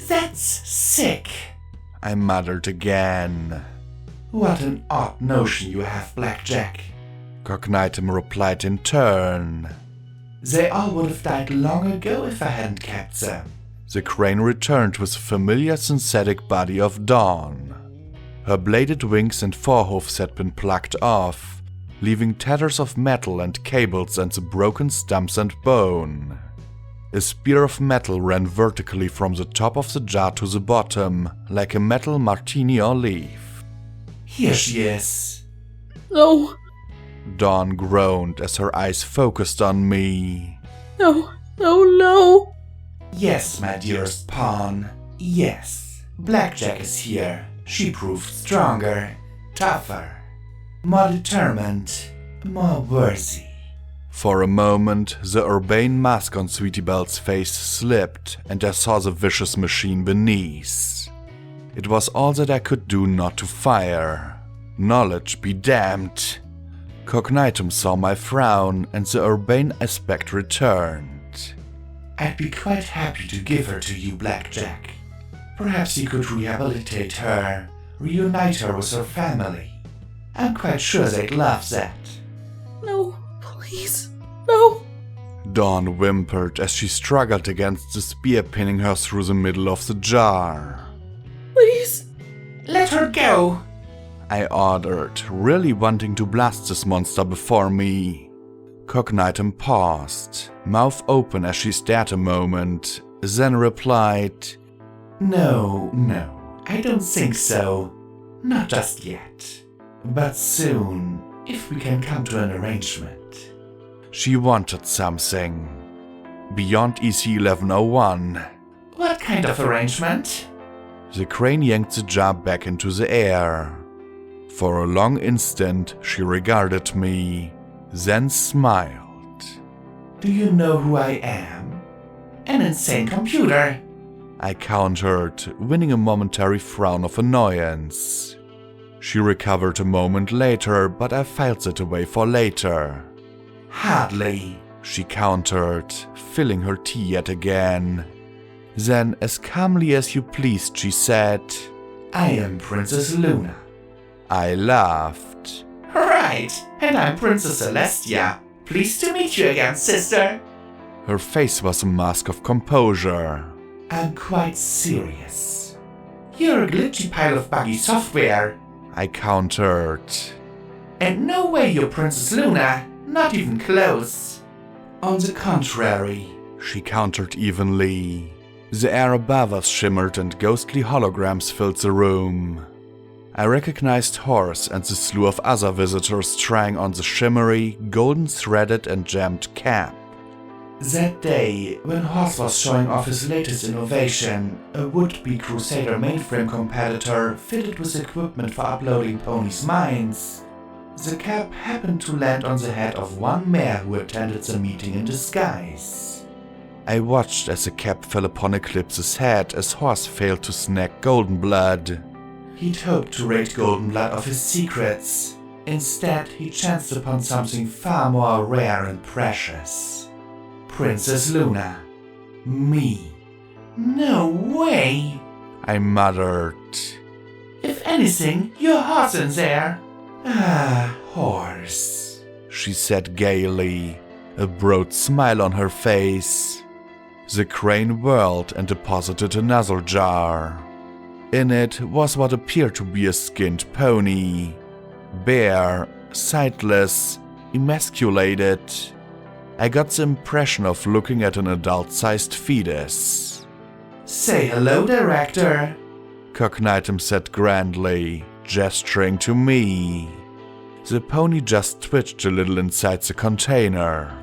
That's sick, I muttered again. What an odd notion you have, Blackjack. Cognitum replied in turn. They all would have died long ago if I hadn't kept them. The crane returned with the familiar synthetic body of Dawn. Her bladed wings and forehoofs had been plucked off, leaving tatters of metal and cables and the broken stumps and bone. A spear of metal ran vertically from the top of the jar to the bottom, like a metal martini or leaf. Here she is. No, Dawn groaned as her eyes focused on me. no, no, no. Yes, my dearest pawn. Yes. Blackjack is here. She proved stronger, tougher, more determined, more worthy. For a moment, the urbane mask on Sweetie Belle's face slipped, and I saw the vicious machine beneath. It was all that I could do not to fire. Knowledge be damned. Cognitum saw my frown, and the urbane aspect returned. I'd be quite happy to give her to you, Blackjack. Perhaps you could rehabilitate her, reunite her with her family. I'm quite sure they'd love that. No, please, no. Dawn whimpered as she struggled against the spear pinning her through the middle of the jar. Please. Let her go, I ordered, really wanting to blast this monster before me. Cognitum paused, mouth open as she stared a moment, then replied, No, I don't think so. Not just yet. But soon, if we can come to an arrangement. She wanted something. Beyond EC 1101. What kind of arrangement? The crane yanked the jar back into the air. For a long instant, she regarded me, then smiled. Do you know who I am? An insane computer, I countered, winning a momentary frown of annoyance. She recovered a moment later, but I filed it away for later. Hardly, she countered, filling her tea yet again. Then, as calmly as you pleased, she said, I am Princess Luna. I laughed. Right, and I'm Princess Celestia. Pleased to meet you again, sister. Her face was a mask of composure. I'm quite serious. You're a glitchy pile of buggy software, I countered. And no way you're Princess Luna, not even close. On the contrary, she countered evenly. The air above us shimmered and ghostly holograms filled the room. I recognized Horse and the slew of other visitors trying on the shimmery, golden-threaded and gemmed cap. That day, when Horse was showing off his latest innovation, a would-be Crusader mainframe competitor fitted with equipment for uploading ponies' minds, the cap happened to land on the head of one mare who attended the meeting in disguise. I watched as the cap fell upon Eclipse's head as Horse failed to snag Goldenblood. He'd hoped to raid Goldenblood of his secrets. Instead, he chanced upon something far more rare and precious. Princess Luna. Me. No way, I muttered. if anything, your horse in there. Ah, horse, She said gaily, a broad smile on her face. The crane whirled and deposited another jar. In it was what appeared to be a skinned pony. Bare, sightless, emasculated. I got the impression of looking at an adult-sized fetus. Say hello, director. Cognitum said grandly, gesturing to me. The pony just twitched a little inside the container.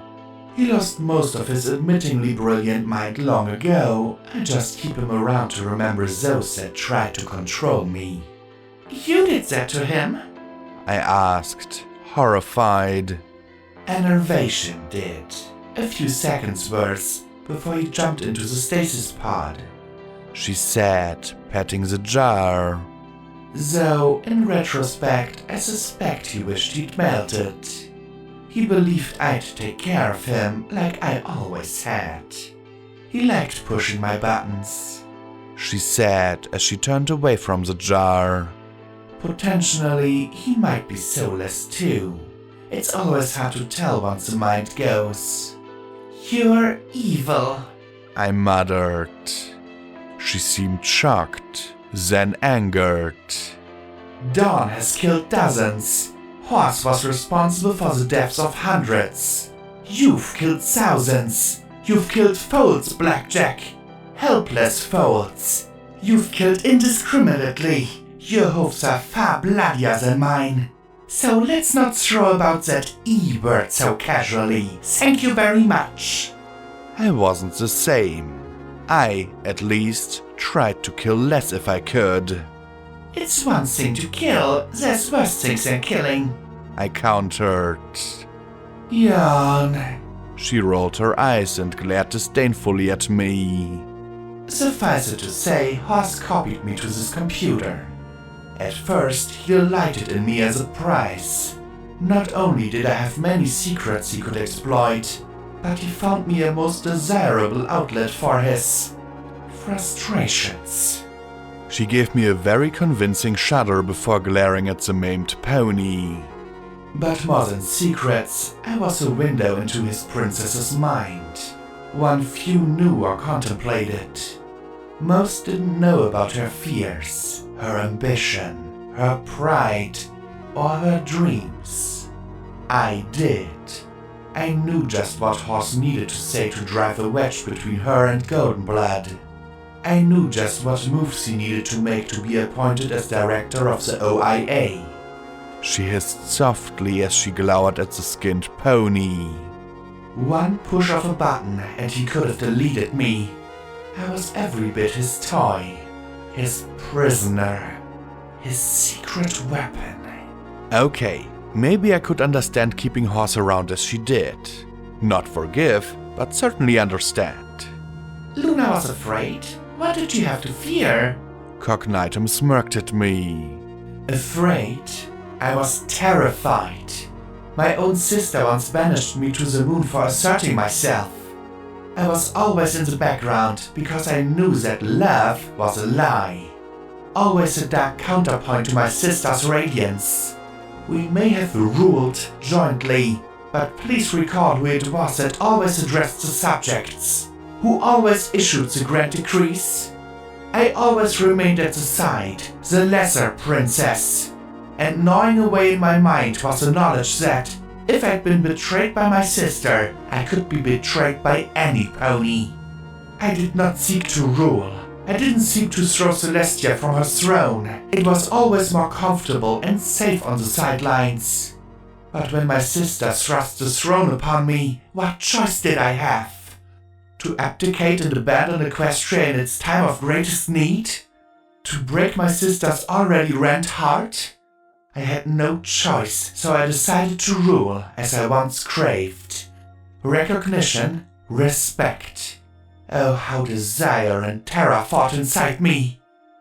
He lost most of his admittingly brilliant mind long ago. I just keep him around to remember those that tried to control me. You did that to him? I asked, horrified. Enervation did. A few seconds worth before he jumped into the stasis pod. She said, patting the jar. Though, in retrospect, I suspect he wished he'd melted. He believed I'd take care of him like I always had. He liked pushing my buttons. She said as she turned away from the jar. Potentially, he might be soulless too. It's always hard to tell once the mind goes. You're evil, I muttered. She seemed shocked, then angered. Dawn has killed dozens. Horse was responsible for the deaths of hundreds. You've killed thousands. You've killed foals, Blackjack. Helpless foals. You've killed indiscriminately. Your hooves are far bloodier than mine. So let's not throw about that E-word so casually. Thank you very much. I wasn't the same. I, at least, tried to kill less if I could. It's one thing to kill. There's worse things than killing. I countered. Yawn. She rolled her eyes and glared disdainfully at me. Suffice it to say, Horst copied me to this computer. At first, he delighted in me as a prize. Not only did I have many secrets he could exploit, but he found me a most desirable outlet for his frustrations. She gave me a very convincing shudder before glaring at the maimed pony. But more than secrets, I was a window into his princess's mind. One few knew or contemplated. Most didn't know about her fears, her ambition, her pride, or her dreams. I did. I knew just what Horst needed to say to drive a wedge between her and Goldenblood. I knew just what moves he needed to make to be appointed as director of the OIA. She hissed softly as she glowered at the skinned pony. One push of a button and he could have deleted me. I was every bit his toy, his prisoner, his secret weapon. Okay, maybe I could understand keeping Horse around as she did. Not forgive, but certainly understand. Luna was afraid. What did you have to fear? Cognitum smirked at me. Afraid? I was terrified. My own sister once banished me to the moon for asserting myself. I was always in the background because I knew that love was a lie. Always a dark counterpoint to my sister's radiance. We may have ruled jointly, but please recall who it was that always addressed the subjects, who always issued the grand decrees. I always remained at the side, the lesser princess. And gnawing away in my mind was the knowledge that, if I'd been betrayed by my sister, I could be betrayed by any pony. I did not seek to rule. I didn't seek to throw Celestia from her throne. It was always more comfortable and safe on the sidelines. But when my sister thrust the throne upon me, what choice did I have? To abdicate and abandon Equestria in its time of greatest need? To break my sister's already rent heart? I had no choice, so I decided to rule as I once craved. Recognition, respect. Oh, how desire and terror fought inside me.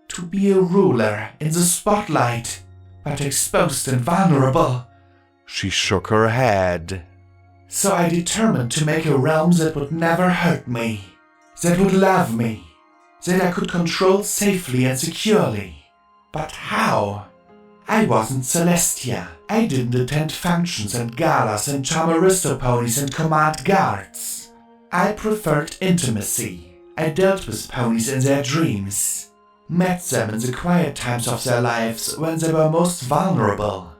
To be a ruler in the spotlight, but exposed and vulnerable. She shook her head. So I determined to make a realm that would never hurt me, that would love me, that I could control safely and securely. But how? I wasn't Celestia. I didn't attend functions and galas and charm aristoponies and command guards. I preferred intimacy. I dealt with ponies in their dreams, met them in the quiet times of their lives when they were most vulnerable.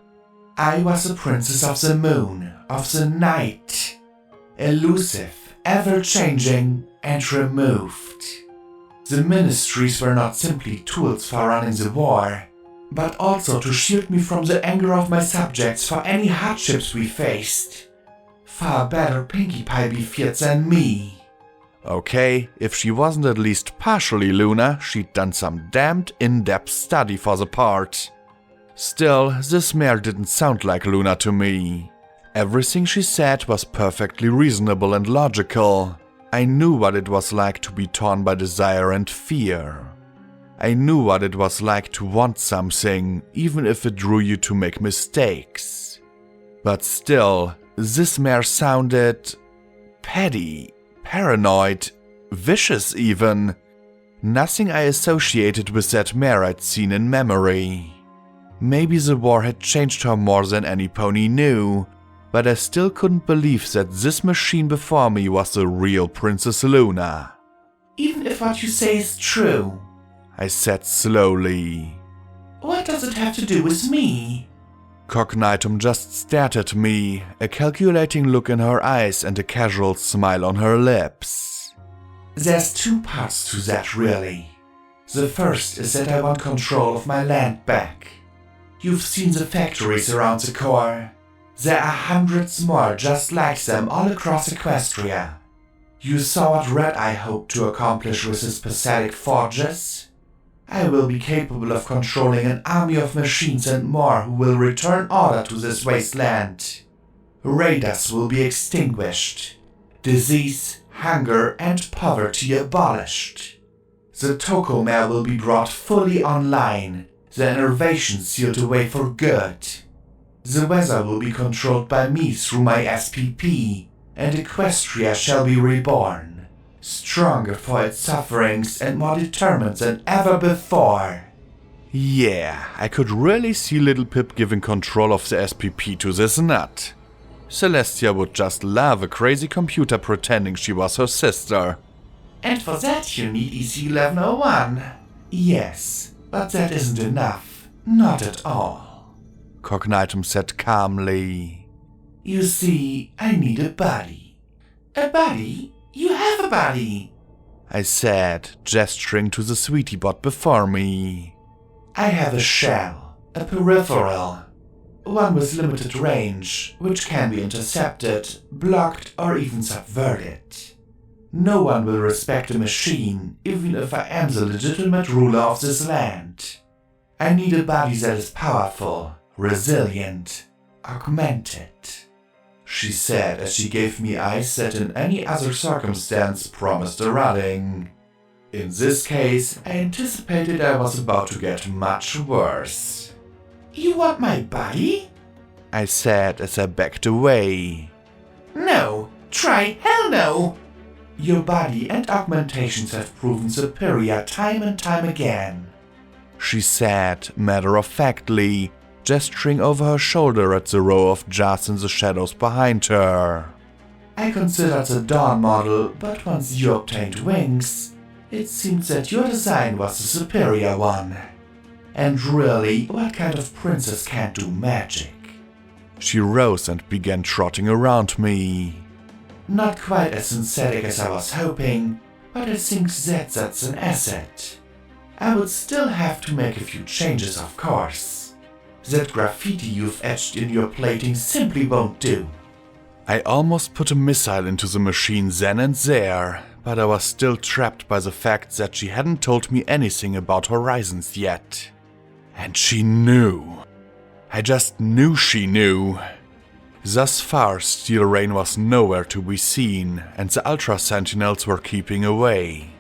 I was a princess of the moon, of the night, elusive, ever-changing, and removed. The ministries were not simply tools for running the war, but also to shield me from the anger of my subjects for any hardships we faced. Far better Pinkie Pie be feared than me. Okay, if she wasn't at least partially Luna, she'd done some damned in-depth study for the part. Still, this mare didn't sound like Luna to me. Everything she said was perfectly reasonable and logical. I knew what it was like to be torn by desire and fear. I knew what it was like to want something, even if it drew you to make mistakes. But still, this mare sounded petty, paranoid, vicious even. Nothing I associated with that mare I'd seen in memory. Maybe the war had changed her more than any pony knew, but I still couldn't believe that this machine before me was the real Princess Luna. Even if what you say is true, I said slowly. What does it have to do with me? Cognitum just stared at me, a calculating look in her eyes and a casual smile on her lips. There's two parts to that, really. The first is that I want control of my land back. You've seen the factories around the core. There are hundreds more just like them all across Equestria. You saw what Red Eye hoped to accomplish with his pathetic forges? I will be capable of controlling an army of machines and more who will return order to this wasteland. Raiders will be extinguished. Disease, hunger, and poverty abolished. The Tocomare will be brought fully online, the innervation sealed away for good. The weather will be controlled by me through my SPP, and Equestria shall be reborn, stronger for its sufferings and more determined than ever before. Yeah, I could really see Little Pip giving control of the SPP to this nut. Celestia would just love a crazy computer pretending she was her sister. And for that you need EC1101. Yes, but that isn't enough. Not at all. Cognitum said calmly. You see, I need a body. A body? You have a body! I said, gesturing to the sweetie bot before me. I have a shell, a peripheral. One with limited range, which can be intercepted, blocked, or even subverted. No one will respect a machine, even if I am the legitimate ruler of this land. I need a body that is powerful, resilient, augmented, she said as she gave me eyes that in any other circumstance promised a rutting. In this case, I anticipated I was about to get much worse. You want my body? I said as I backed away. No, try hell no! Your body and augmentations have proven superior time and time again, she said matter-of-factly, gesturing over her shoulder at the row of jars in the shadows behind her. I considered the Dawn model, but once you obtained wings, it seems that your design was the superior one. And really, what kind of princess can't do magic? She rose and began trotting around me. Not quite as synthetic as I was hoping, but I think that's an asset. I would still have to make a few changes, of course. That graffiti you've etched in your plating simply won't do. I almost put a missile into the machine then and there, but I was still trapped by the fact that she hadn't told me anything about Horizons yet. And she knew. I just knew she knew. Thus far, Steel Rain was nowhere to be seen, and the Ultra Sentinels were keeping away.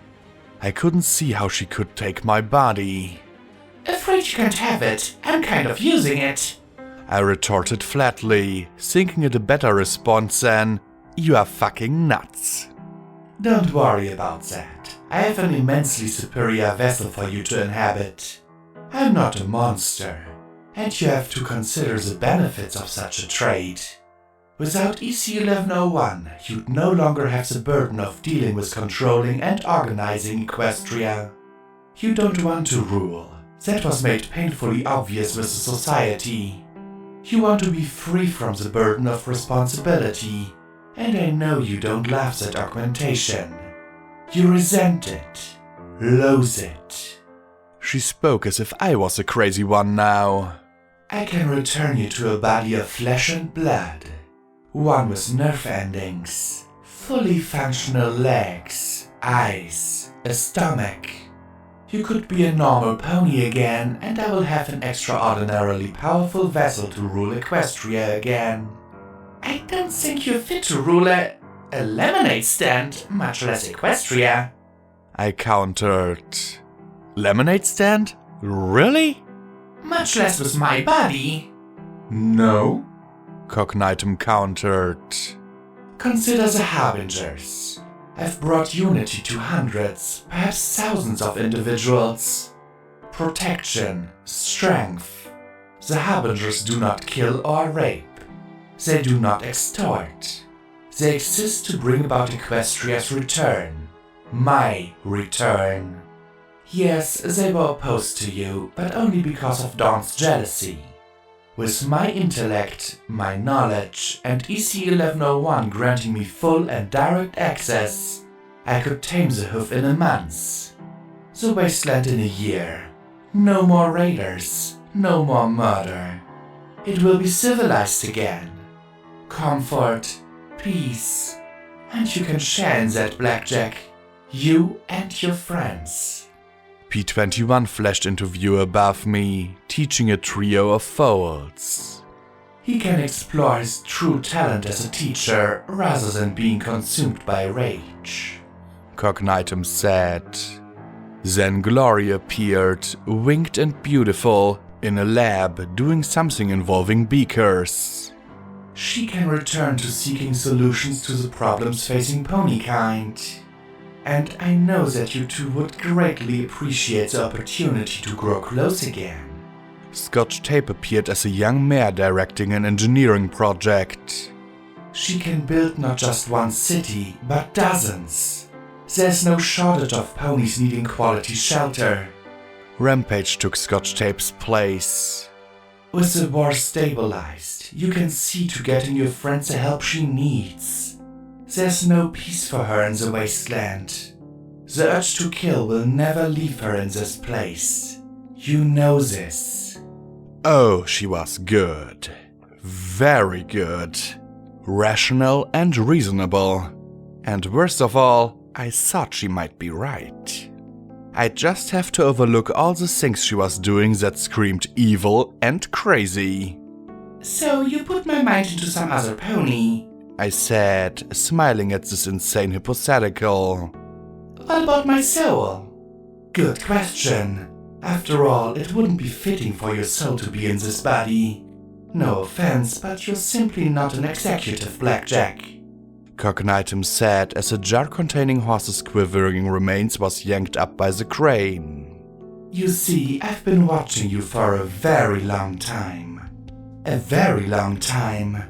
I couldn't see how she could take my body. Afraid you can't have it. I'm kind of using it, I retorted flatly, thinking it a better response than, "You are fucking nuts." Don't worry about that. I have an immensely superior vessel for you to inhabit. I'm not a monster, and you have to consider the benefits of such a trade. Without EC-1101, you'd no longer have the burden of dealing with controlling and organizing Equestria. You don't want to rule. That was made painfully obvious with the society. You want to be free from the burden of responsibility, and I know you don't love that augmentation. You resent it, loathe it. She spoke as if I was the crazy one now. I can return you to a body of flesh and blood. One with nerve endings, fully functional legs, eyes, a stomach. You could be a normal pony again, and I will have an extraordinarily powerful vessel to rule Equestria again. I don't think you're fit to rule a lemonade stand, much less Equestria, I countered. Lemonade stand? Really? Much less with my body. No, Cognitum countered. Consider the Harbingers. I've brought unity to hundreds, perhaps thousands of individuals. Protection, strength. The Harbingers do not kill or rape. They do not extort. They exist to bring about Equestria's return. My return. Yes, they were opposed to you, but only because of Dawn's jealousy. With my intellect, my knowledge, and EC-1101 granting me full and direct access, I could tame the hoof in a month. The wasteland in a year. No more raiders, no more murder. It will be civilized again. Comfort, peace, and you can share in that, Blackjack. You and your friends. P21 flashed into view above me, teaching a trio of foals. He can explore his true talent as a teacher rather than being consumed by rage, Cognitum said. Then Glory appeared, winged and beautiful, in a lab doing something involving beakers. She can return to seeking solutions to the problems facing ponykind. And I know that you two would greatly appreciate the opportunity to grow close again. Scotch Tape appeared as a young mare directing an engineering project. She can build not just one city, but dozens. There's no shortage of ponies needing quality shelter. Rampage took Scotch Tape's place. With the war stabilized, you can see to getting your friends the help she needs. There's no peace for her in the wasteland. The urge to kill will never leave her in this place. You know this. Oh, she was good. Very good. Rational and reasonable. And worst of all, I thought she might be right. I'd just have to overlook all the things she was doing that screamed evil and crazy. So you put my mind into some other pony, I said, smiling at this insane hypothetical. What about my soul? Good question. After all, it wouldn't be fitting for your soul to be in this body. No offense, but you're simply not an executive, Blackjack, Cognitum said as a jar containing horses' quivering remains was yanked up by the crane. You see, I've been watching you for a very long time. A very long time.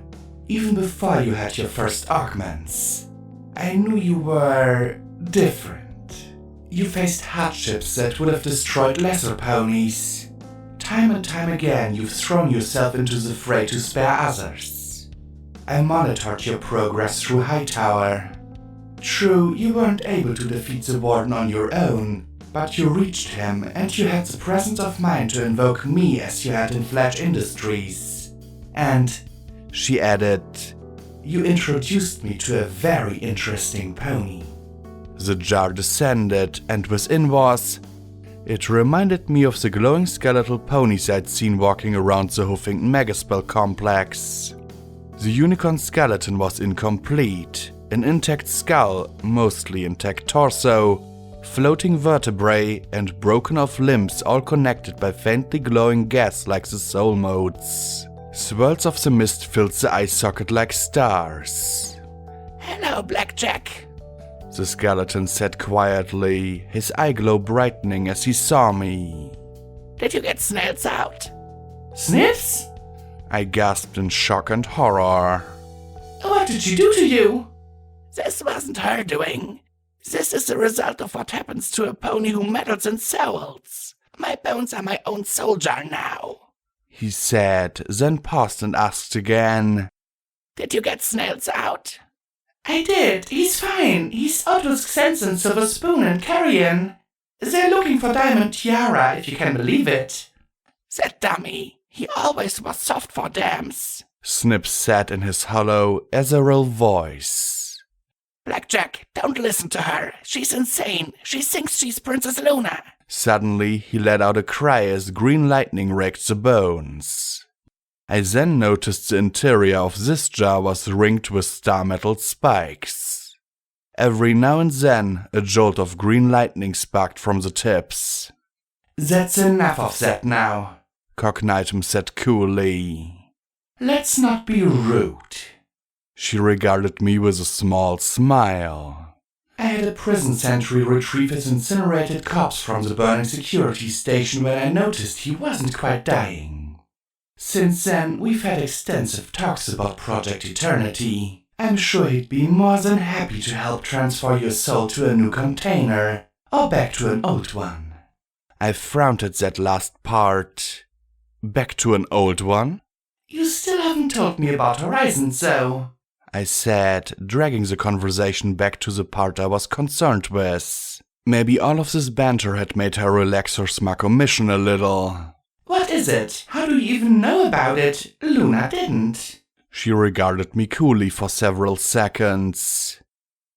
Even before you had your first augments. I knew you were different. You faced hardships that would have destroyed lesser ponies. Time and time again, you've thrown yourself into the fray to spare others. I monitored your progress through Hightower. True, you weren't able to defeat the Warden on your own, but you reached him and you had the presence of mind to invoke me as you had in Flash Industries. And, she added, you introduced me to a very interesting pony. The jar descended, and within was... It reminded me of the glowing skeletal ponies I'd seen walking around the Hoofington Megaspell complex. The unicorn skeleton was incomplete. An intact skull, mostly intact torso, floating vertebrae, and broken-off limbs all connected by faintly glowing gas like the soul modes. Swirls of the mist filled the eye socket like stars. Hello, Blackjack. the skeleton said quietly, his eye glow brightening as he saw me. Did you get snails out? Sniffs? I gasped in shock and horror. What did she do to you? This wasn't her doing. This is the result of what happens to a pony who meddles in souls. My bones are my own soul jar now, he said, then paused and asked again. Did you get snails out? I did. He's fine. He's out with Sense and Silver Spoon and Carrion. They're looking for Diamond Tiara, if you can believe it. That dummy. He always was soft for dams. Snip said in his hollow, ethereal voice. Blackjack, don't listen to her. She's insane. She thinks she's Princess Luna. Suddenly, he let out a cry as green lightning raked the bones. I then noticed the interior of this jar was ringed with star metal spikes. Every now and then, a jolt of green lightning sparked from the tips. That's enough of that now, Cognitum said coolly. Let's not be rude. She regarded me with a small smile. I had a prison sentry retrieve his incinerated corpse from the burning security station when I noticed he wasn't quite dying. Since then, we've had extensive talks about Project Eternity. I'm sure he'd be more than happy to help transfer your soul to a new container, or back to an old one. I frowned at that last part. Back to an old one? You still haven't told me about Horizons, though, I said, dragging the conversation back to the part I was concerned with. Maybe all of this banter had made her relax her smug omission a little. What is it? How do you even know about it? Luna didn't. She regarded me coolly for several seconds.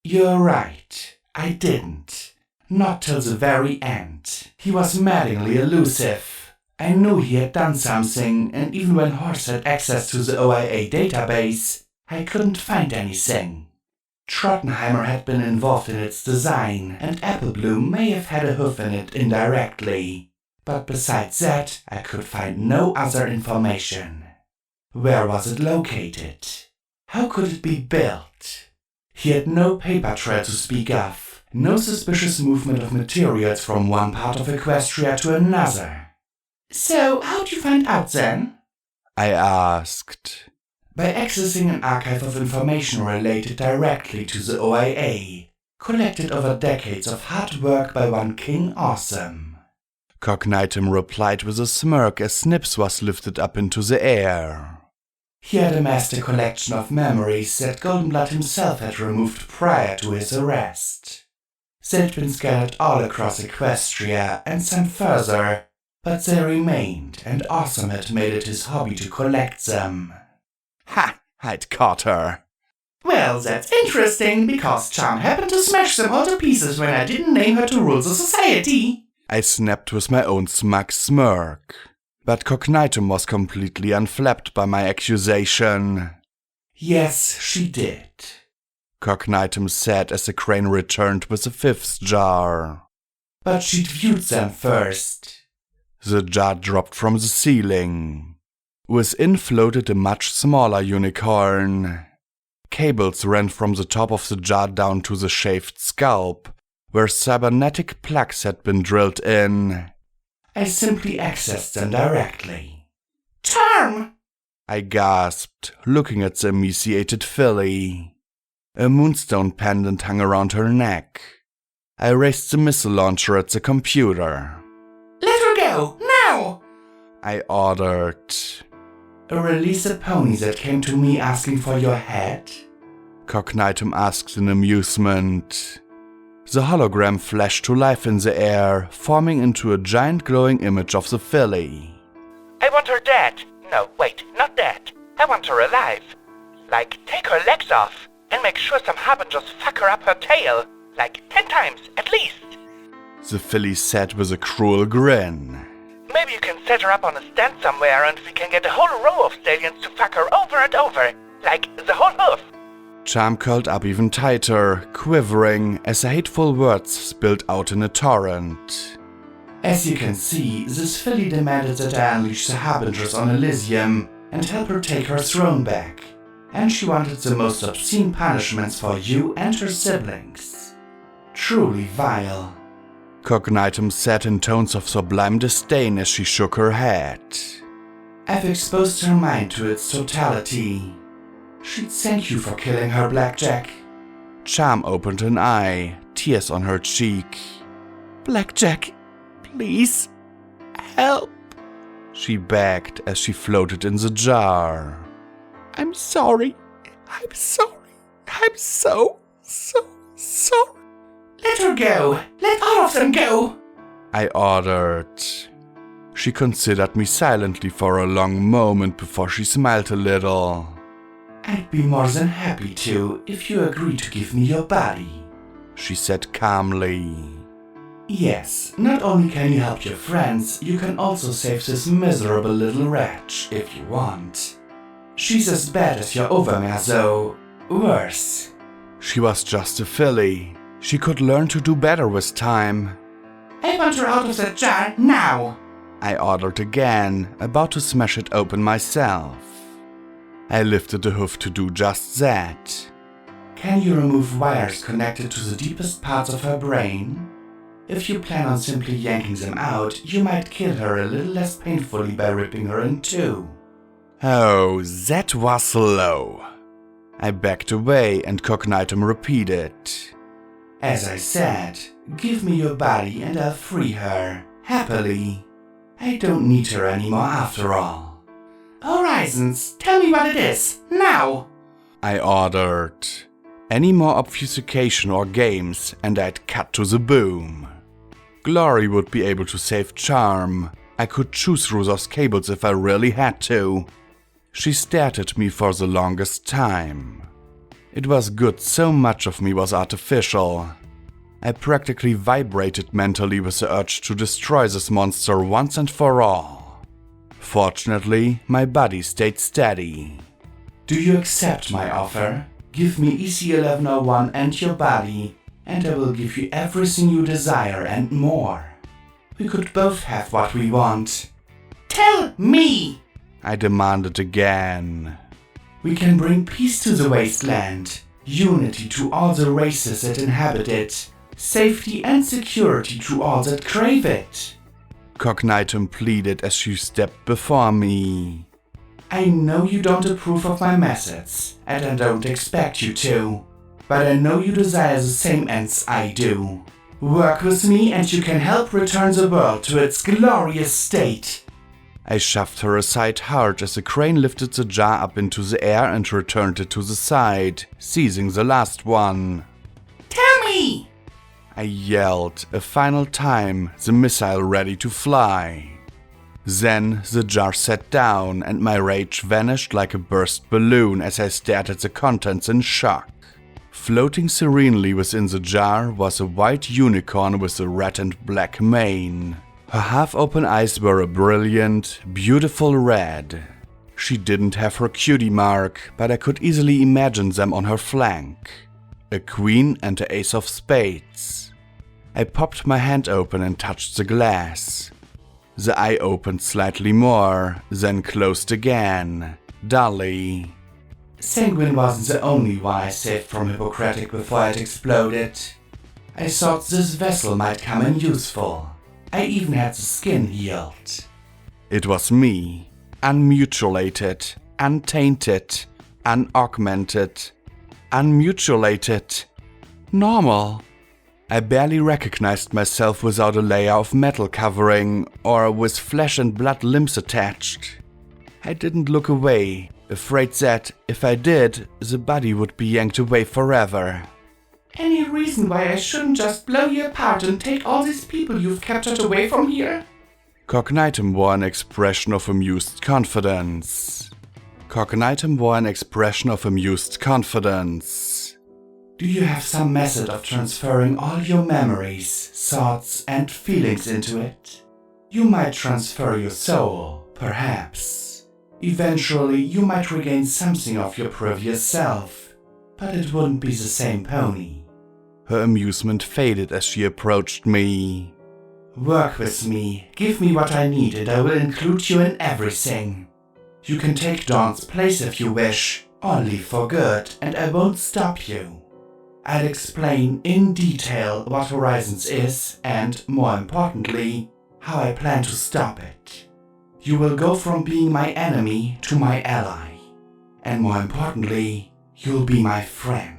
You're right. I didn't. Not till the very end. He was maddeningly elusive. I knew he had done something, and even when Horse had access to the OIA database, I couldn't find anything. Trottenheimer had been involved in its design, and Applebloom may have had a hoof in it indirectly. But besides that, I could find no other information. Where was it located? How could it be built? He had no paper trail to speak of, no suspicious movement of materials from one part of Equestria to another. So, how'd you find out then? I asked. By accessing an archive of information related directly to the OIA, collected over decades of hard work by one King Awesome. Cognitum replied with a smirk as Snips was lifted up into the air. He had amassed a collection of memories that Goldenblood himself had removed prior to his arrest. They'd been scattered all across Equestria and some further, but they remained, and Awesome had made it his hobby to collect them. Ha! I'd caught her. Well, that's interesting, because Charm happened to smash them all to pieces when I didn't name her to rule the society. I snapped with my own smug smirk. But Cognitum was completely unflapped by my accusation. Yes, she did, Cognitum said as the crane returned with the fifth jar. But she'd viewed them first. The jar dropped from the ceiling. Within floated a much smaller unicorn. Cables ran from the top of the jar down to the shaved scalp, where cybernetic plugs had been drilled in. I simply accessed them directly. Charm! I gasped, looking at the emaciated filly. A moonstone pendant hung around her neck. I raised the missile launcher at the computer. Let her go, now! I ordered. Release the pony that came to me asking for your head? Cognitum asked in amusement. The hologram flashed to life in the air, forming into a giant glowing image of the filly. I want her dead. No, wait, not dead. I want her alive. Like, take her legs off, and make sure some harbingers fuck her up her tail. Like, 10 times, at least. The filly said with a cruel grin. Maybe you can set her up on a stand somewhere and we can get a whole row of stallions to fuck her over and over. Like, the whole hoof. Charm curled up even tighter, quivering as the hateful words spilled out in a torrent. As you can see, this filly demanded that I unleash the Harbingers on Elysium and help her take her throne back. And she wanted the most obscene punishments for you and her siblings. Truly vile. Cognitum said in tones of sublime disdain as she shook her head. I've exposed her mind to its totality. She'd thank you for killing her, Blackjack. Charm opened an eye, tears on her cheek. Blackjack, please, help. She begged as she floated in the jar. I'm sorry. I'm sorry. I'm so sorry. Let her go. Let all of them go. I ordered. She considered me silently for a long moment before she smiled a little. I'd be more than happy to if you agree to give me your body, she said calmly. Yes, not only can you help your friends, you can also save this miserable little wretch if you want. She's as bad as your Overmare, though worse. She was just a filly. She could learn to do better with time. I want her out of that jar now, I ordered again, about to smash it open myself. I lifted the hoof to do just that. Can you remove wires connected to the deepest parts of her brain? If you plan on simply yanking them out, you might kill her a little less painfully by ripping her in two. Oh, that was low. I backed away and Cognitum repeated. As I said, give me your body and I'll free her, happily. I don't need her anymore after all. Horizons, tell me what it is, now! I ordered. Any more obfuscation or games and I'd cut to the boom. Glory would be able to save Charm. I could choose through those cables if I really had to. She stared at me for the longest time. It was good so much of me was artificial. I practically vibrated mentally with the urge to destroy this monster once and for all. Fortunately, my body stayed steady. Do you accept my offer? Give me EC1101 and your body, and I will give you everything you desire and more. We could both have what we want. Tell me! I demanded again. We can bring peace to the wasteland, unity to all the races that inhabit it, safety and security to all that crave it. Cognitum pleaded as she stepped before me. I know you don't approve of my methods, and I don't expect you to. But I know you desire the same ends I do. Work with me and you can help return the world to its glorious state. I shoved her aside hard as the crane lifted the jar up into the air and returned it to the side, seizing the last one. Tell me! I yelled a final time, the missile ready to fly. Then the jar sat down and my rage vanished like a burst balloon as I stared at the contents in shock. Floating serenely within the jar was a white unicorn with a red and black mane. Her half-open eyes were a brilliant, beautiful red. She didn't have her cutie mark, but I could easily imagine them on her flank. A queen and an ace of spades. I popped my hand open and touched the glass. The eye opened slightly more, then closed again, dully. Sanguine wasn't the only one I saved from Hippocratic before it exploded. I thought this vessel might come in useful. I even had the skin healed. It was me, unmutilated, untainted, unaugmented, unmutilated, normal. I barely recognized myself without a layer of metal covering or with flesh and blood limbs attached. I didn't look away, afraid that, if I did, the body would be yanked away forever. Any reason why I shouldn't just blow you apart and take all these people you've captured away from here? Cognitum wore an expression of amused confidence. Do you have some method of transferring all your memories, thoughts, and feelings into it? You might transfer your soul, perhaps. Eventually, you might regain something of your previous self, but it wouldn't be the same pony. Her amusement faded as she approached me. Work with me, give me what I need, and I will include you in everything. You can take Dawn's place if you wish, or leave for good, and I won't stop you. I'll explain in detail what Horizons is and, more importantly, how I plan to stop it. You will go from being my enemy to my ally. And more importantly, you'll be my friend.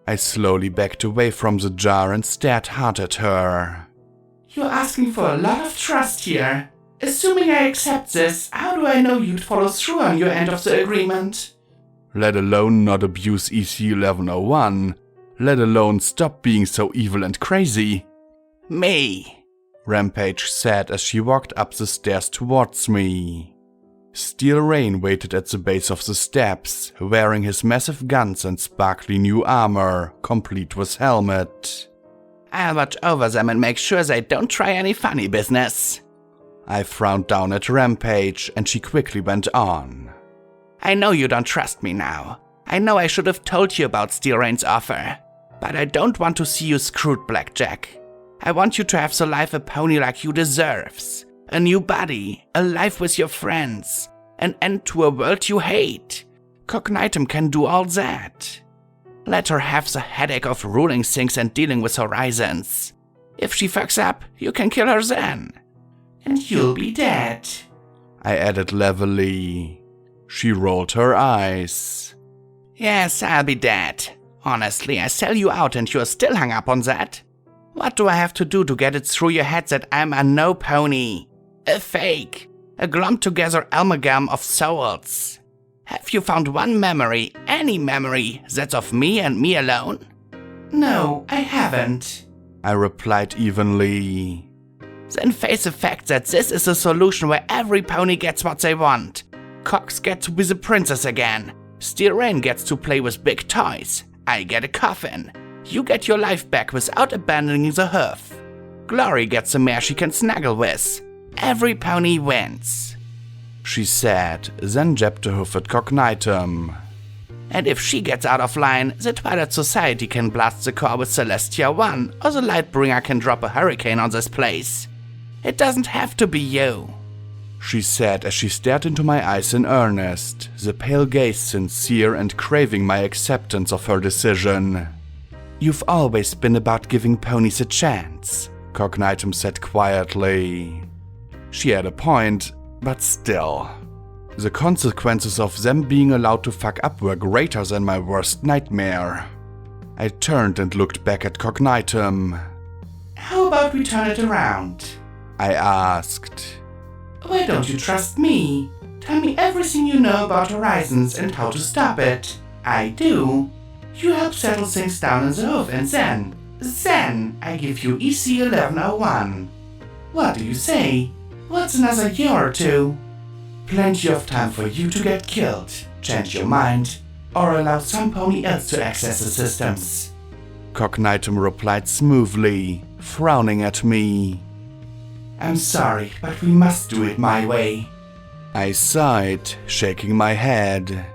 I slowly backed away from the jar and stared hard at her. You're asking for a lot of trust here. Assuming I accept this, how do I know you'd follow through on your end of the agreement? Let alone not abuse EC-1101. Let alone stop being so evil and crazy. Me. Rampage said as she walked up the stairs towards me. Steel Rain waited at the base of the steps, wearing his massive guns and sparkly new armor, complete with helmet. I'll watch over them and make sure they don't try any funny business. I frowned down at Rampage, and she quickly went on. I know you don't trust me now. I know I should have told you about Steel Rain's offer. But I don't want to see you screwed, Blackjack. I want you to have the life a pony like you deserves. A new body, a life with your friends, an end to a world you hate. Cognitum can do all that. Let her have the headache of ruling things and dealing with Horizons. If she fucks up, you can kill her then. And you'll be dead, I added levelly. She rolled her eyes. Yes, I'll be dead. Honestly, I sell you out and you're still hung up on that? What do I have to do to get it through your head that I'm a no pony? A fake. A glommed together amalgam of souls. Have you found one memory, any memory, that's of me and me alone? No, I haven't, I replied evenly. Then face the fact that this is a solution where every pony gets what they want. Cox gets to be the princess again. Steel Rain gets to play with big toys. I get a coffin. You get your life back without abandoning the hoof. Glory gets a mare she can snuggle with. Every pony wins, she said, then jabbed a hoof at Cognitum. And if she gets out of line, the Twilight Society can blast the core with Celestia 1, or the Lightbringer can drop a hurricane on this place. It doesn't have to be you, she said as she stared into my eyes in earnest, the pale gaze sincere and craving my acceptance of her decision. You've always been about giving ponies a chance, Cognitum said quietly. She had a point, but still. The consequences of them being allowed to fuck up were greater than my worst nightmare. I turned and looked back at Cognitum. How about we turn it around? I asked. Why don't you trust me? Tell me everything you know about Horizons and how to stop it. I do. You help settle things down in the hoof and then I give you EC-1101. What do you say? What's another year or two? Plenty of time for you to get killed, change your mind, or allow some pony else to access the systems. Cognitum replied smoothly, frowning at me. I'm sorry, but we must do it my way. I sighed, shaking my head.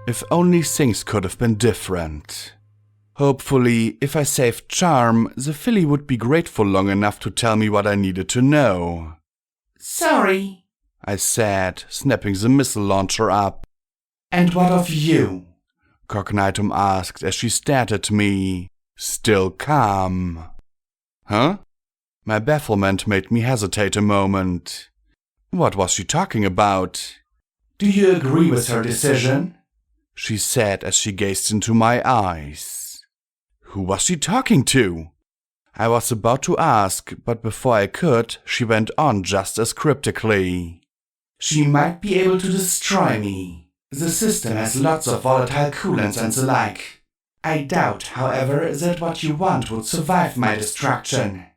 If only things could have been different. Hopefully, if I saved Charm, the filly would be grateful long enough to tell me what I needed to know. Sorry, I said, snapping the missile launcher up. And what of you? Cognitum asked as she stared at me, still calm. Huh? My bafflement made me hesitate a moment. What was she talking about? Do you agree with her decision? She said as she gazed into my eyes. Who was she talking to? I was about to ask, but before I could, she went on just as cryptically. She might be able to destroy me. The system has lots of volatile coolants and the like. I doubt, however, that what you want would survive my destruction.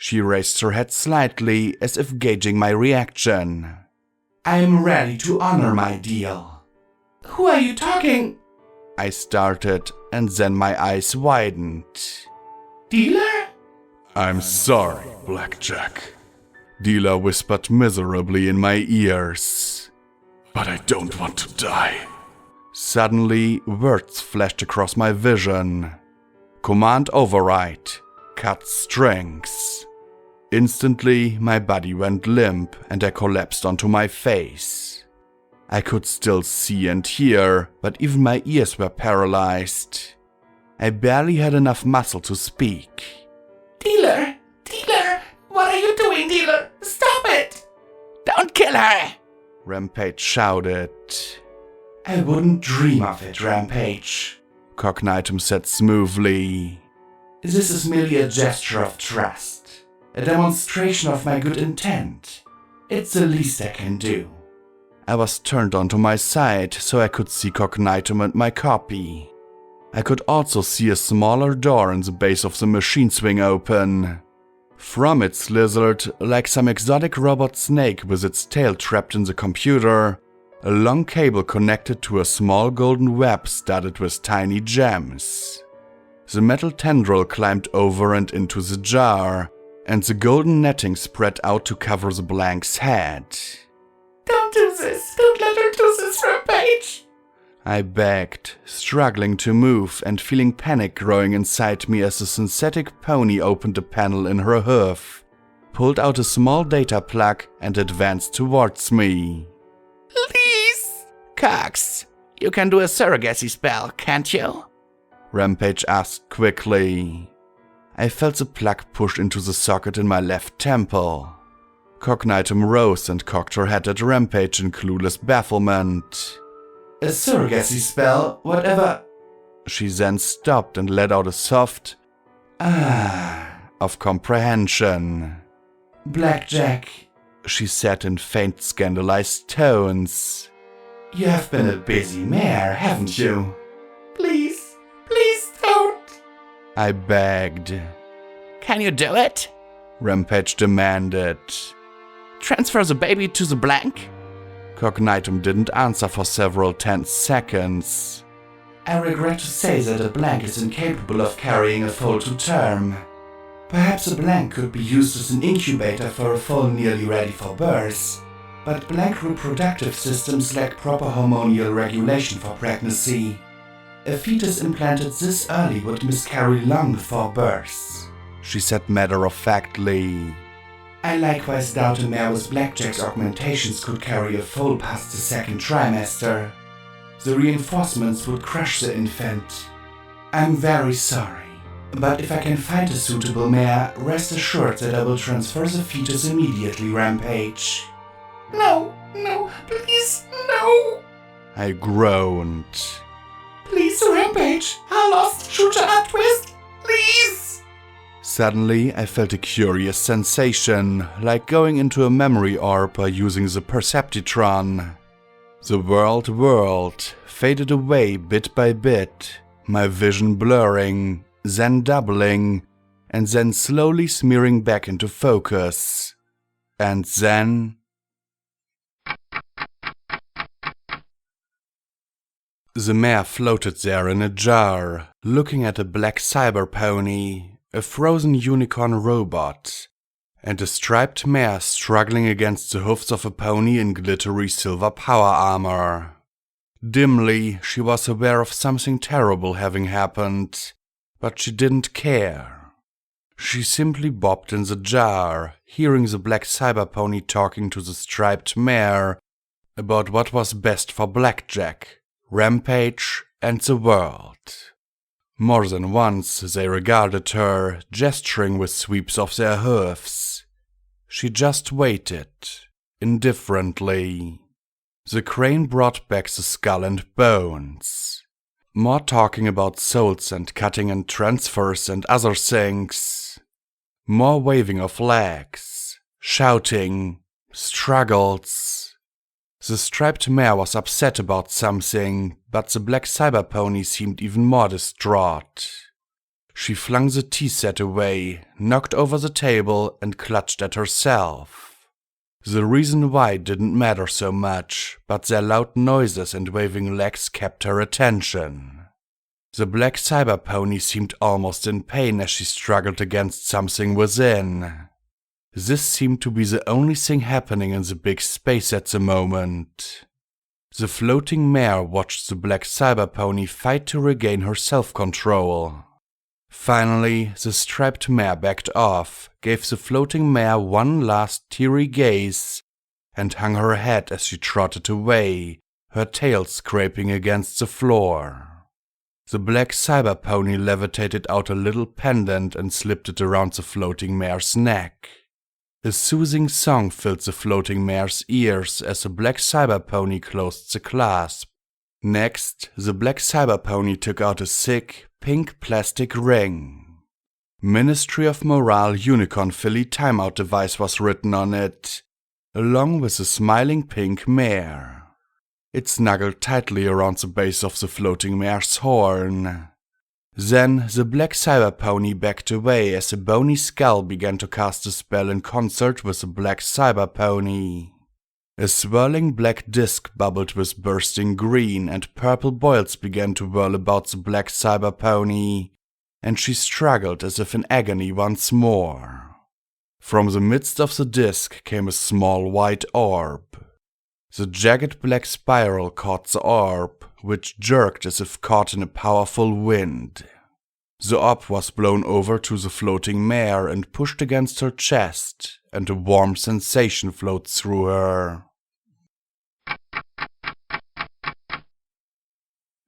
She raised her head slightly, as if gauging my reaction. I'm ready to honor my deal. Who are you talking? I started, and then my eyes widened. Dealer? I'm sorry, Blackjack. Dealer whispered miserably in my ears. But I don't want to die. Suddenly, words flashed across my vision. Command override. Cut strings. Instantly, my body went limp and I collapsed onto my face. I could still see and hear, but even my ears were paralyzed. I barely had enough muscle to speak. Dealer! Dealer! What are you doing, dealer? Stop it! Don't kill her! Rampage shouted. I wouldn't dream of it, Rampage, Cognitum said smoothly. This is merely a gesture of trust, a demonstration of my good intent. It's the least I can do. I was turned onto my side so I could see Cognitum and my copy. I could also see a smaller door in the base of the machine swing open. From it slithered, like some exotic robot snake with its tail trapped in the computer, a long cable connected to a small golden web studded with tiny gems. The metal tendril climbed over and into the jar, and the golden netting spread out to cover the blank's head. Don't do this! Don't let her do this, Rampage! I begged, struggling to move and feeling panic growing inside me as the synthetic pony opened a panel in her hoof, pulled out a small data plug and advanced towards me. Please! Cox, you can do a surrogacy spell, can't you? Rampage asked quickly. I felt the plug push into the socket in my left temple. Cognitum rose and cocked her head at Rampage in clueless bafflement. A surrogacy spell, whatever. She then stopped and let out a soft of comprehension. Blackjack, she said in faint scandalized tones. You have been a busy mare, haven't you? Please, please don't. I begged. Can you do it? Rampage demanded. Transfer the baby to the blank? Cognitum didn't answer for several tense seconds. I regret to say that a blank is incapable of carrying a foal to term. Perhaps a blank could be used as an incubator for a foal nearly ready for birth, but blank reproductive systems lack proper hormonal regulation for pregnancy. A fetus implanted this early would miscarry long before birth, she said matter-of-factly. I likewise doubt a mare with Blackjack's augmentations could carry a foal past the second trimester. The reinforcements would crush the infant. I'm very sorry, but if I can find a suitable mare, rest assured that I will transfer the fetus immediately, Rampage. No, please, no! I groaned. Please, Rampage, I lost Shooter a twist, please! Suddenly, I felt a curious sensation, like going into a memory orb by using the Perceptitron. The world faded away bit by bit, my vision blurring, then doubling, and then slowly smearing back into focus. And then... The mare floated there in a jar, looking at a black cyber pony, a frozen unicorn robot, and a striped mare struggling against the hoofs of a pony in glittery silver power armor. Dimly, she was aware of something terrible having happened, but she didn't care. She simply bobbed in the jar, hearing the black cyber pony talking to the striped mare about what was best for Blackjack, Rampage, and the world. More than once they regarded her, gesturing with sweeps of their hoofs. She just waited, indifferently. The crane brought back the skull and bones. More talking about souls and cutting and transfers and other things. More waving of legs, shouting, struggles. The striped mare was upset about something, but the black cyber pony seemed even more distraught. She flung the tea set away, knocked over the table, and clutched at herself. The reason why didn't matter so much, but their loud noises and waving legs kept her attention. The black cyber pony seemed almost in pain as she struggled against something within. This seemed to be the only thing happening in the big space at the moment. The floating mare watched the black cyber pony fight to regain her self-control. Finally, the striped mare backed off, gave the floating mare one last teary gaze, and hung her head as she trotted away, her tail scraping against the floor. The black cyber pony levitated out a little pendant and slipped it around the floating mare's neck. A soothing song filled the floating mare's ears as the black cyber pony closed the clasp. Next, the black cyber pony took out a thick, pink plastic ring. Ministry of Morale Unicorn Filly timeout device was written on it, along with a smiling pink mare. It snuggled tightly around the base of the floating mare's horn. Then the black cyber pony backed away as the bony skull began to cast a spell in concert with the black cyber pony. A swirling black disc bubbled with bursting green, and purple boils began to whirl about the black cyber pony, and she struggled as if in agony once more. From the midst of the disc came a small white orb. The jagged black spiral caught the orb, which jerked as if caught in a powerful wind. The orb was blown over to the floating mare and pushed against her chest, and a warm sensation flowed through her.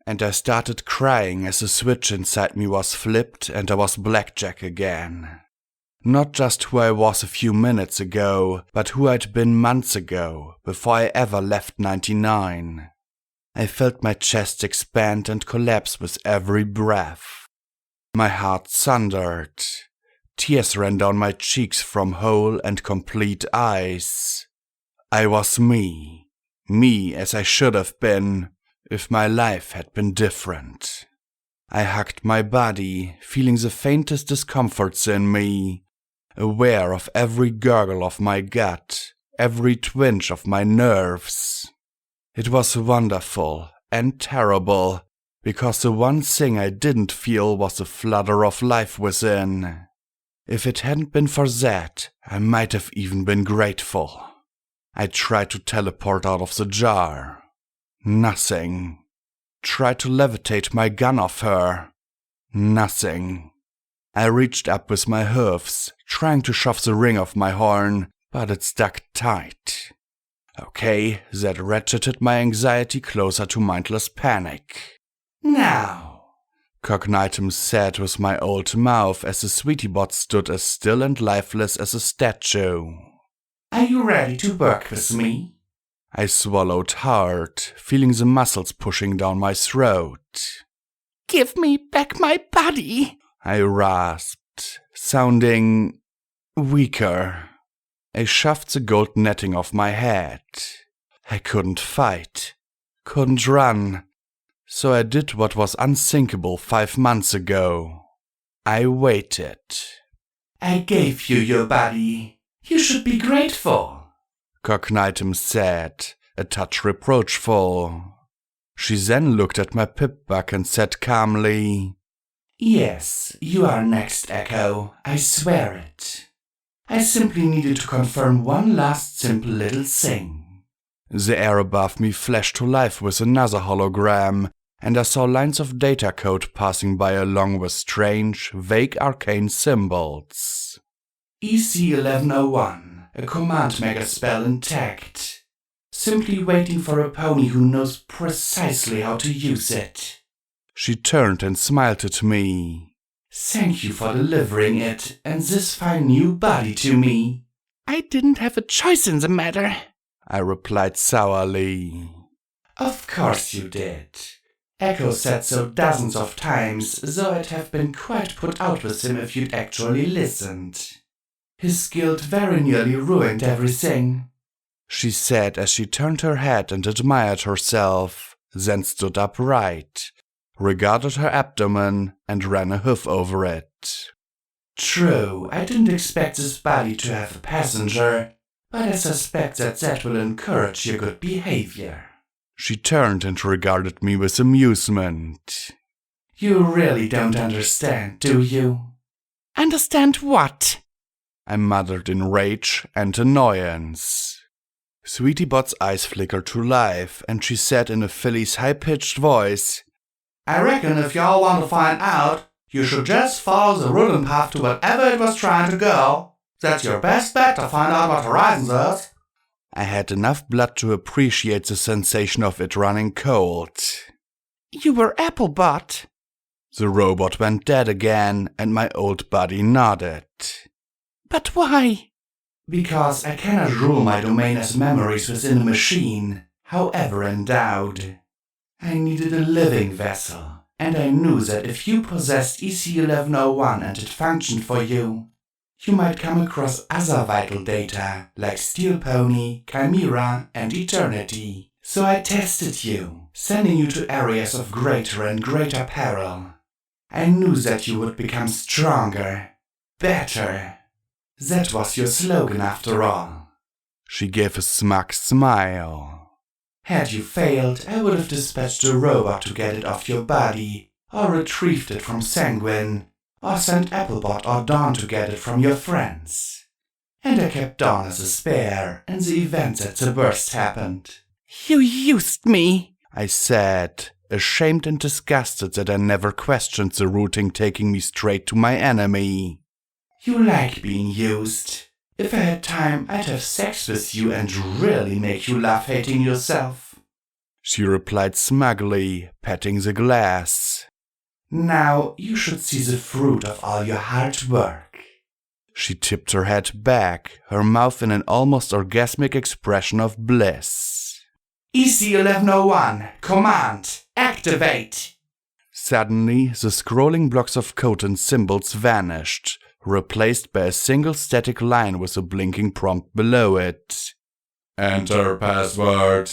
And I started crying as a switch inside me was flipped and I was Blackjack again. Not just who I was a few minutes ago, but who I'd been months ago, before I ever left 99. I felt my chest expand and collapse with every breath. My heart thundered. Tears ran down my cheeks from whole and complete eyes. I was me as I should have been, if my life had been different. I hugged my body, feeling the faintest discomforts in me, aware of every gurgle of my gut, every twinge of my nerves. It was wonderful and terrible, because the one thing I didn't feel was the flutter of life within. If it hadn't been for that, I might have even been grateful. I tried to teleport out of the jar. Nothing. Tried to levitate my gun off her. Nothing. I reached up with my hoofs, trying to shove the ring off my horn, but it stuck tight. Okay, that ratcheted my anxiety closer to mindless panic. Now, Cognitum said with my old mouth as the sweetie bot stood as still and lifeless as a statue. are you ready to work with me? I swallowed hard, feeling the muscles pushing down my throat. Give me back my body, I rasped, sounding weaker. I shoved the gold netting off my head. I couldn't fight, couldn't run, so I did what was unthinkable 5 months ago. I waited. I gave you your body. You should be grateful, Cognitum said, a touch reproachful. She then looked at my pip-buck and said calmly, Yes, you are next, Echo. I swear it. I simply needed to confirm one last simple little thing. The air above me flashed to life with another hologram, and I saw lines of data code passing by along with strange, vague arcane symbols. EC-1101, a command mega spell intact. Simply waiting for a pony who knows precisely how to use it. She turned and smiled at me. Thank you for delivering it and this fine new body to me. I didn't have a choice in the matter, I replied sourly. Of course you did. Echo said so dozens of times, though I'd have been quite put out with him if you'd actually listened. His guilt very nearly ruined everything, she said as she turned her head and admired herself, then stood upright, regarded her abdomen, and ran a hoof over it. True, I didn't expect this body to have a passenger, but I suspect that will encourage your good behavior. She turned and regarded me with amusement. You really don't understand, do you? Understand what? I muttered in rage and annoyance. Sweetie Bot's eyes flickered to life, and she said in a filly's high-pitched voice, I reckon if y'all want to find out, you should just follow the wooden path to whatever it was trying to go. That's your best bet to find out what Horizons is. I had enough blood to appreciate the sensation of it running cold. You were Applebot. The robot went dead again, and my old buddy nodded. But why? Because I cannot rule my domain as memories within a machine, however endowed. I needed a living vessel, and I knew that if you possessed EC1101 and it functioned for you, you might come across other vital data like Steel Pony, Chimera, and Eternity. So I tested you, sending you to areas of greater and greater peril. I knew that you would become stronger, better. That was your slogan after all. She gave a smug smile. Had you failed, I would have dispatched a robot to get it off your body, or retrieved it from Sanguine, or sent Applebot or Dawn to get it from your friends. And I kept Dawn as a spare in the event that the worst happened. You used me, I said, ashamed and disgusted that I never questioned the routing taking me straight to my enemy. You like being used. If I had time, I'd have sex with you and really make you laugh hating yourself. She replied smugly, patting the glass. Now you should see the fruit of all your hard work. She tipped her head back, her mouth in an almost orgasmic expression of bliss. EC1101, command, activate! Suddenly, the scrolling blocks of code and symbols vanished, replaced by a single static line with a blinking prompt below it. Enter password.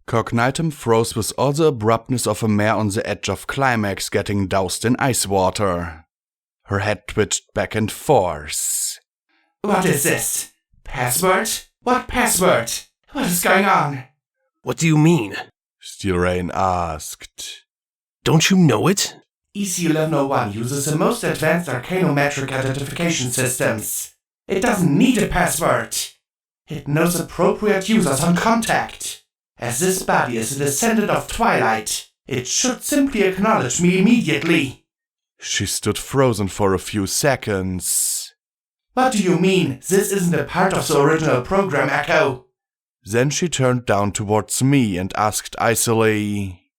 Cognitum froze with all the abruptness of a mare on the edge of climax getting doused in ice water. Her head twitched back and forth. What is this? Password? What password? What is going on? What do you mean? Steel Rain asked. Don't you know it? EC1101 uses the most advanced arcanometric identification systems. It doesn't need a password. It knows appropriate users on contact. As this body is a descendant of Twilight, it should simply acknowledge me immediately. She stood frozen for a few seconds. What do you mean, this isn't a part of the original program, Echo? Then she turned down towards me and asked icily,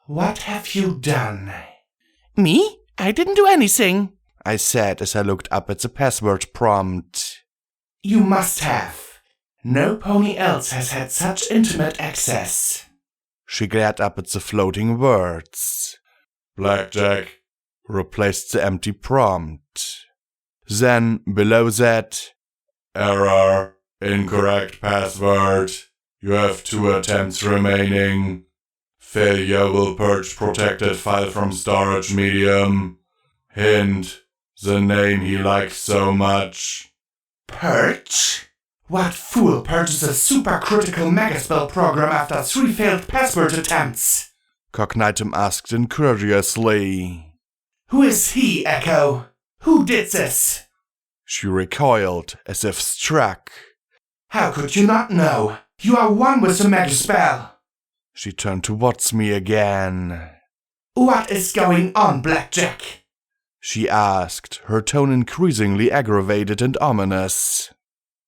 What have you done? Me? I didn't do anything, I said as I looked up at the password prompt. You must have. No pony else has had such intimate access. She glared up at the floating words. Blackjack. Replaced the empty prompt. Then, below that, Error. Incorrect password. You have 2 attempts remaining. Failure will purge protected file from storage medium. Hint. The name he likes so much. Purge? What fool purges a supercritical megaspell program after 3 failed password attempts? Cognitum asked incredulously. Who is he, Echo? Who did this? She recoiled, as if struck. How could you not know? You are one with the megaspell. She turned towards me again. What is going on, Blackjack? She asked, her tone increasingly aggravated and ominous.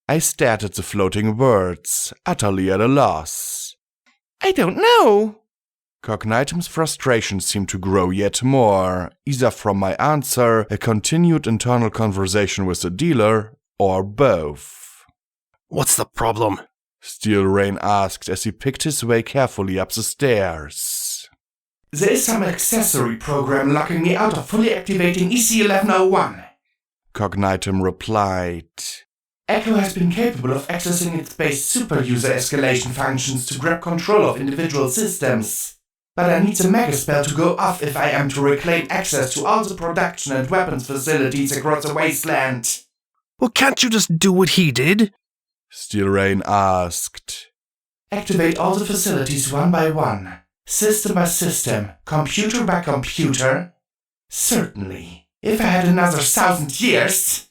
I stared at the floating words, utterly at a loss. I don't know. Cognitum's frustration seemed to grow yet more, either from my answer, a continued internal conversation with the dealer, or both. What's the problem? Steel Rain asked as he picked his way carefully up the stairs. There is some accessory program locking me out of fully activating EC1101. Cognitum replied. Echo has been capable of accessing its base super-user escalation functions to grab control of individual systems. But I need the megaspell to go off if I am to reclaim access to all the production and weapons facilities across the wasteland. Well, can't you just do what he did? Steel Rain asked. Activate all the facilities one by one, system by system, computer by computer? Certainly. If I had another 1,000 years...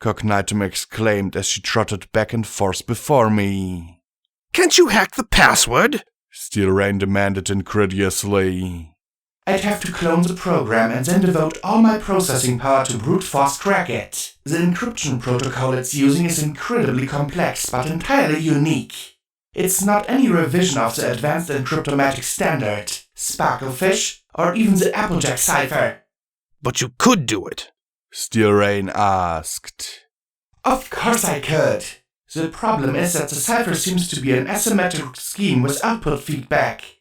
Cognitum exclaimed as she trotted back and forth before me. Can't you hack the password? Steel Rain demanded incredulously. I'd have to clone the program and then devote all my processing power to brute force crack it. The encryption protocol it's using is incredibly complex but entirely unique. It's not any revision of the Advanced Encryptomatic Standard, Sparklefish, or even the Applejack cipher. But you could do it. Steel Rain asked. Of course I could. The problem is that the cipher seems to be an asymmetric scheme with output feedback.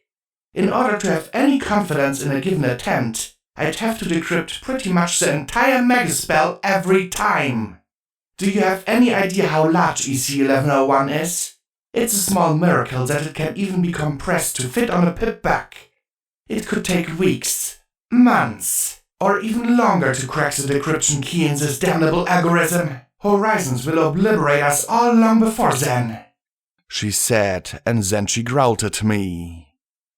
In order to have any confidence in a given attempt, I'd have to decrypt pretty much the entire megaspell every time. Do you have any idea how large EC1101 is? It's a small miracle that it can even be compressed to fit on a pipback. It could take weeks, months, or even longer to crack the decryption key in this damnable algorithm. Horizons will obliterate us all long before then, she said, and then she growled at me.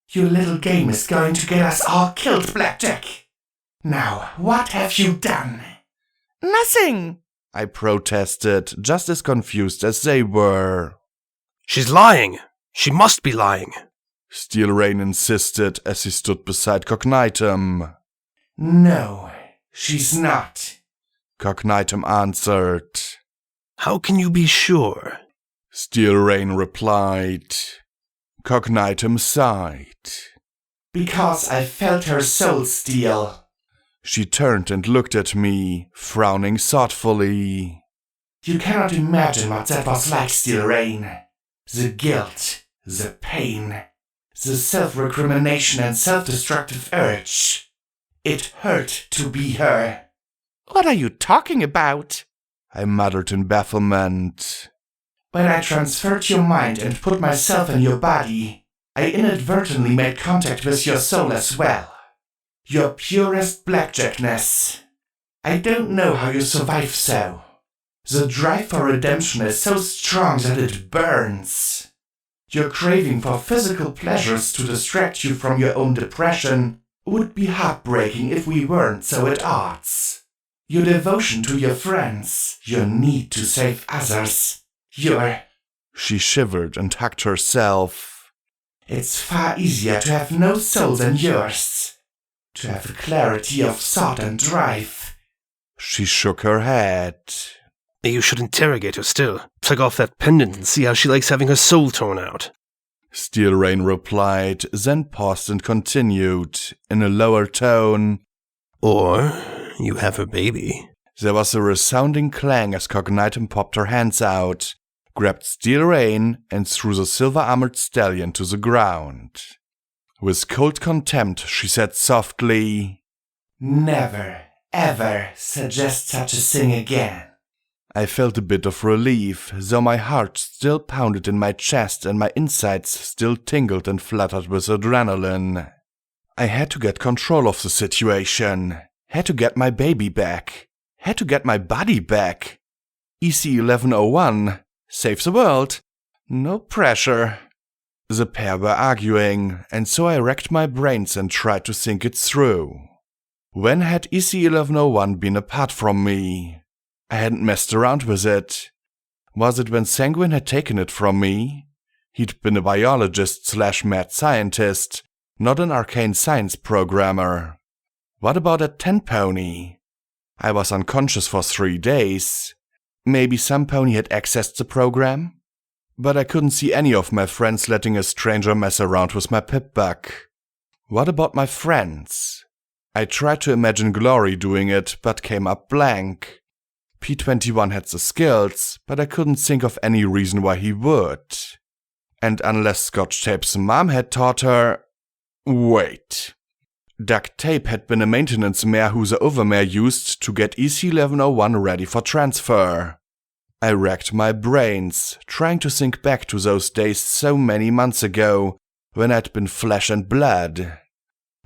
Your little game is going to get us all killed, Blackjack. Now, what have you done? Nothing, I protested, just as confused as they were. She's lying. She must be lying. Steel Rain insisted as he stood beside Cognitum. No, she's not. Cognitum answered. How can you be sure? Steel Rain replied. Cognitum sighed. Because I felt her soul steal. She turned and looked at me, frowning thoughtfully. You cannot imagine what that was like, Steel Rain. The guilt, the pain, the self-recrimination and self-destructive urge. It hurt to be her. what are you talking about? I muttered in bafflement. When I transferred your mind and put myself in your body, I inadvertently made contact with your soul as well. Your purest blackjackness. I don't know how you survive so. The drive for redemption is so strong that it burns. Your craving for physical pleasures to distract you from your own depression would be heartbreaking if we weren't so at odds. Your devotion to your friends, your need to save others, your... She shivered and hugged herself. It's far easier to have no soul than yours. To have a clarity of thought and drive. She shook her head. You should interrogate her still. Take off that pendant and see how she likes having her soul torn out. Steel Rain replied, then paused and continued, in a lower tone. Or you have her baby. There was a resounding clang as Cognitum popped her hands out, grabbed Steel Rain, and threw the silver-armored stallion to the ground. With cold contempt, she said softly, Never, ever suggest such a thing again. I felt a bit of relief, though my heart still pounded in my chest and my insides still tingled and fluttered with adrenaline. I had to get control of the situation, had to get my baby back, had to get my body back. EC1101, save the world, no pressure. The pair were arguing, and so I racked my brains and tried to think it through. When had EC1101 been apart from me? I hadn't messed around with it. Was it when Sanguine had taken it from me? He'd been a biologist/mad scientist, not an arcane science programmer. What about a 10-pony? I was unconscious for 3 days. Maybe some pony had accessed the program? But I couldn't see any of my friends letting a stranger mess around with my pip-buck. What about my friends? I tried to imagine Glory doing it, but came up blank. P21 had the skills, but I couldn't think of any reason why he would. And unless Scotch Tape's mom had taught her... Wait. Duct Tape had been a maintenance mare who the Overmare used to get EC1101 ready for transfer. I racked my brains, trying to think back to those days so many months ago, when I'd been flesh and blood.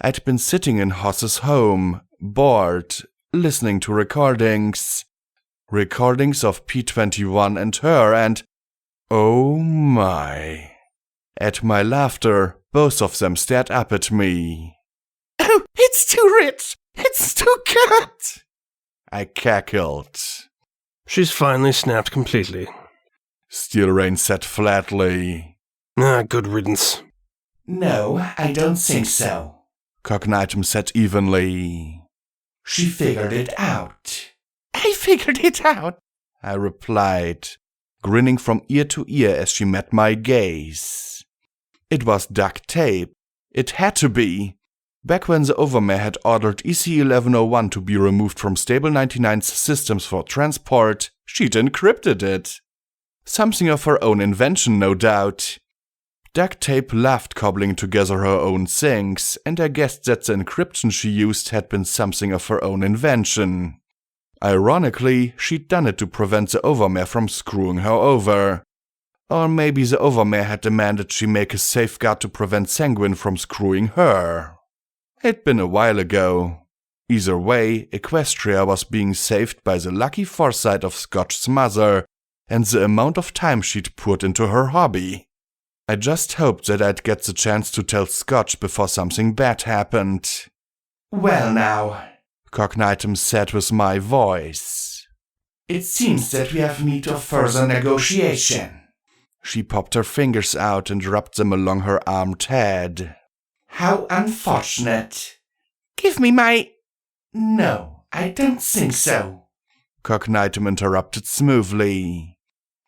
I'd been sitting in Hoss's home, bored, listening to recordings. Recordings of P21 and her and... Oh my. At my laughter, both of them stared up at me. Oh, it's too rich! It's too good! I cackled. She's finally snapped completely. Steel Rain said flatly. Good riddance. No, I don't think so. Cognitum said evenly. She figured it out. I figured it out, I replied, grinning from ear to ear as she met my gaze. It was duct tape. It had to be. Back when the Overmare had ordered EC-1101 to be removed from Stable 99's systems for transport, she'd encrypted it. Something of her own invention, no doubt. Duct Tape loved cobbling together her own things, and I guessed that the encryption she used had been something of her own invention. Ironically, she'd done it to prevent the Overmare from screwing her over. Or maybe the Overmare had demanded she make a safeguard to prevent Sanguine from screwing her. It'd been a while ago. Either way, Equestria was being saved by the lucky foresight of Scotch's mother and the amount of time she'd put into her hobby. I just hoped that I'd get the chance to tell Scotch before something bad happened. Well now, Cognitum said with my voice. It seems that we have need of further negotiation. She popped her fingers out and rubbed them along her armed head. How unfortunate. Give me my... No, I don't think so. Cognitum interrupted smoothly.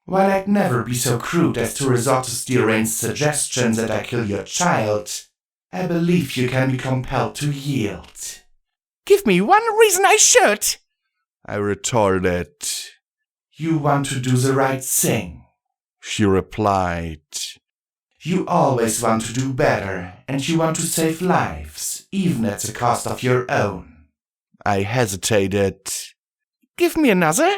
While I'd never be so crude as to resort to the deranged suggestion that I kill your child, I believe you can be compelled to yield. Give me one reason I should! I retorted. You want to do the right thing, she replied. You always want to do better, and you want to save lives, even at the cost of your own. I hesitated. Give me another?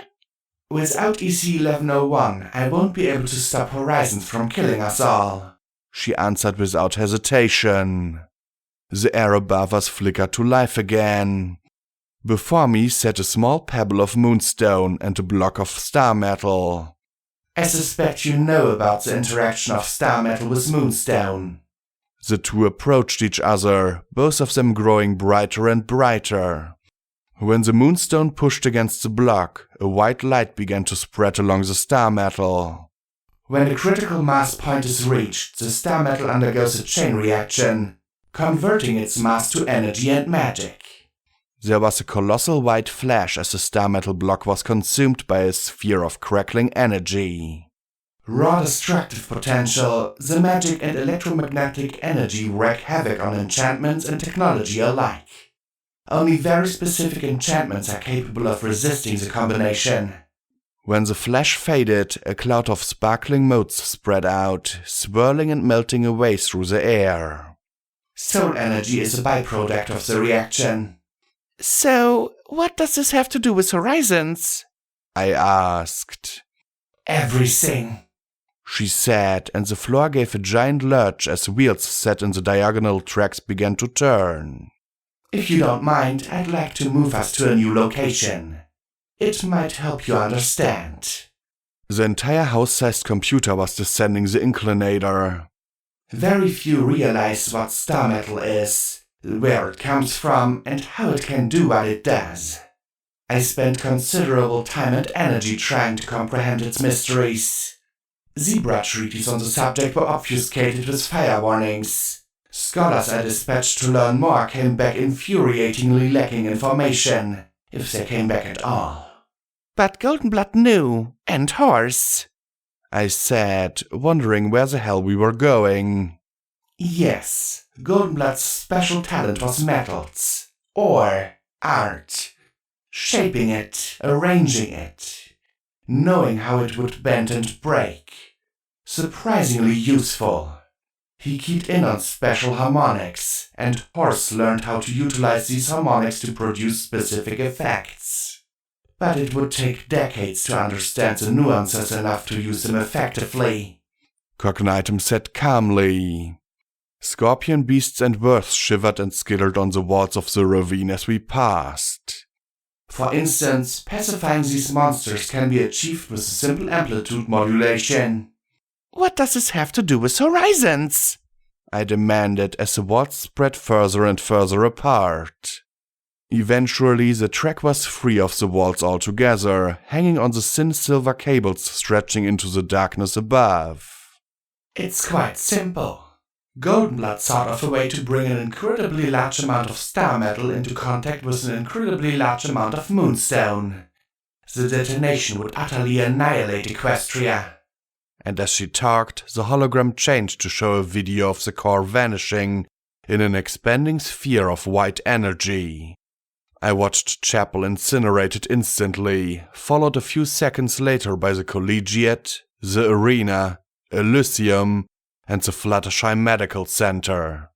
Without EC-1101, I won't be able to stop Horizons from killing us all, she answered without hesitation. The air above us flickered to life again. Before me sat a small pebble of moonstone and a block of star metal. I suspect you know about the interaction of star metal with moonstone. The two approached each other, both of them growing brighter and brighter. When the moonstone pushed against the block, a white light began to spread along the star metal. When the critical mass point is reached, the star metal undergoes a chain reaction, converting its mass to energy and magic. There was a colossal white flash as the star metal block was consumed by a sphere of crackling energy. Raw destructive potential, the magic and electromagnetic energy wreak havoc on enchantments and technology alike. Only very specific enchantments are capable of resisting the combination. When the flash faded, a cloud of sparkling motes spread out, swirling and melting away through the air. Soul energy is a byproduct of the reaction. So, what does this have to do with Horizons? I asked. Everything, she said, and the floor gave a giant lurch as wheels set in the diagonal tracks began to turn. If you don't mind, I'd like to move us to a new location. It might help you understand. The entire house-sized computer was descending the inclinator. Very few realize what star metal is, where it comes from, and how it can do what it does. I spent considerable time and energy trying to comprehend its mysteries. Zebra treaties on the subject were obfuscated with fire warnings. Scholars I dispatched to learn more came back infuriatingly lacking information, if they came back at all. But Goldenblood knew, and Horse, I said, wondering where the hell we were going. Yes, Goldenblood's special talent was metals, or art. Shaping it, arranging it, knowing how it would bend and break. Surprisingly useful. He keyed in on special harmonics, and Horse learned how to utilize these harmonics to produce specific effects. But it would take decades to understand the nuances enough to use them effectively. Cognitum said calmly. Scorpion beasts and birds shivered and skittered on the walls of the ravine as we passed. For instance, pacifying these monsters can be achieved with a simple amplitude modulation. What does this have to do with Horizons? I demanded as the walls spread further and further apart. Eventually, the track was free of the walls altogether, hanging on the thin silver cables stretching into the darkness above. It's quite simple. Goldenblood thought of a way to bring an incredibly large amount of star metal into contact with an incredibly large amount of moonstone. The detonation would utterly annihilate Equestria. And as she talked, the hologram changed to show a video of the core vanishing, in an expanding sphere of white energy. I watched Chapel incinerated instantly, followed a few seconds later by the Collegiate, the Arena, Elysium, and the Fluttershy Medical Center.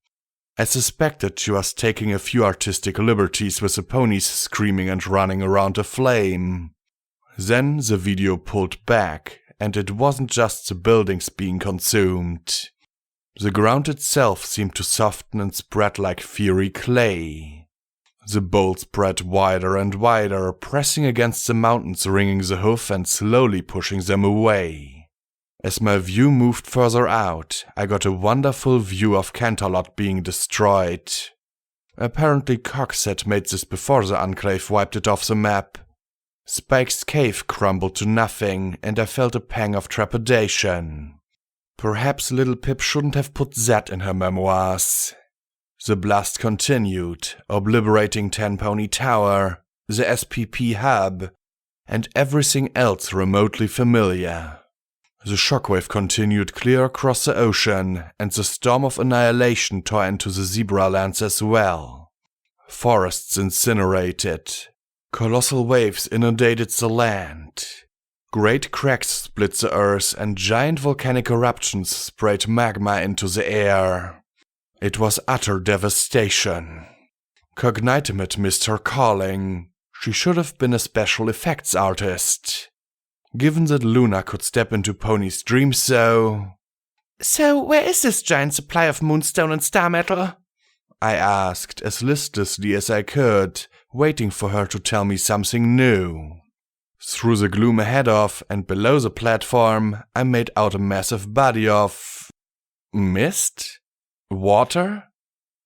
I suspected she was taking a few artistic liberties with the ponies screaming and running around a flame. Then the video pulled back, and it wasn't just the buildings being consumed. The ground itself seemed to soften and spread like fiery clay. The bowl spread wider and wider, pressing against the mountains, ringing the hoof and slowly pushing them away. As my view moved further out, I got a wonderful view of Canterlot being destroyed. Apparently Cox had made this before the Enclave wiped it off the map. Spike's cave crumbled to nothing, and I felt a pang of trepidation. Perhaps little Pip shouldn't have put that in her memoirs. The blast continued, obliterating Ten Pony Tower, the SPP hub, and everything else remotely familiar. The shockwave continued clear across the ocean, and the storm of annihilation tore into the zebra lands as well. Forests incinerated. Colossal waves inundated the land. Great cracks split the earth, and giant volcanic eruptions sprayed magma into the air. It was utter devastation. Cognitimate missed her calling. She should have been a special effects artist. Given that Luna could step into Pony's dreams So where is this giant supply of moonstone and star metal? I asked as listlessly as I could, waiting for her to tell me something new. Through the gloom ahead of and below the platform, I made out a massive body of mist? Water?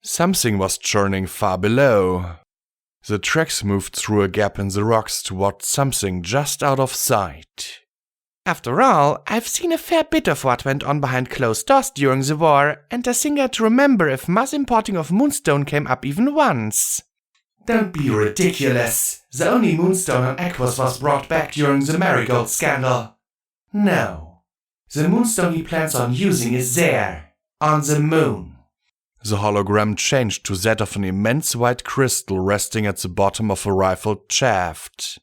Something was churning far below. The tracks moved through a gap in the rocks towards something just out of sight. After all, I've seen a fair bit of what went on behind closed doors during the war, and I think I'd remember if mass importing of moonstone came up even once. Don't be ridiculous. The only moonstone on Equus was brought back during the Marigold scandal. No. The moonstone he plans on using is there, on the moon. The hologram changed to that of an immense white crystal resting at the bottom of a rifled shaft.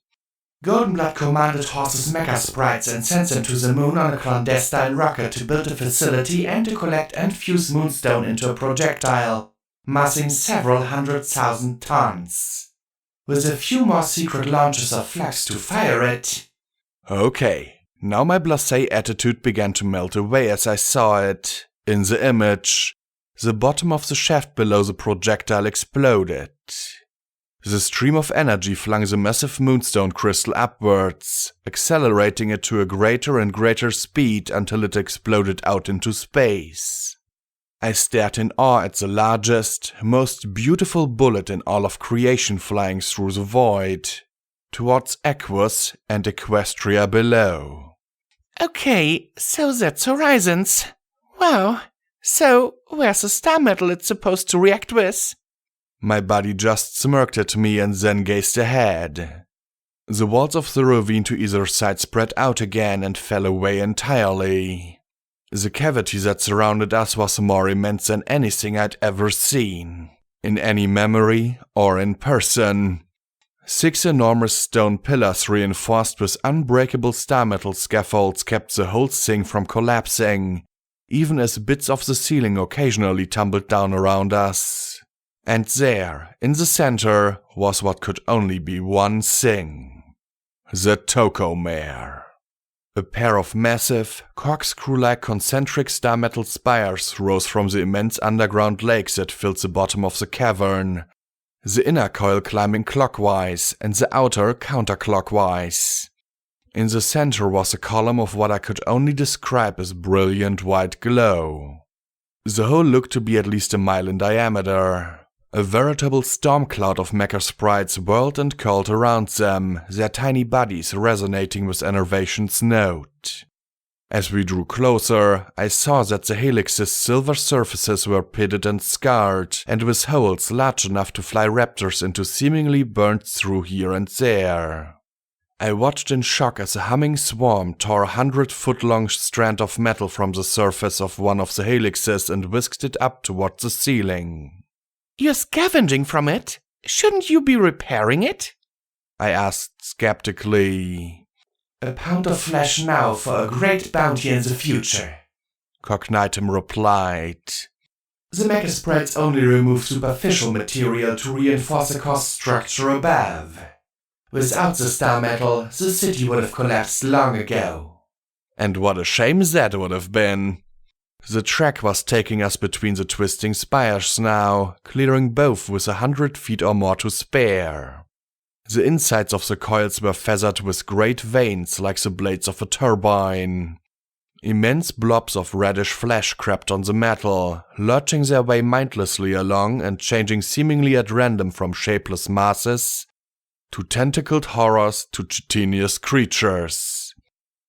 Goldenblood commanded Horse's mecha sprites and sent them to the moon on a clandestine rocket to build a facility and to collect and fuse moonstone into a projectile, massing several 100,000 tons. With a few more secret launches of flux to fire it. Okay, now my blasé attitude began to melt away as I saw it. In the image, the bottom of the shaft below the projectile exploded. The stream of energy flung the massive moonstone crystal upwards, accelerating it to a greater and greater speed until it exploded out into space. I stared in awe at the largest, most beautiful bullet in all of creation flying through the void, towards Equus and Equestria below. Okay, so that's Horizons. Wow. So, where's the star metal it's supposed to react with? My buddy just smirked at me and then gazed ahead. The walls of the ravine to either side spread out again and fell away entirely. The cavity that surrounded us was more immense than anything I'd ever seen, in any memory or in person. 6 enormous stone pillars reinforced with unbreakable star metal scaffolds kept the whole thing from collapsing, even as bits of the ceiling occasionally tumbled down around us. And there, in the center, was what could only be one thing. The Toko Mare. A pair of massive, corkscrew-like concentric star metal spires rose from the immense underground lakes that filled the bottom of the cavern, the inner coil climbing clockwise and the outer counterclockwise. In the center was a column of what I could only describe as brilliant white glow. The whole looked to be at least a mile in diameter. A veritable storm cloud of mecha sprites whirled and curled around them, their tiny bodies resonating with Enervation's note. As we drew closer, I saw that the helix's silver surfaces were pitted and scarred, and with holes large enough to fly raptors into seemingly burned through here and there. I watched in shock as a humming swarm tore a 100-foot-long strand of metal from the surface of one of the helixes and whisked it up towards the ceiling. You're scavenging from it? Shouldn't you be repairing it? I asked skeptically. A pound of flesh now for a great bounty in the future, Cognitum replied. The mecha sprites only remove superficial material to reinforce the cost structure above. Without the star metal, the city would have collapsed long ago. And what a shame that would have been. The track was taking us between the twisting spires now, clearing both with 100 feet or more to spare. The insides of the coils were feathered with great veins like the blades of a turbine. Immense blobs of reddish flesh crept on the metal, lurching their way mindlessly along and changing seemingly at random from shapeless masses to tentacled horrors to chitinous creatures.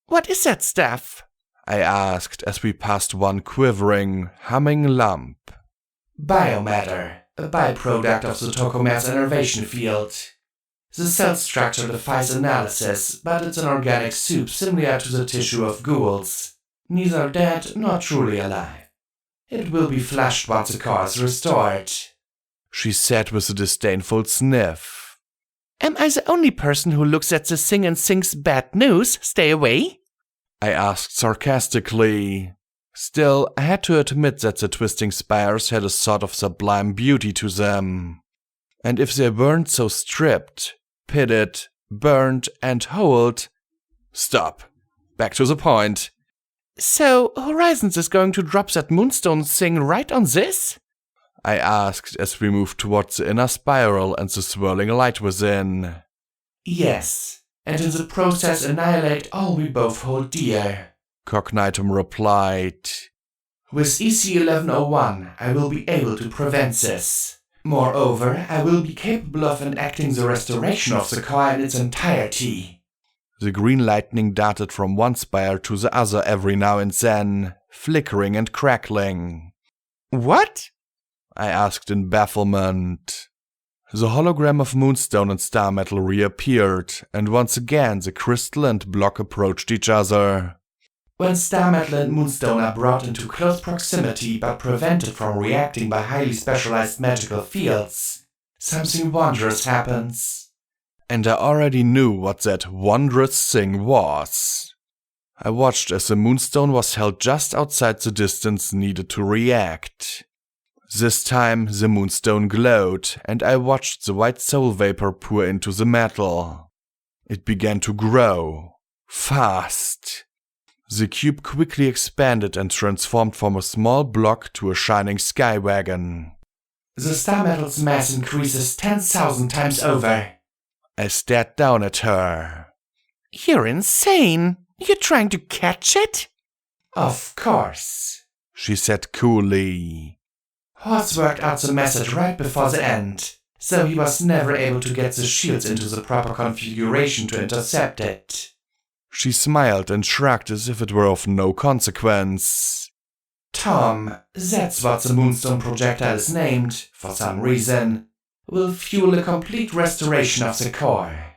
What is that stuff? I asked as we passed one quivering, humming lump. Biomatter, a byproduct of the Tokomer's innervation field. The cell structure defies analysis, but it's an organic soup similar to the tissue of ghouls. Neither dead nor truly alive. It will be flushed once the car is restored, she said with a disdainful sniff. Am I the only person who looks at the thing and thinks bad news? Stay away? I asked sarcastically. Still, I had to admit that the twisting spires had a sort of sublime beauty to them. And if they weren't so stripped, pitted, burned, and holed... Stop. Back to the point. So, Horizons is going to drop that moonstone thing right on this? I asked as we moved towards the inner spiral and the swirling light within. Yes, and in the process annihilate all we both hold dear, Cognitum replied. With EC-1101, I will be able to prevent this. Moreover, I will be capable of enacting the restoration of the car in its entirety. The green lightning darted from one spire to the other every now and then, flickering and crackling. What? I asked in bafflement. The hologram of moonstone and star metal reappeared, and once again the crystal and block approached each other. When star metal and moonstone are brought into close proximity but prevented from reacting by highly specialized magical fields, something wondrous happens. And I already knew what that wondrous thing was. I watched as the moonstone was held just outside the distance needed to react. This time the moonstone glowed, and I watched the white soul vapor pour into the metal. It began to grow. Fast. The cube quickly expanded and transformed from a small block to a shining sky wagon. The star metal's mass increases 10,000 times over. I stared down at her. You're insane. You're trying to catch it? Of course, she said coolly. Horst worked out the message right before the end, so he was never able to get the shields into the proper configuration to intercept it. She smiled and shrugged as if it were of no consequence. Tom, that's what the Moonstone projectile is named, for some reason, will fuel a complete restoration of the core.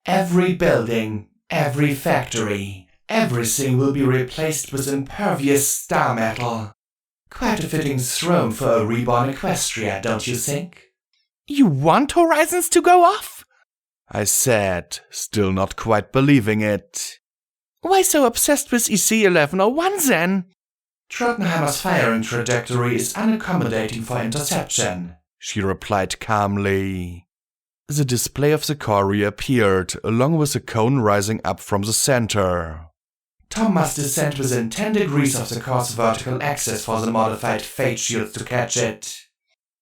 Every building, every factory, everything will be replaced with impervious star metal. Quite a fitting throne for a reborn Equestria, don't you think? You want Horizons to go off? I said, still not quite believing it. Why so obsessed with EC-1101 then? Trottenheimer's firing trajectory is unaccommodating for interception, she replied calmly. The display of the core reappeared, along with a cone rising up from the center. Tom must descend within 10 degrees of the core's vertical axis for the modified fate shields to catch it.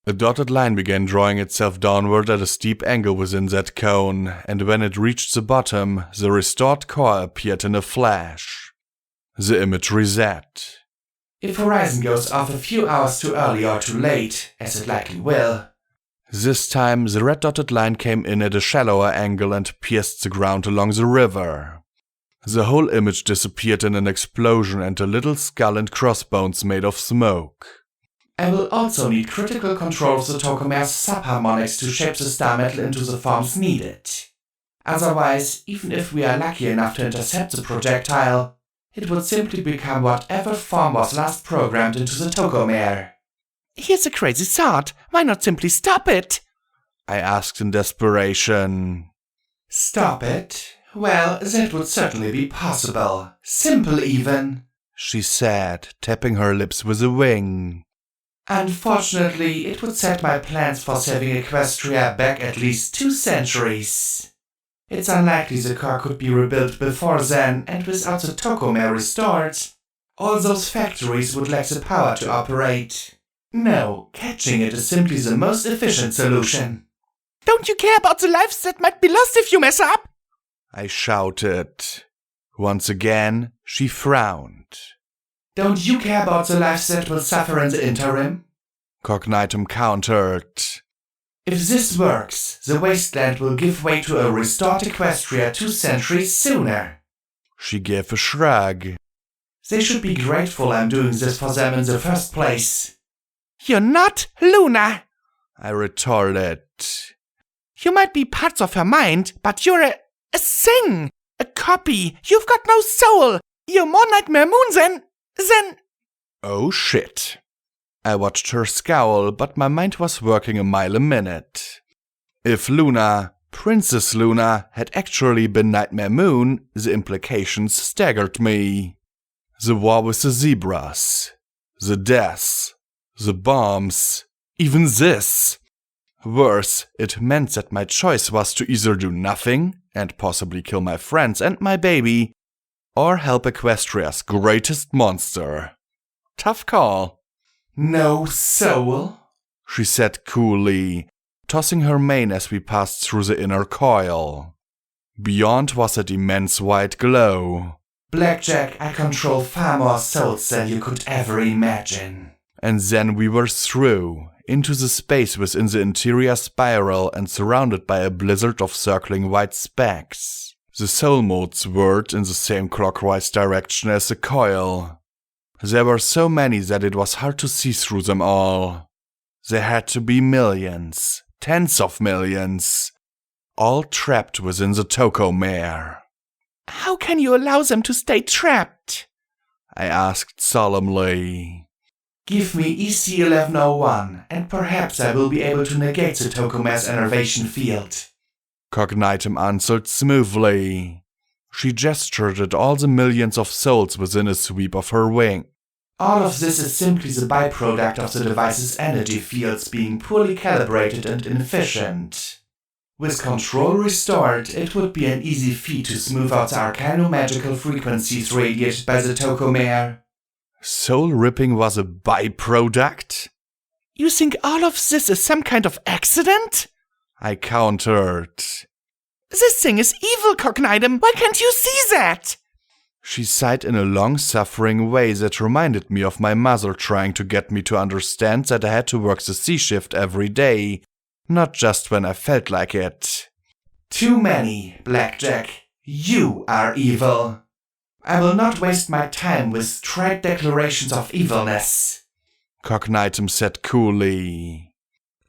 A dotted line began drawing itself downward at a steep angle within that cone, and when it reached the bottom, the restored core appeared in a flash. The image reset. If Horizon goes off a few hours too early or too late, as it likely will. This time, the red dotted line came in at a shallower angle and pierced the ground along the river. The whole image disappeared in an explosion and a little skull and crossbones made of smoke. I will also need critical control of the Tokomer's subharmonics to shape the star metal into the forms needed. Otherwise, even if we are lucky enough to intercept the projectile, it would simply become whatever form was last programmed into the Tocomare. Here's a crazy thought. Why not simply stop it? I asked in desperation. Stop it? Well, that would certainly be possible. Simple even, she said, tapping her lips with a wing. Unfortunately, it would set my plans for saving Equestria back at least 2 centuries. It's unlikely the car could be rebuilt before then, and without the Tocomare restored, all those factories would lack the power to operate. No, catching it is simply the most efficient solution. Don't you care about the lives that might be lost if you mess up? I shouted. Once again, she frowned. Don't you care about the lives that will suffer in the interim? Cognitum countered. If this works, the wasteland will give way to a restored Equestria 2 centuries sooner. She gave a shrug. They should be grateful I'm doing this for them in the first place. You're not Luna, I retorted. You might be parts of her mind, but you're a thing, a copy. You've got no soul. You're more Nightmare Moon than... Oh shit. I watched her scowl, but my mind was working a mile a minute. If Luna, Princess Luna, had actually been Nightmare Moon, the implications staggered me. The war with the zebras, the deaths, the bombs, even this. Worse, it meant that my choice was to either do nothing, and possibly kill my friends and my baby, or help Equestria's greatest monster. Tough call. No soul, she said coolly, tossing her mane as we passed through the inner coil. Beyond was that immense white glow. Blackjack, I control far more souls than you could ever imagine. And then we were through, into the space within the interior spiral and surrounded by a blizzard of circling white specks. The soul modes whirred in the same clockwise direction as the coil. There were so many that it was hard to see through them all. There had to be millions, tens of millions, all trapped within the Tocomare. How can you allow them to stay trapped? I asked solemnly. Give me EC-1101, and perhaps I will be able to negate the Tocomare's innervation field. Cognitum answered smoothly. She gestured at all the millions of souls within a sweep of her wing. All of this is simply the byproduct of the device's energy fields being poorly calibrated and inefficient. With control restored, it would be an easy feat to smooth out the arcano-magical frequencies radiated by the Tocomare. Soul ripping was a byproduct? You think all of this is some kind of accident? I countered. This thing is evil, Cognitum. Why can't you see that? She sighed in a long-suffering way that reminded me of my mother trying to get me to understand that I had to work the C-shift every day, not just when I felt like it. Too many, Blackjack. You are evil. I will not waste my time with trite declarations of evilness, Cognitum said coolly.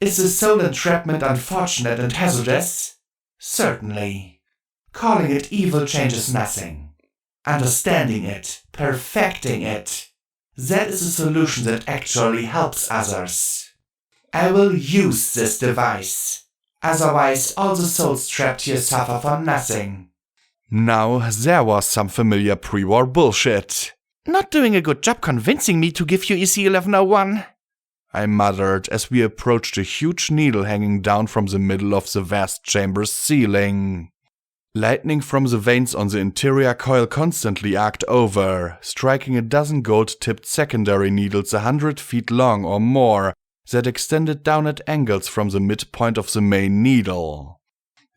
Is the soul entrapment unfortunate and hazardous? Certainly. Calling it evil changes nothing. Understanding it, perfecting it, that is a solution that actually helps others. I will use this device. Otherwise, all the souls trapped here suffer for nothing. Now, there was some familiar pre-war bullshit. Not doing a good job convincing me to give you EC-1101. I muttered as we approached a huge needle hanging down from the middle of the vast chamber's ceiling. Lightning from the veins on the interior coil constantly arced over, striking a dozen gold-tipped secondary needles 100 feet long or more that extended down at angles from the midpoint of the main needle.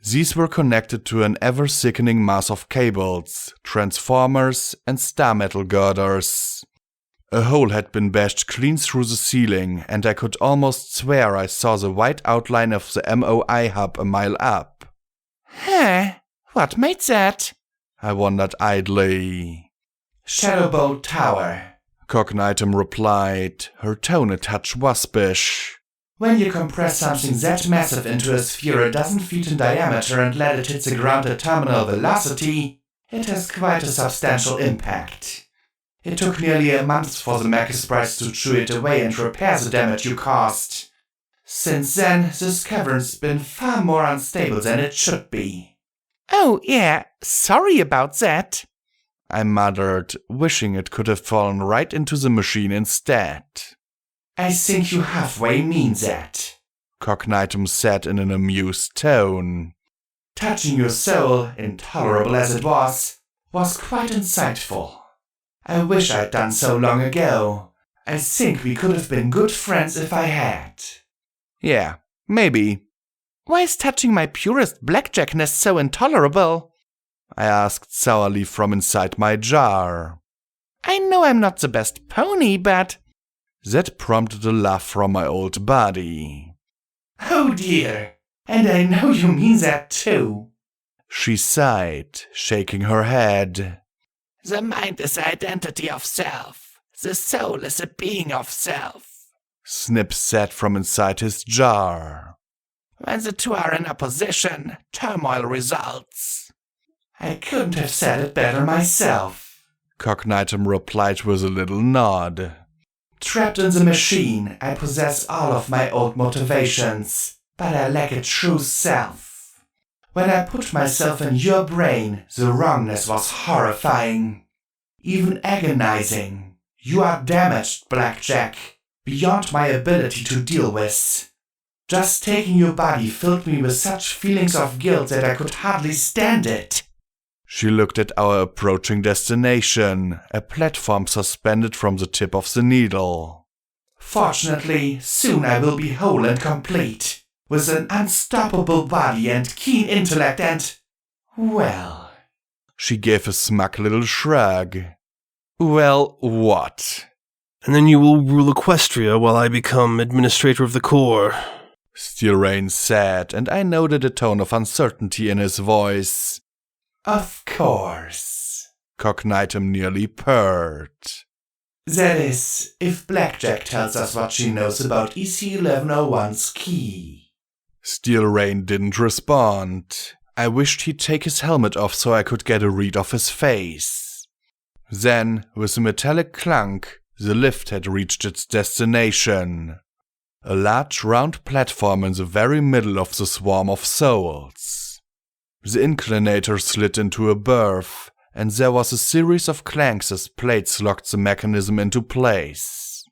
These were connected to an ever-sickening mass of cables, transformers, and star metal girders. A hole had been bashed clean through the ceiling, and I could almost swear I saw the white outline of the MOI hub a mile up. Huh? What made that? I wondered idly. Shadowbolt Tower, Cognitum replied, her tone a touch waspish. When you compress something that massive into a sphere a dozen feet in diameter and let it hit the ground at terminal velocity, it has quite a substantial impact. It took nearly a month for the mech sprites to chew it away and repair the damage you caused. Since then, this cavern's been far more unstable than it should be. Oh, yeah, sorry about that. I muttered, wishing it could have fallen right into the machine instead. I think you halfway mean that, Cognitum said in an amused tone. Touching your soul, intolerable as it was quite insightful. I wish I'd done so long ago. I think we could have been good friends if I had. Yeah, maybe. Why is touching my purest blackjackness so intolerable? I asked sourly from inside my jar. I know I'm not the best pony, but... That prompted a laugh from my old buddy. Oh dear, and I know you mean that too. She sighed, shaking her head. The mind is the identity of self. The soul is a being of self. Snip said from inside his jar. When the two are in opposition, turmoil results. I couldn't have said it better myself, Cognitum replied with a little nod. Trapped in the machine, I possess all of my old motivations, but I lack a true self. When I put myself in your brain, the wrongness was horrifying, even agonizing. You are damaged, Blackjack, beyond my ability to deal with. Just taking your body filled me with such feelings of guilt that I could hardly stand it. She looked at our approaching destination, a platform suspended from the tip of the needle. Fortunately, soon I will be whole and complete, with an unstoppable body and keen intellect and... well... She gave a smug little shrug. Well, what? And then you will rule Equestria while I become administrator of the core. Steel Rain said, and I noted a tone of uncertainty in his voice. Of course, Cognitum nearly purred. That is, if Blackjack tells us what she knows about EC-1101's key. Steel Rain didn't respond. I wished he'd take his helmet off so I could get a read of his face. Then, with a metallic clunk, the lift had reached its destination. A large round platform in the very middle of the swarm of souls. The inclinator slid into a berth, and there was a series of clanks as plates locked the mechanism into place.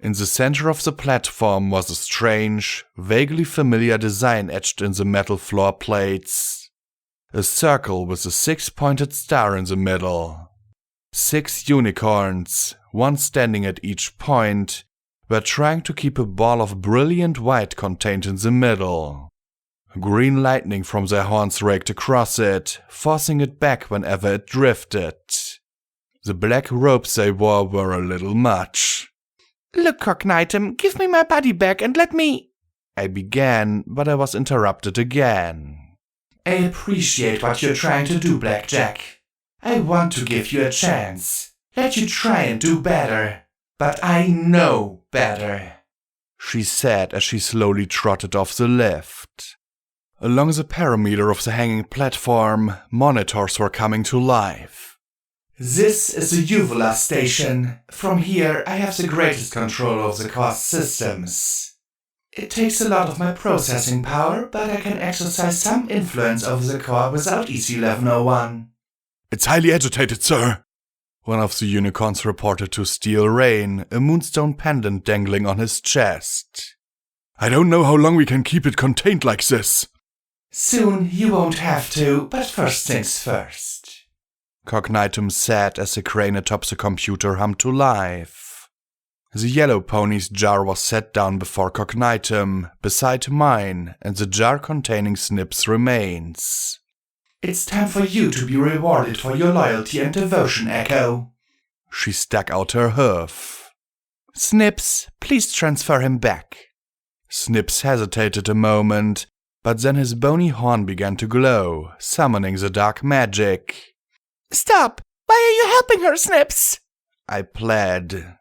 In the center of the platform was a strange, vaguely familiar design etched in the metal floor plates. A circle with a 6-pointed star in the middle. 6 unicorns, one standing at each point, were trying to keep a ball of brilliant white contained in the middle. Green lightning from their horns raked across it, forcing it back whenever it drifted. The black robes they wore were a little much. Look, Cognitum, give me my body back and let me... I began, but I was interrupted again. I appreciate what you're trying to do, Blackjack. I want to give you a chance. Let you try and do better. But I know better, she said as she slowly trotted off the lift. Along the perimeter of the hanging platform, monitors were coming to life. This is the Uvula station. From here, I have the greatest control over the core's systems. It takes a lot of my processing power, but I can exercise some influence over the core without EC-1101. It's highly agitated, sir. One of the unicorns reported to Steel Rain, a moonstone pendant dangling on his chest. I don't know how long we can keep it contained like this. Soon you won't have to, but first things first, Cognitum said as the crane atop the computer hummed to life. The yellow pony's jar was set down before Cognitum, beside mine, and the jar containing Snip's remains. It's time for you to be rewarded for your loyalty and devotion, Echo. She stuck out her hoof. Snips, please transfer him back. Snips hesitated a moment, but then his bony horn began to glow, summoning the dark magic. Stop! Why are you helping her, Snips? I pled.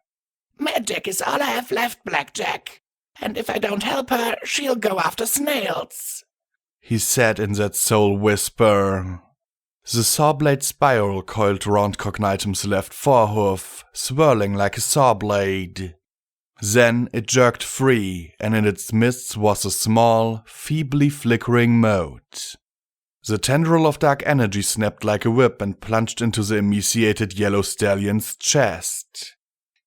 Magic is all I have left, Blackjack. and if I don't help her, she'll go after snails," he said in that soul whisper. The saw blade spiral coiled around Cognitum's left forehoof, swirling like a saw blade. Then it jerked free, and in its midst was a small, feebly flickering mote. The tendril of dark energy snapped like a whip and plunged into the emaciated yellow stallion's chest.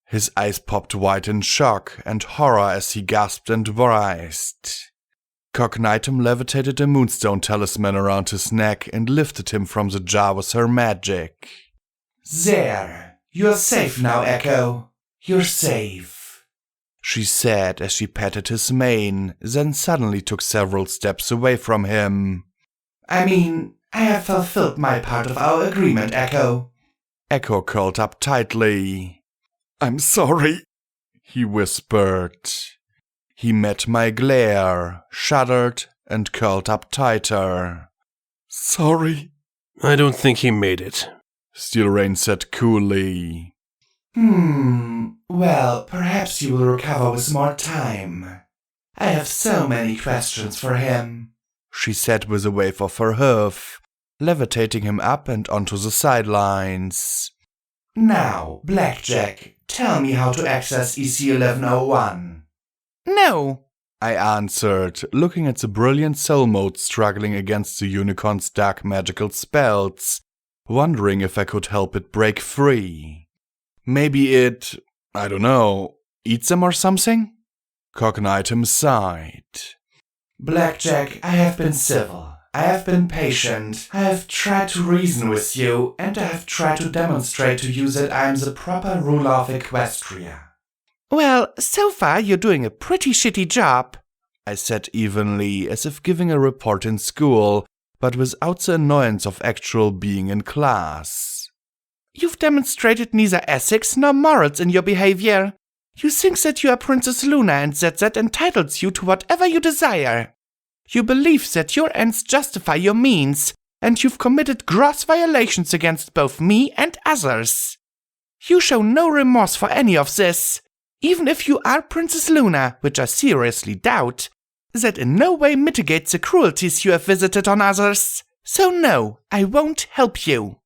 His eyes popped wide in shock and horror as he gasped and writhed. Cognitum levitated a moonstone talisman around his neck and lifted him from the jar with her magic. "There, you're safe now, Echo. You're safe," she said as she patted his mane, then suddenly took several steps away from him. "I mean, I have fulfilled my part of our agreement, Echo." Echo curled up tightly. "I'm sorry," he whispered. He met my glare, shuddered, and curled up tighter. "Sorry," I don't think he made it. Steel Rain said coolly. Well, perhaps you will recover with more time. I have so many questions for him," she said with a wave of her hoof, levitating him up and onto the sidelines. "Now, Blackjack, tell me how to access EC-1101. "No," I answered, looking at the brilliant soul mode struggling against the unicorn's dark magical spells, wondering if I could help it break free. Maybe it, I don't know, eats them or something? Cognitum sighed. "Blackjack, I have been civil. I have been patient. I have tried to reason with you, and I have tried to demonstrate to you that I am the proper ruler of Equestria." "Well, so far you're doing a pretty shitty job," I said evenly, as if giving a report in school, but without the annoyance of actual being in class. "You've demonstrated neither ethics nor morals in your behavior. You think that you are Princess Luna and that entitles you to whatever you desire. You believe that your ends justify your means, and you've committed gross violations against both me and others. You show no remorse for any of this. Even if you are Princess Luna, which I seriously doubt, that in no way mitigates the cruelties you have visited on others. So no, I won't help you."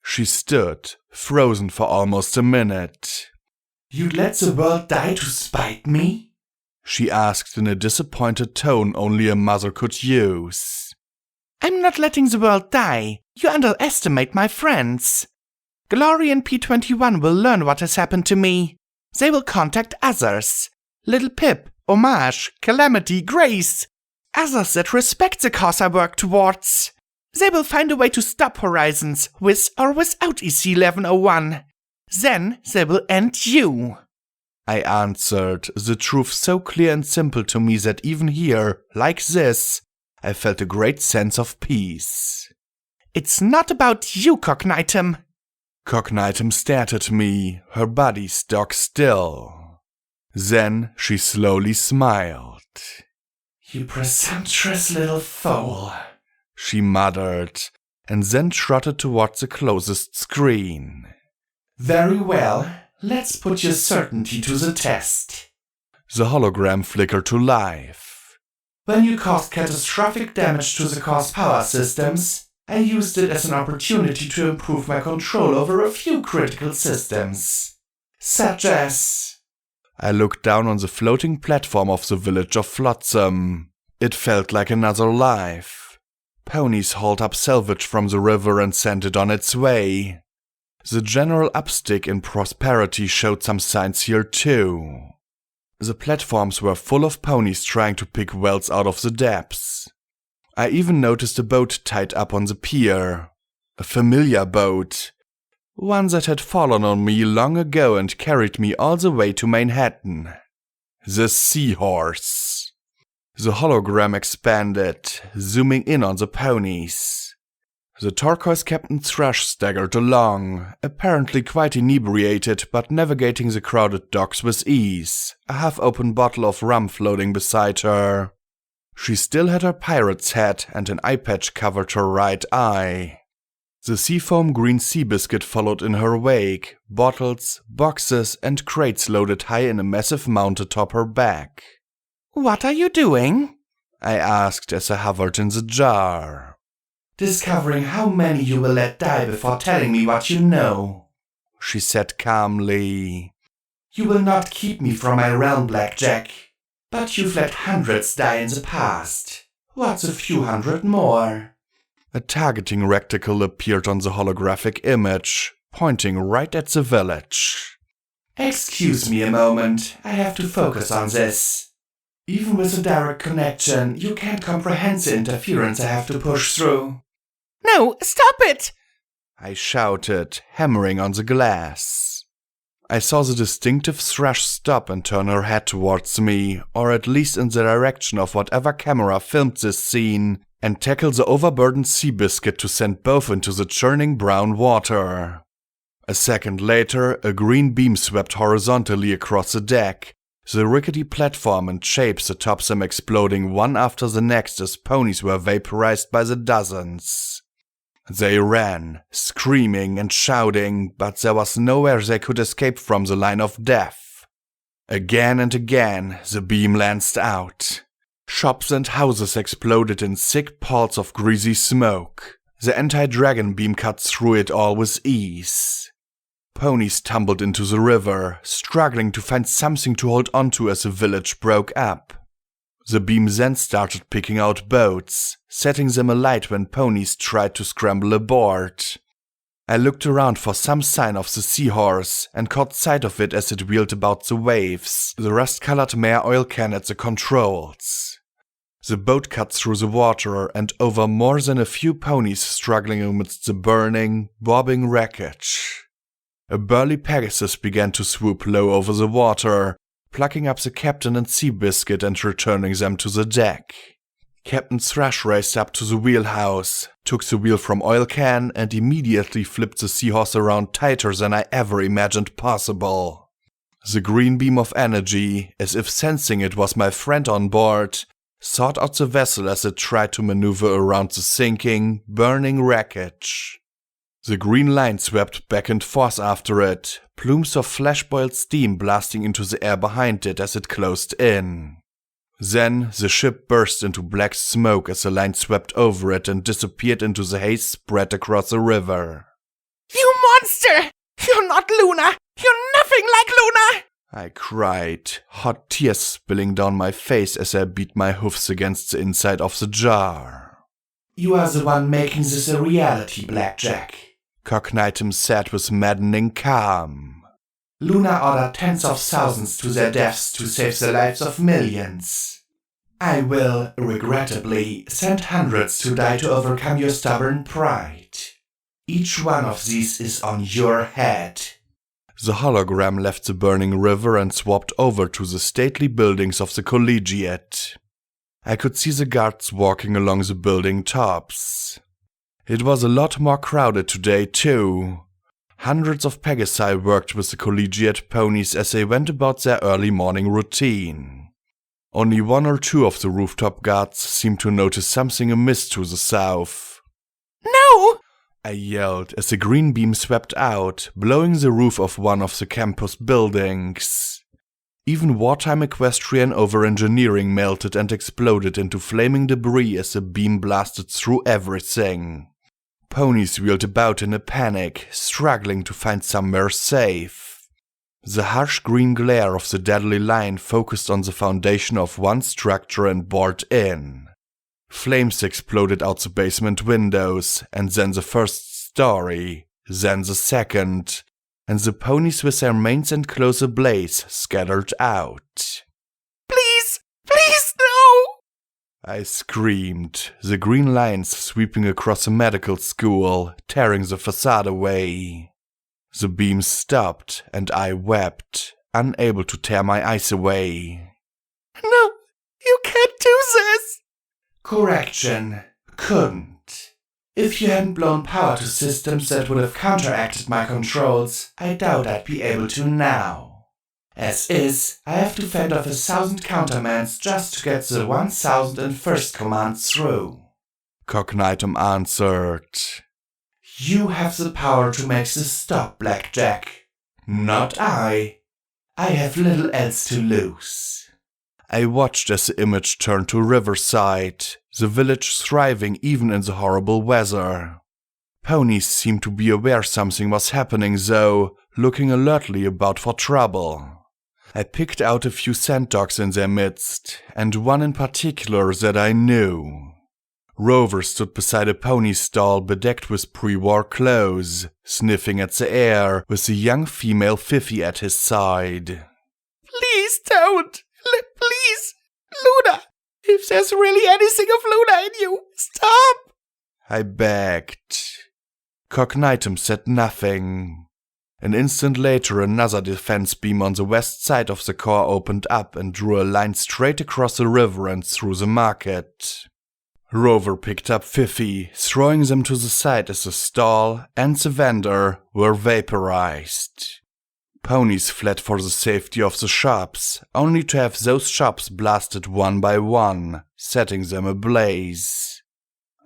She stood, frozen for almost a minute. "You'd let the world die to spite me?" she asked in a disappointed tone only a mother could use. "I'm not letting the world die. You underestimate my friends. Glory and P21 will learn what has happened to me. They will contact others. Little Pip, Homage, Calamity, Grace. Others that respect the cause I work towards. They will find a way to stop Horizons, with or without EC-1101. Then they will end you." I answered, the truth so clear and simple to me that even here, like this, I felt a great sense of peace. "It's not about you, Cognitum." Cognitum stared at me, her body stock still. Then she slowly smiled. "You presumptuous little fool," she muttered, and then trotted towards the closest screen. "Very well, let's put your certainty to the test." The hologram flickered to life. "When you caused catastrophic damage to the core's power systems, I used it as an opportunity to improve my control over a few critical systems. Such as..." I looked down on the floating platform of the village of Flotsam. It felt like another life. Ponies hauled up salvage from the river and sent it on its way. The general upstick in prosperity showed some signs here too. The platforms were full of ponies trying to pick wells out of the depths. I even noticed a boat tied up on the pier. A familiar boat. One that had fallen on me long ago and carried me all the way to Manhattan. The Seahorse. The hologram expanded, zooming in on the ponies. The turquoise Captain Thrush staggered along, apparently quite inebriated but navigating the crowded docks with ease, a half-open bottle of rum floating beside her. She still had her pirate's hat and an eye patch covered her right eye. The seafoam green sea biscuit followed in her wake, bottles, boxes, and crates loaded high in a massive mount atop her back. What are you doing? I asked as I hovered in the jar. Discovering how many you will let die before telling me what you know, she said calmly. You will not keep me from my realm, Blackjack. But you've let hundreds die in the past. What's a few hundred more? A targeting reticle appeared on the holographic image, pointing right at the village. Excuse me a moment, I have to focus on this. Even with a direct connection, you can't comprehend the interference I have to push through. No, stop it! I shouted, hammering on the glass. I saw the distinctive thrush stop and turn her head towards me, or at least in the direction of whatever camera filmed this scene, and tackle the overburdened Seabiscuit to send both into the churning brown water. A second later, a green beam swept horizontally across the deck, the rickety platform and shapes atop them exploding one after the next as ponies were vaporized by the dozens. They ran, screaming and shouting, but there was nowhere they could escape from the line of death. Again and again, the beam lanced out. Shops and houses exploded in thick palls of greasy smoke. The anti-dragon beam cut through it all with ease. Ponies tumbled into the river, struggling to find something to hold onto as the village broke up. The beam then started picking out boats, setting them alight when ponies tried to scramble aboard. I looked around for some sign of the seahorse and caught sight of it as it wheeled about the waves, the rust-colored mare oil can at the controls. The boat cut through the water and over more than a few ponies struggling amidst the burning, bobbing wreckage. A burly Pegasus began to swoop low over the water, plucking up the captain and Seabiscuit and returning them to the deck. Captain Thrush raced up to the wheelhouse, took the wheel from oil can, and immediately flipped the seahorse around tighter than I ever imagined possible. The green beam of energy, as if sensing it was my friend on board, sought out the vessel as it tried to maneuver around the sinking, burning wreckage. The green line swept back and forth after it, plumes of flash-boiled steam blasting into the air behind it as it closed in. Then the ship burst into black smoke as the line swept over it and disappeared into the haze spread across the river. You monster! You're not Luna! You're nothing like Luna! I cried, hot tears spilling down my face as I beat my hoofs against the inside of the jar. You are the one making this a reality, Blackjack, Cognitum said with maddening calm. Luna ordered tens of thousands to their deaths to save the lives of millions. I will, regrettably, send hundreds to die to overcome your stubborn pride. Each one of these is on your head. The hologram left the burning river and swapped over to the stately buildings of the collegiate. I could see the guards walking along the building tops. It was a lot more crowded today, too. Hundreds of Pegasi worked with the collegiate ponies as they went about their early morning routine. Only one or two of the rooftop guards seemed to notice something amiss to the south. No! I yelled as the green beam swept out, blowing the roof of one of the campus buildings. Even wartime equestrian over-engineering melted and exploded into flaming debris as the beam blasted through everything. Ponies wheeled about in a panic, struggling to find somewhere safe. The harsh green glare of the deadly line focused on the foundation of one structure and bored in. Flames exploded out the basement windows, and then the first story, then the second, and the ponies with their manes and clothes ablaze scattered out. Please! Please, no! I screamed, the green lines sweeping across the medical school, tearing the facade away. The beam stopped, and I wept, unable to tear my eyes away. No, you can't do this! Correction, couldn't. If you hadn't blown power to systems that would have counteracted my controls, I doubt I'd be able to now. As is, I have to fend off 1,000 countermans just to get the 1,001st command through. Cognitum answered. You have the power to make this stop, Blackjack. Not I. I have little else to lose. I watched as the image turned to Riverside, the village thriving even in the horrible weather. Ponies seemed to be aware something was happening though, looking alertly about for trouble. I picked out a few scent dogs in their midst, and one in particular that I knew. Rover stood beside a pony stall bedecked with pre-war clothes, sniffing at the air, with a young female Fifi at his side. Please don't! Please! Luna! If there's really anything of Luna in you, stop! I begged. Cognitum said nothing. An instant later, another defense beam on the west side of the core opened up and drew a line straight across the river and through the market. Rover picked up Fifi, throwing them to the side as the stall and the vendor were vaporized. Ponies fled for the safety of the shops, only to have those shops blasted one by one, setting them ablaze.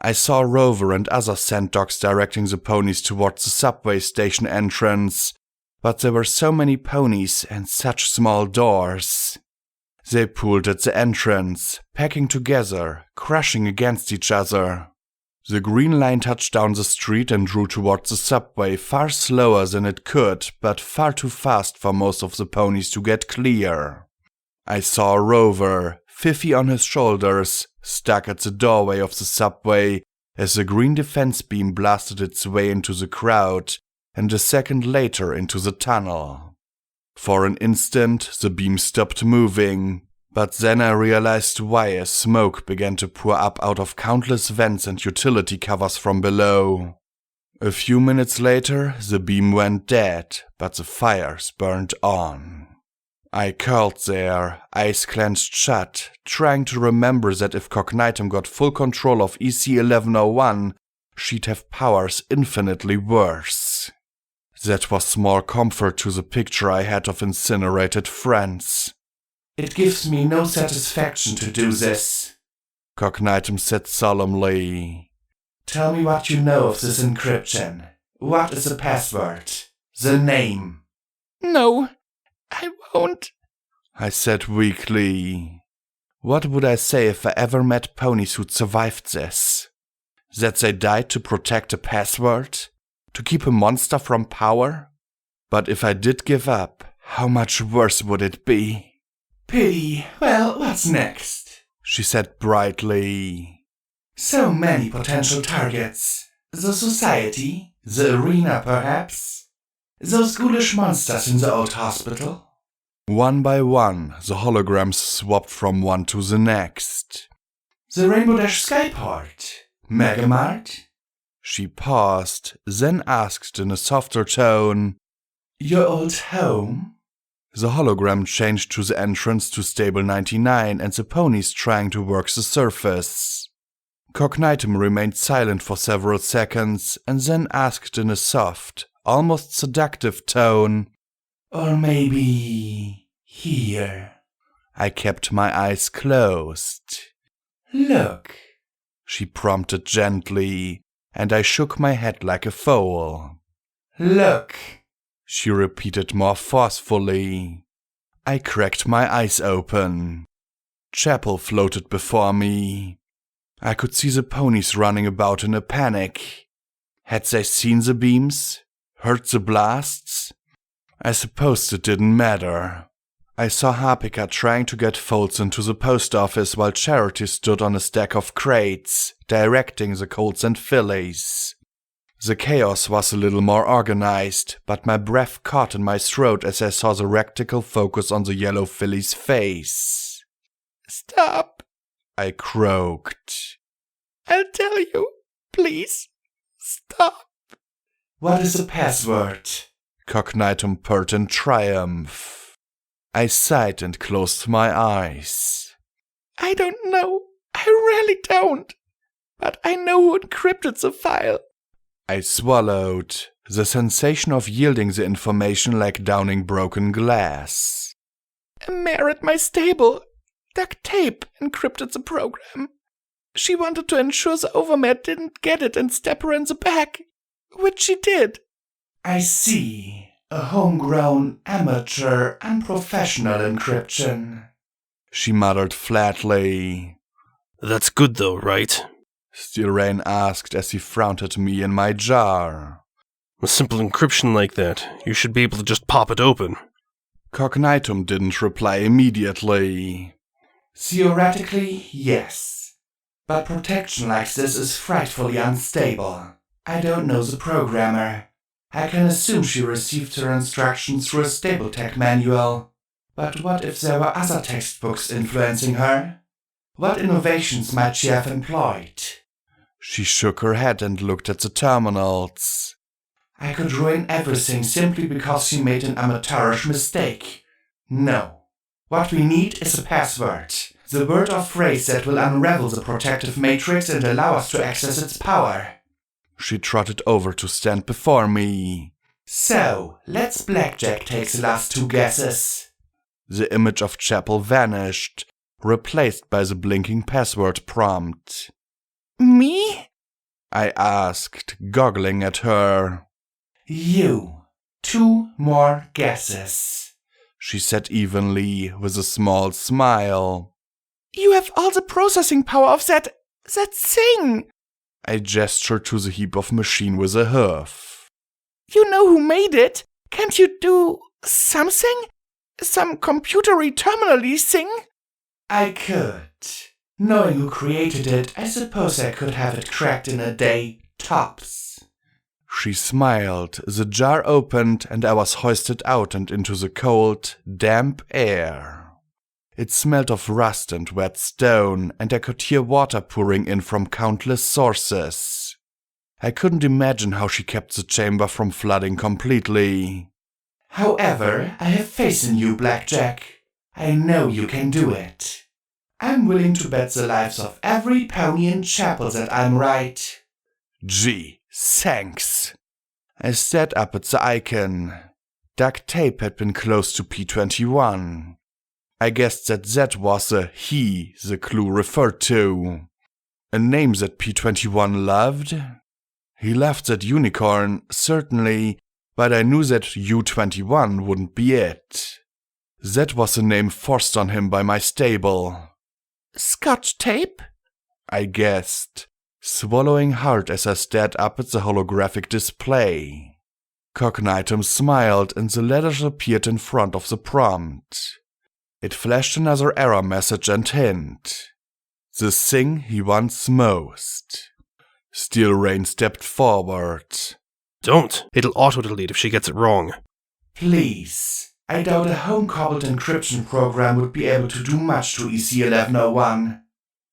I saw Rover and other scent dogs directing the ponies towards the subway station entrance, but there were so many ponies and such small doors. They pooled at the entrance, packing together, crashing against each other. The green line touched down the street and drew towards the subway far slower than it could, but far too fast for most of the ponies to get clear. I saw Rover, Fifi on his shoulders, stuck at the doorway of the subway as the green defense beam blasted its way into the crowd and a second later into the tunnel. For an instant, the beam stopped moving, but then I realized why as smoke began to pour up out of countless vents and utility covers from below. A few minutes later, the beam went dead, but the fires burned on. I curled there, eyes clenched shut, trying to remember that if Cognitum got full control of EC-1101, she'd have powers infinitely worse. That was small comfort to the picture I had of incinerated friends. It gives me no satisfaction to do this, Cognitum said solemnly. Tell me what you know of this encryption. What is the password? The name? No, I won't, I said weakly. What would I say if I ever met ponies who'd survived this? That they died to protect a password? To keep a monster from power? But if I did give up, how much worse would it be? Pity. Well, what's next? She said brightly. So many potential targets. The society? The arena, perhaps? Those ghoulish monsters in the old hospital? One by one, the holograms swapped from one to the next. The Rainbow Dash Skyport? Megamart? She paused, then asked in a softer tone, Your old home? The hologram changed to the entrance to Stable 99 and the ponies trying to work the surface. Cognitum remained silent for several seconds and then asked in a soft, almost seductive tone, Or maybe here? I kept my eyes closed. Look, she prompted gently, and I shook my head like a foal. Look, she repeated more forcefully. I cracked my eyes open. Chapel floated before me. I could see the ponies running about in a panic. Had they seen the beams? Heard the blasts? I suppose it didn't matter. I saw Harpika trying to get Folds into the post office while Charity stood on a stack of crates, directing the colts and fillies. The chaos was a little more organized, but my breath caught in my throat as I saw the rectical focus on the yellow filly's face. Stop, I croaked. I'll tell you, please, stop. What is the password? Cognitum purred in triumph. I sighed and closed my eyes. I don't know. I really don't. But I know who encrypted the file. I swallowed, the sensation of yielding the information like downing broken glass. A mare at my stable. Duct tape encrypted the program. She wanted to ensure the overmare didn't get it and stab her in the back, which she did. I see. A homegrown, amateur, unprofessional encryption. she muttered flatly. That's good though, right? Steelrain asked as he frowned at me and my jar. A simple encryption like that, you should be able to just pop it open. Cognitum didn't reply immediately. Theoretically, yes. But protection like this is frightfully unstable. I don't know the programmer. I can assume she received her instructions through a Stable-Tech manual. But what if there were other textbooks influencing her? What innovations might she have employed? She shook her head and looked at the terminals. I could ruin everything simply because she made an amateurish mistake. No. What we need is a password. The word or phrase that will unravel the protective matrix and allow us to access its power. She trotted over to stand before me. So, let's Blackjack take the last two guesses. The image of Chapel vanished, replaced by the blinking password prompt. Me? I asked, goggling at her. You. 2 more guesses, she said evenly, with a small smile. You have all the processing power of that thing. I gestured to the heap of machine with a hoof. You know who made it? Can't you do something? Some computery terminally thing? I could. Knowing who created it, I suppose I could have it cracked in a day, tops. She smiled, the jar opened, and I was hoisted out and into the cold, damp air. It smelled of rust and wet stone, and I could hear water pouring in from countless sources. I couldn't imagine how she kept the chamber from flooding completely. However, I have faith in you, Blackjack. I know you can do it. I'm willing to bet the lives of every pony in Chapel that I'm right. Gee, thanks. I stared up at the icon. Duct tape had been close to P21. I guessed that was the he the clue referred to. A name that P21 loved? He loved that unicorn, certainly, but I knew that U21 wouldn't be it. That was a name forced on him by my stable. Scotch tape? I guessed, swallowing hard as I stared up at the holographic display. Cognitum smiled and the letters appeared in front of the prompt. It flashed another error message and hint. The thing he wants most. Steelrain stepped forward. Don't. It'll auto-delete if she gets it wrong. Please. I doubt a home-cobbled encryption program would be able to do much to EC1101.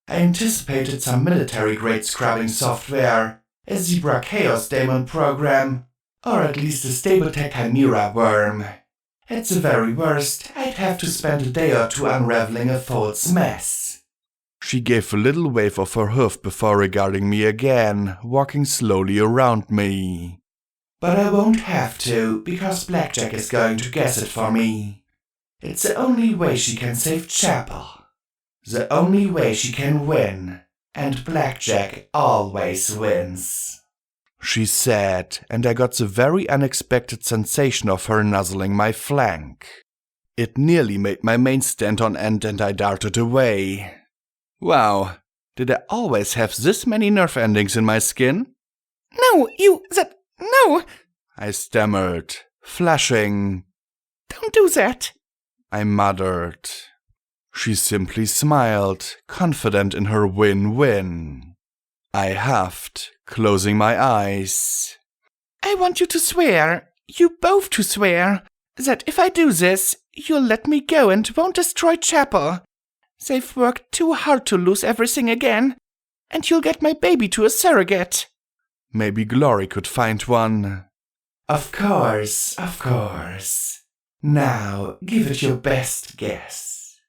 I anticipated some military-grade scrubbing software, a Zebra Chaos Daemon program, or at least a Stable-Tech Chimera worm. At the very worst, I'd have to spend a day or two unraveling a false mess. She gave a little wave of her hoof before regarding me again, walking slowly around me. But I won't have to, because Blackjack is going to guess it for me. It's the only way she can save Chapel. The only way she can win. And Blackjack always wins. She said, and I got the very unexpected sensation of her nuzzling my flank. It nearly made my mane stand on end and I darted away. Wow, did I always have this many nerve endings in my skin? No, no! I stammered, flushing. Don't do that, I muttered. She simply smiled, confident in her win-win. I huffed, closing my eyes. I want you to swear, you both to swear, that if I do this, you'll let me go and won't destroy Chapel. They've worked too hard to lose everything again, and you'll get my baby to a surrogate. Maybe Glory could find one. Of course. Now, give it your best guess.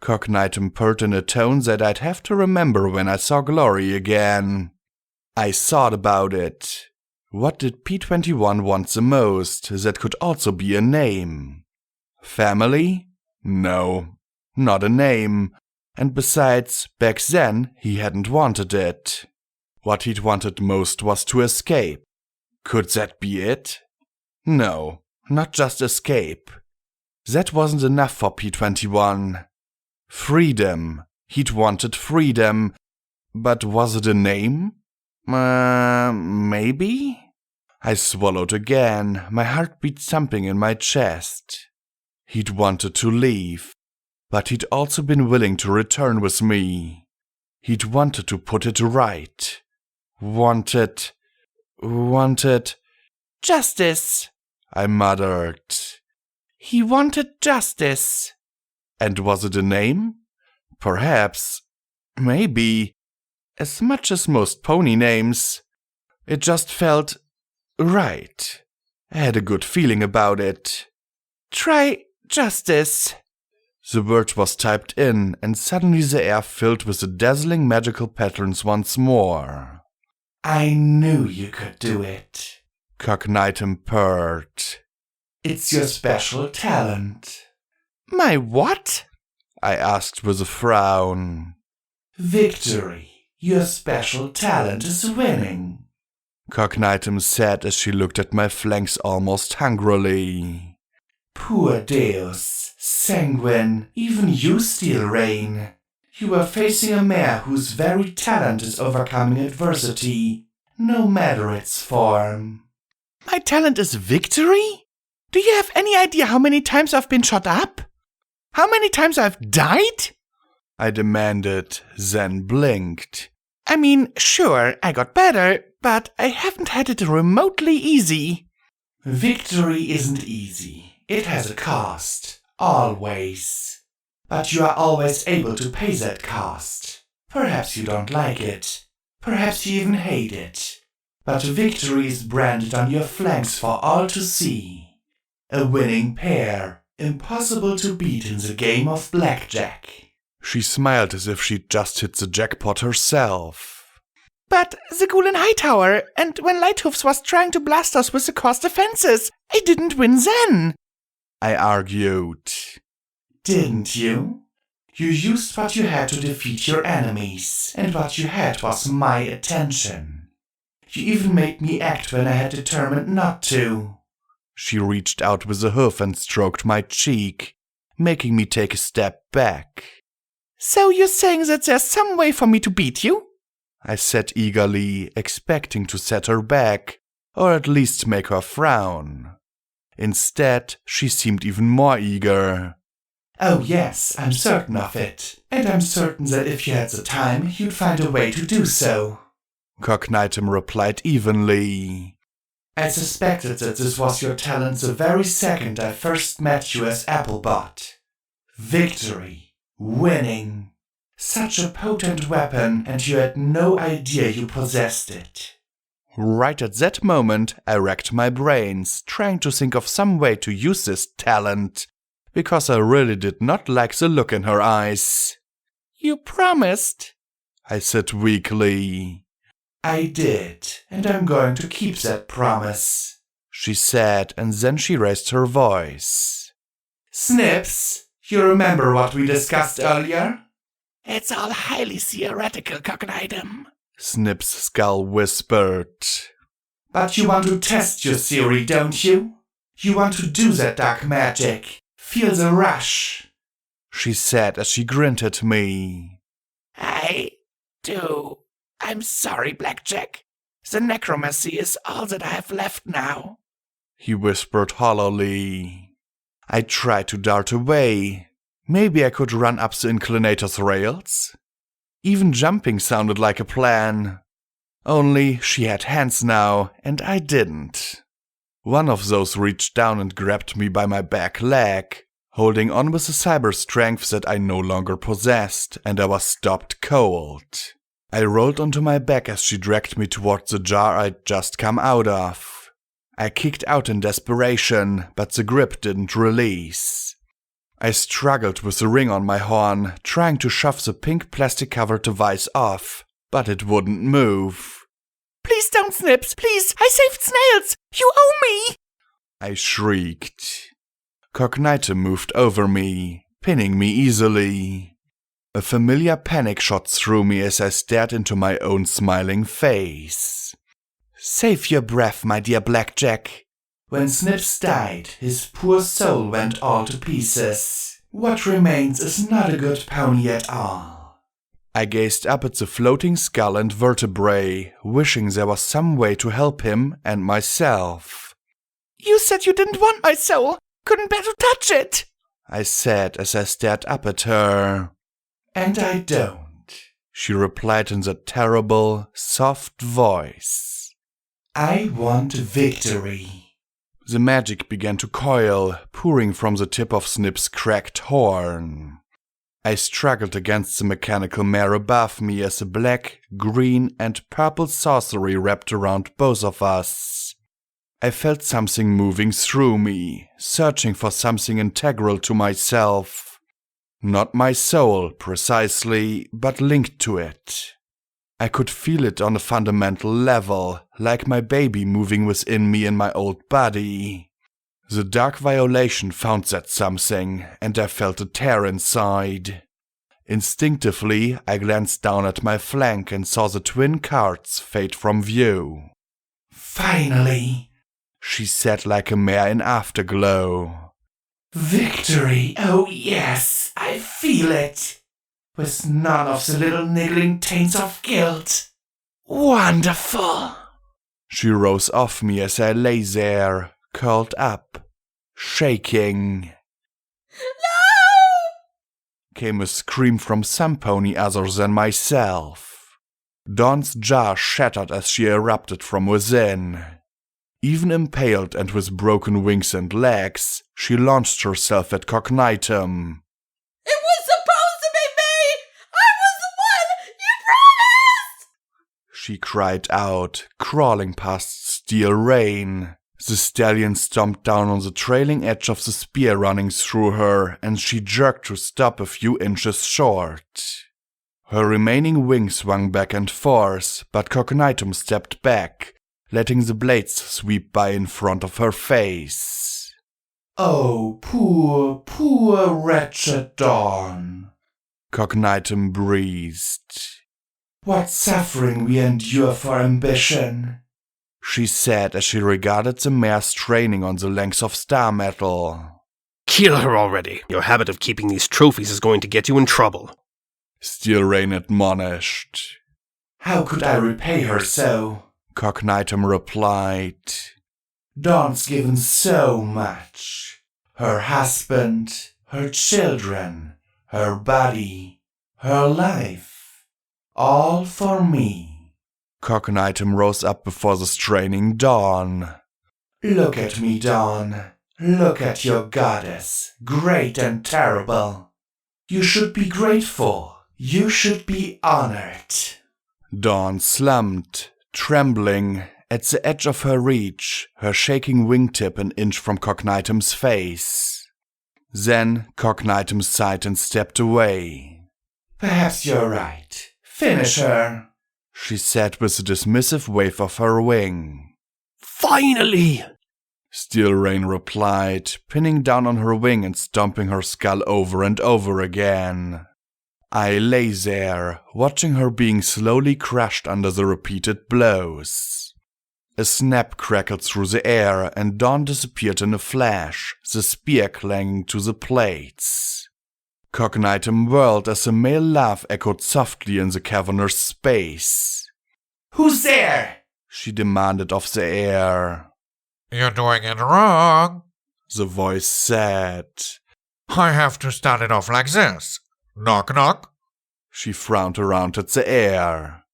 Cognitum purred in a tone that I'd have to remember when I saw Glory again. I thought about it. What did P21 want the most that could also be a name? Family? No, not a name. And besides, back then, he hadn't wanted it. What he'd wanted most was to escape. Could that be it? No, not just escape. That wasn't enough for P21. Freedom. He'd wanted freedom. But was it a name? Maybe? I swallowed again, my heartbeat thumping in my chest. He'd wanted to leave, but he'd also been willing to return with me. He'd wanted to put it right. Wanted... Justice, I muttered. he wanted justice. And was it a name? Perhaps. Maybe. As much as most pony names. It just felt right. I had a good feeling about it. Try justice. The word was typed in, and suddenly the air filled with the dazzling magical patterns once more. I knew you could do it. Cognitum purred. It's your special talent. My what? I asked with a frown. Victory. Your special talent is winning. Cognitum said as she looked at my flanks almost hungrily. Poor Deus, Sanguine, even you steal reign. You are facing a mare whose very talent is overcoming adversity, no matter its form. My talent is victory? Do you have any idea how many times I've been shot up? How many times I've died? I demanded, then blinked. I mean, sure, I got better, but I haven't had it remotely easy. Victory isn't easy. It has a cost. Always. But you are always able to pay that cost. Perhaps you don't like it. Perhaps you even hate it. But victory is branded on your flanks for all to see. A winning pair, impossible to beat in the game of blackjack. She smiled as if she'd just hit the jackpot herself. But the ghoul in Hightower, and when Lighthoofs was trying to blast us with the cross defenses, I didn't win then. I argued. Didn't you? You used what you had to defeat your enemies, and what you had was my attention. You even made me act when I had determined not to. She reached out with a hoof and stroked my cheek, making me take a step back. So you're saying that there's some way for me to beat you? I said eagerly, expecting to set her back, or at least make her frown. Instead, she seemed even more eager. Oh yes, I'm certain of it. And I'm certain that if you had the time, you'd find a way to do so. Cognitum replied evenly. I suspected that this was your talent the very second I first met you as Applebot. Victory. Winning. Such a potent weapon, and you had no idea you possessed it. Right at that moment, I racked my brains, trying to think of some way to use this talent, because I really did not like the look in her eyes. You promised, I said weakly. I did, and I'm going to keep that promise, she said, and then she raised her voice. Snips, you remember what we discussed earlier? It's all highly theoretical, Cognitum, Snip's skull whispered. But you want to test your theory, don't you? You want to do that dark magic. Feel the rush, she said as she grinned at me. I do. I'm sorry, Blackjack. The necromancy is all that I have left now, he whispered hollowly. I tried to dart away. Maybe I could run up the inclinator's rails? Even jumping sounded like a plan. Only she had hands now, and I didn't. One of those reached down and grabbed me by my back leg, holding on with a cyber strength that I no longer possessed, and I was stopped cold. I rolled onto my back as she dragged me towards the jar I'd just come out of. I kicked out in desperation, but the grip didn't release. I struggled with the ring on my horn, trying to shove the pink plastic-covered device off, but it wouldn't move. Please don't, Snips! Please! I saved snails! You owe me! I shrieked. Cognitum moved over me, pinning me easily. A familiar panic shot through me as I stared into my own smiling face. Save your breath, my dear Blackjack. When Snips died, his poor soul went all to pieces. What remains is not a good pony at all. I gazed up at the floating skull and vertebrae, wishing there was some way to help him and myself. You said you didn't want my soul. Couldn't bear to touch it, I said as I stared up at her. And I don't, she replied in that terrible, soft voice. I want victory. The magic began to coil, pouring from the tip of Snip's cracked horn. I struggled against the mechanical mare above me as a black, green, and purple sorcery wrapped around both of us. I felt something moving through me, searching for something integral to myself. Not my soul, precisely, but linked to it. I could feel it on a fundamental level, like my baby moving within me in my old body. The dark violation found that something, and I felt a tear inside. Instinctively, I glanced down at my flank and saw the twin cards fade from view. Finally, she said like a mare in afterglow. Victory, oh yes, I feel it. With none of the little niggling taints of guilt. Wonderful. She rose off me as I lay there, curled up, shaking. No! Came a scream from some pony other than myself. Dawn's jaw shattered as she erupted from within. Even impaled and with broken wings and legs, she launched herself at Cognitum. It was supposed to be me! I was the one! You promised! She cried out, crawling past Steel Rain. The stallion stomped down on the trailing edge of the spear running through her, and she jerked to stop a few inches short. Her remaining wing swung back and forth, but Cognitum stepped back, letting the blades sweep by in front of her face. Oh, poor, poor wretched Dawn, Cognitum breathed. What suffering we endure for ambition, she said as she regarded the mare straining on the lengths of star metal. Kill her already. Your habit of keeping these trophies is going to get you in trouble. Steel Rain admonished. How could I repay her so? Cognitum replied. Dawn's given so much. Her husband, her children, her body, her life. All for me. Cognitum rose up before the straining Dawn. Look at me, Dawn. Look at your goddess, great and terrible. You should be grateful. You should be honored. Dawn slumped, trembling, at the edge of her reach, her shaking wingtip an inch from Cognitum's face. Then Cognitum sighed and stepped away. Perhaps you're right. Finish her, she said with a dismissive wave of her wing. Finally! Steel Rain replied, pinning down on her wing and stomping her skull over and over again. I lay there, watching her being slowly crushed under the repeated blows. A snap crackled through the air, and Dawn disappeared in a flash, the spear clanging to the plates. Cognitum whirled as a male laugh echoed softly in the cavernous space. Who's there? She demanded of the air. You're doing it wrong, the voice said. I have to start it off like this. Knock, knock. She frowned around at the air.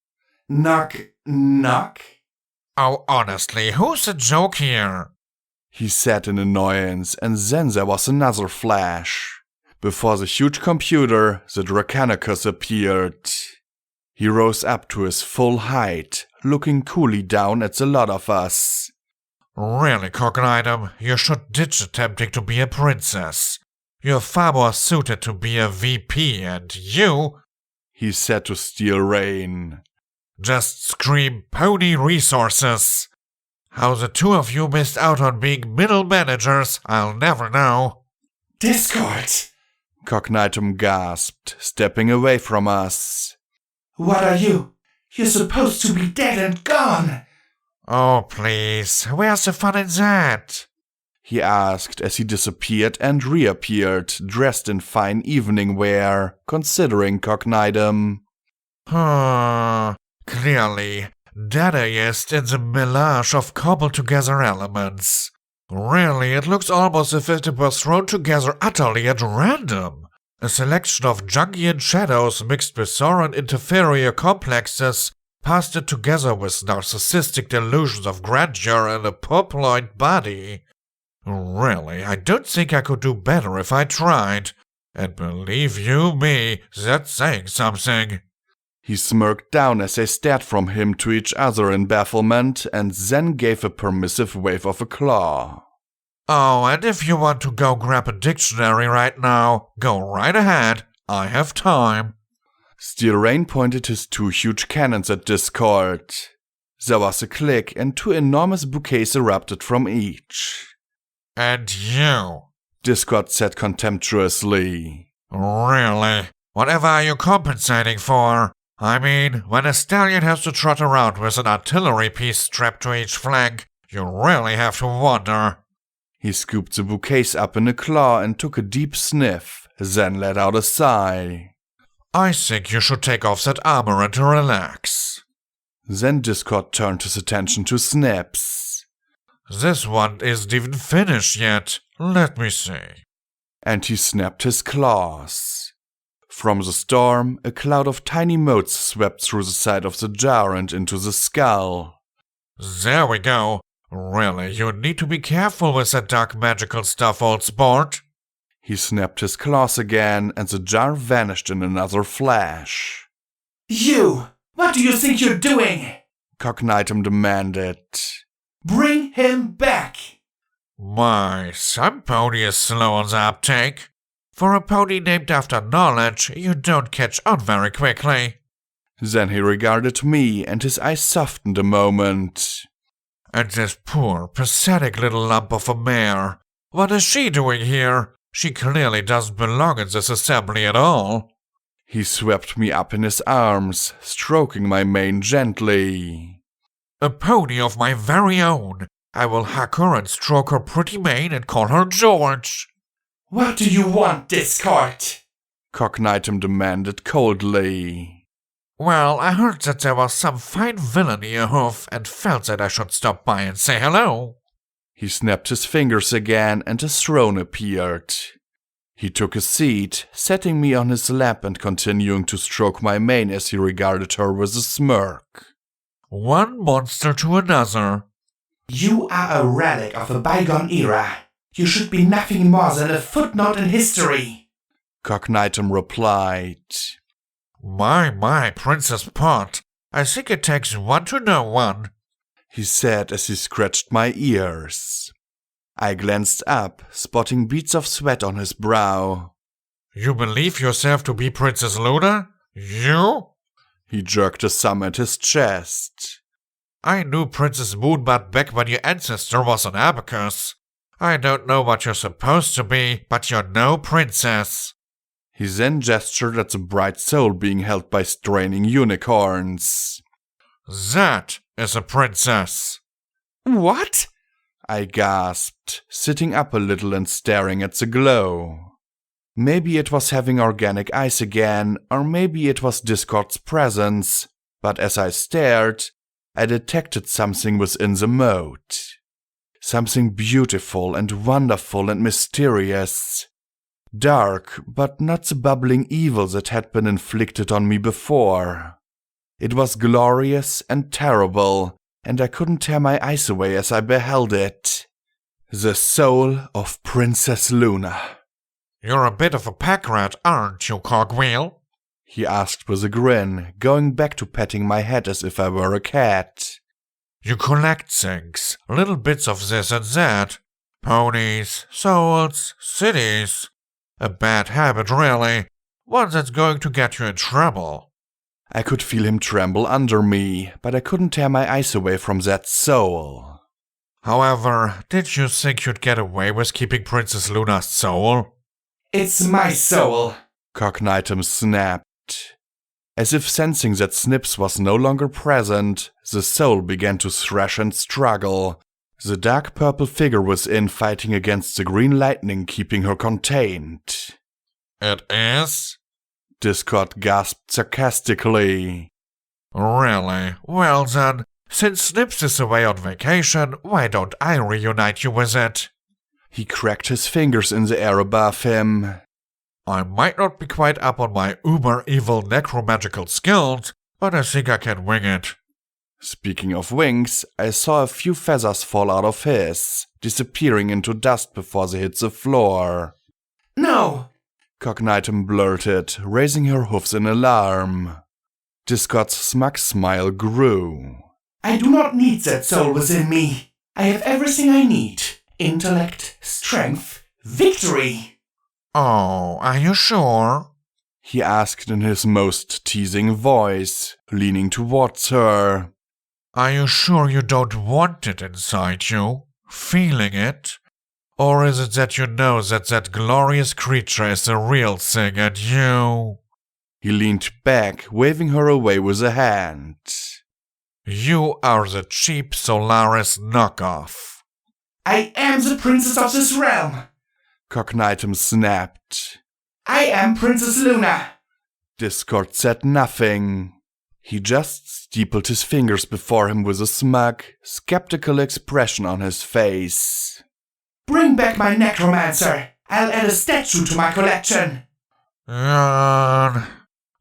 Knock, knock? Oh, honestly, who's the joke here? He said in annoyance, and then there was another flash. Before the huge computer, the Draconicus appeared. He rose up to his full height, looking coolly down at the lot of us. Really, Cognitum, you should ditch attempting to be a princess. You're far more suited to be a VP, and you, he said to Steel Rain, just scream pony resources. How the two of you missed out on being middle managers, I'll never know. Discord, Cognitum gasped, stepping away from us. What are you? You're supposed to be dead and gone. Oh, please, where's the fun in that? he asked as he disappeared and reappeared, dressed in fine evening wear, considering cognitum. Clearly, dadaist in the melange of cobbled-together elements. Really, it looks almost as if it was thrown together utterly at random. A selection of Jungian shadows mixed with Soren interferior complexes passed it together with narcissistic delusions of grandeur and a purploined body. Really, I don't think I could do better if I tried. And believe you me, that's saying something. He smirked down as they stared from him to each other in bafflement, and then gave a permissive wave of a claw. Oh, and if you want to go grab a dictionary right now, go right ahead. I have time. Steel Rain pointed his 2 huge cannons at Discord. There was a click, and 2 enormous bouquets erupted from each. And you? Discord said contemptuously. Really? Whatever are you compensating for? I mean, when a stallion has to trot around with an artillery piece strapped to each flank, you really have to wonder. He scooped the bouquets up in a claw and took a deep sniff, then let out a sigh. I think you should take off that armor and relax. Then Discord turned his attention to Snips. This one isn't even finished yet. Let me see. And he snapped his claws. From the storm, a cloud of tiny motes swept through the side of the jar and into the skull. There we go. Really, you need to be careful with that dark magical stuff, old sport. He snapped his claws again, and the jar vanished in another flash. You! What do you think you're doing? Cognitum demanded. Bring him back! My, some pony is slow on the uptake. For a pony named after knowledge, you don't catch on very quickly. Then he regarded me, and his eyes softened a moment. And this poor, pathetic little lump of a mare. What is she doing here? She clearly doesn't belong in this assembly at all. He swept me up in his arms, stroking my mane gently. A pony of my very own. I will hug her and stroke her pretty mane and call her George. What do you want, Discord? Cognitum demanded coldly. Well, I heard that there was some fine villainy ahoof and felt that I should stop by and say hello. He snapped his fingers again and a throne appeared. He took a seat, setting me on his lap and continuing to stroke my mane as he regarded her with a smirk. One monster to another. You are a relic of a bygone era. You should be nothing more than a footnote in history. Cognitum replied. My, Princess Pot. I think it takes one to know one, he said as he scratched my ears. I glanced up, spotting beads of sweat on his brow. You believe yourself to be Princess Luna? You? He jerked a thumb at his chest. I knew Princess Moonbutt back when your ancestor was an abacus. I don't know what you're supposed to be, but you're no princess. He then gestured at the bright soul being held by straining unicorns. That is a princess. What? I gasped, sitting up a little and staring at the glow. Maybe it was having organic eyes again, or maybe it was Discord's presence, but as I stared, I detected something within the moat. Something beautiful and wonderful and mysterious. Dark, but not the bubbling evil that had been inflicted on me before. It was glorious and terrible, and I couldn't tear my eyes away as I beheld it. The soul of Princess Luna. You're a bit of a pack rat, aren't you, Cogwheel? He asked with a grin, going back to petting my head as if I were a cat. You collect things, little bits of this and that. Ponies, souls, cities. A bad habit, really. One that's going to get you in trouble. I could feel him tremble under me, but I couldn't tear my eyes away from that soul. However, did you think you'd get away with keeping Princess Luna's soul? It's my soul, Cognitum snapped. As if sensing that Snips was no longer present, the soul began to thrash and struggle, The dark purple figure was in, fighting against the green lightning, keeping her contained. It is? Discord gasped sarcastically. Really? Well then, since Snips is away on vacation, why don't I reunite you with it? He cracked his fingers in the air above him. I might not be quite up on my uber-evil necromagical skills, but I think I can wing it. Speaking of wings, I saw a few feathers fall out of his, disappearing into dust before they hit the floor. No! Cognitum blurted, raising her hoofs in alarm. Discord's smug smile grew. I do not need that soul within me. I have everything I need. Intellect, strength, victory. Oh, are you sure? He asked in his most teasing voice, leaning towards her. Are you sure you don't want it inside you? Feeling it? Or is it that you know that glorious creature is the real thing and you... He leaned back, waving her away with a hand. You are the cheap Solaris knockoff. I am the princess of this realm. Cognitum snapped. I am Princess Luna. Discord said nothing. He just steepled his fingers before him with a smug, skeptical expression on his face. Bring back my necromancer. I'll add a statue to my collection.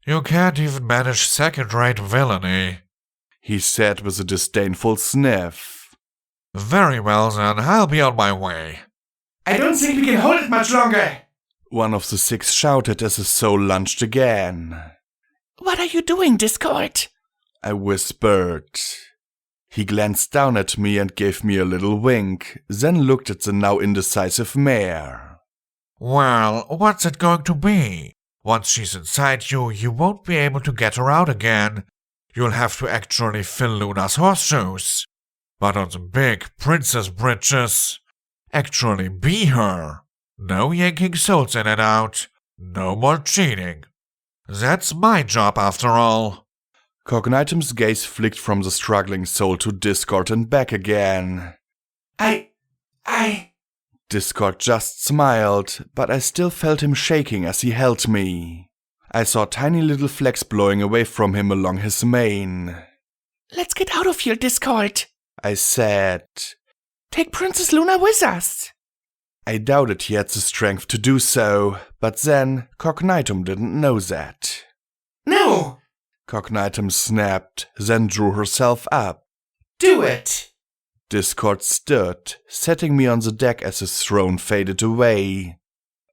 You can't even manage second-rate villainy, he said with a disdainful sniff. Very well then, I'll be on my way. I don't think we can hold it much longer. One of the six shouted as his soul lunged again. What are you doing, Discord? I whispered. He glanced down at me and gave me a little wink, then looked at the now indecisive mare. Well, what's it going to be? Once she's inside you, you won't be able to get her out again. You'll have to actually fill Luna's horseshoes. But on the big princess britches, actually be her. No yanking souls in and out. No more cheating. That's my job after all. Cognitum's gaze flicked from the struggling soul to Discord and back again. I... Discord just smiled, but I still felt him shaking as he held me. I saw tiny little flecks blowing away from him along his mane. Let's get out of here, Discord, I said. Take Princess Luna with us. I doubted he had the strength to do so, but then Cognitum didn't know that. No! Cognitum snapped, then drew herself up. Do it! Discord stood, setting me on the deck as his throne faded away.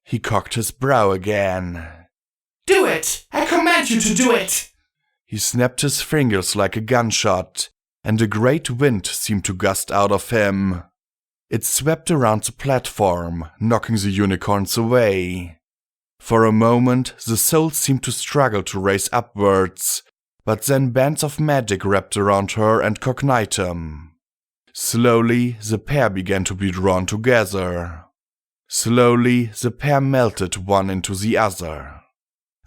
He cocked his brow again. Do it! I command you to do it! He snapped his fingers like a gunshot, and a great wind seemed to gust out of him. It swept around the platform, knocking the unicorns away. For a moment, the soul seemed to struggle to raise upwards, but then bands of magic wrapped around her and Cognitum. Slowly, the pair began to be drawn together. Slowly, the pair melted one into the other.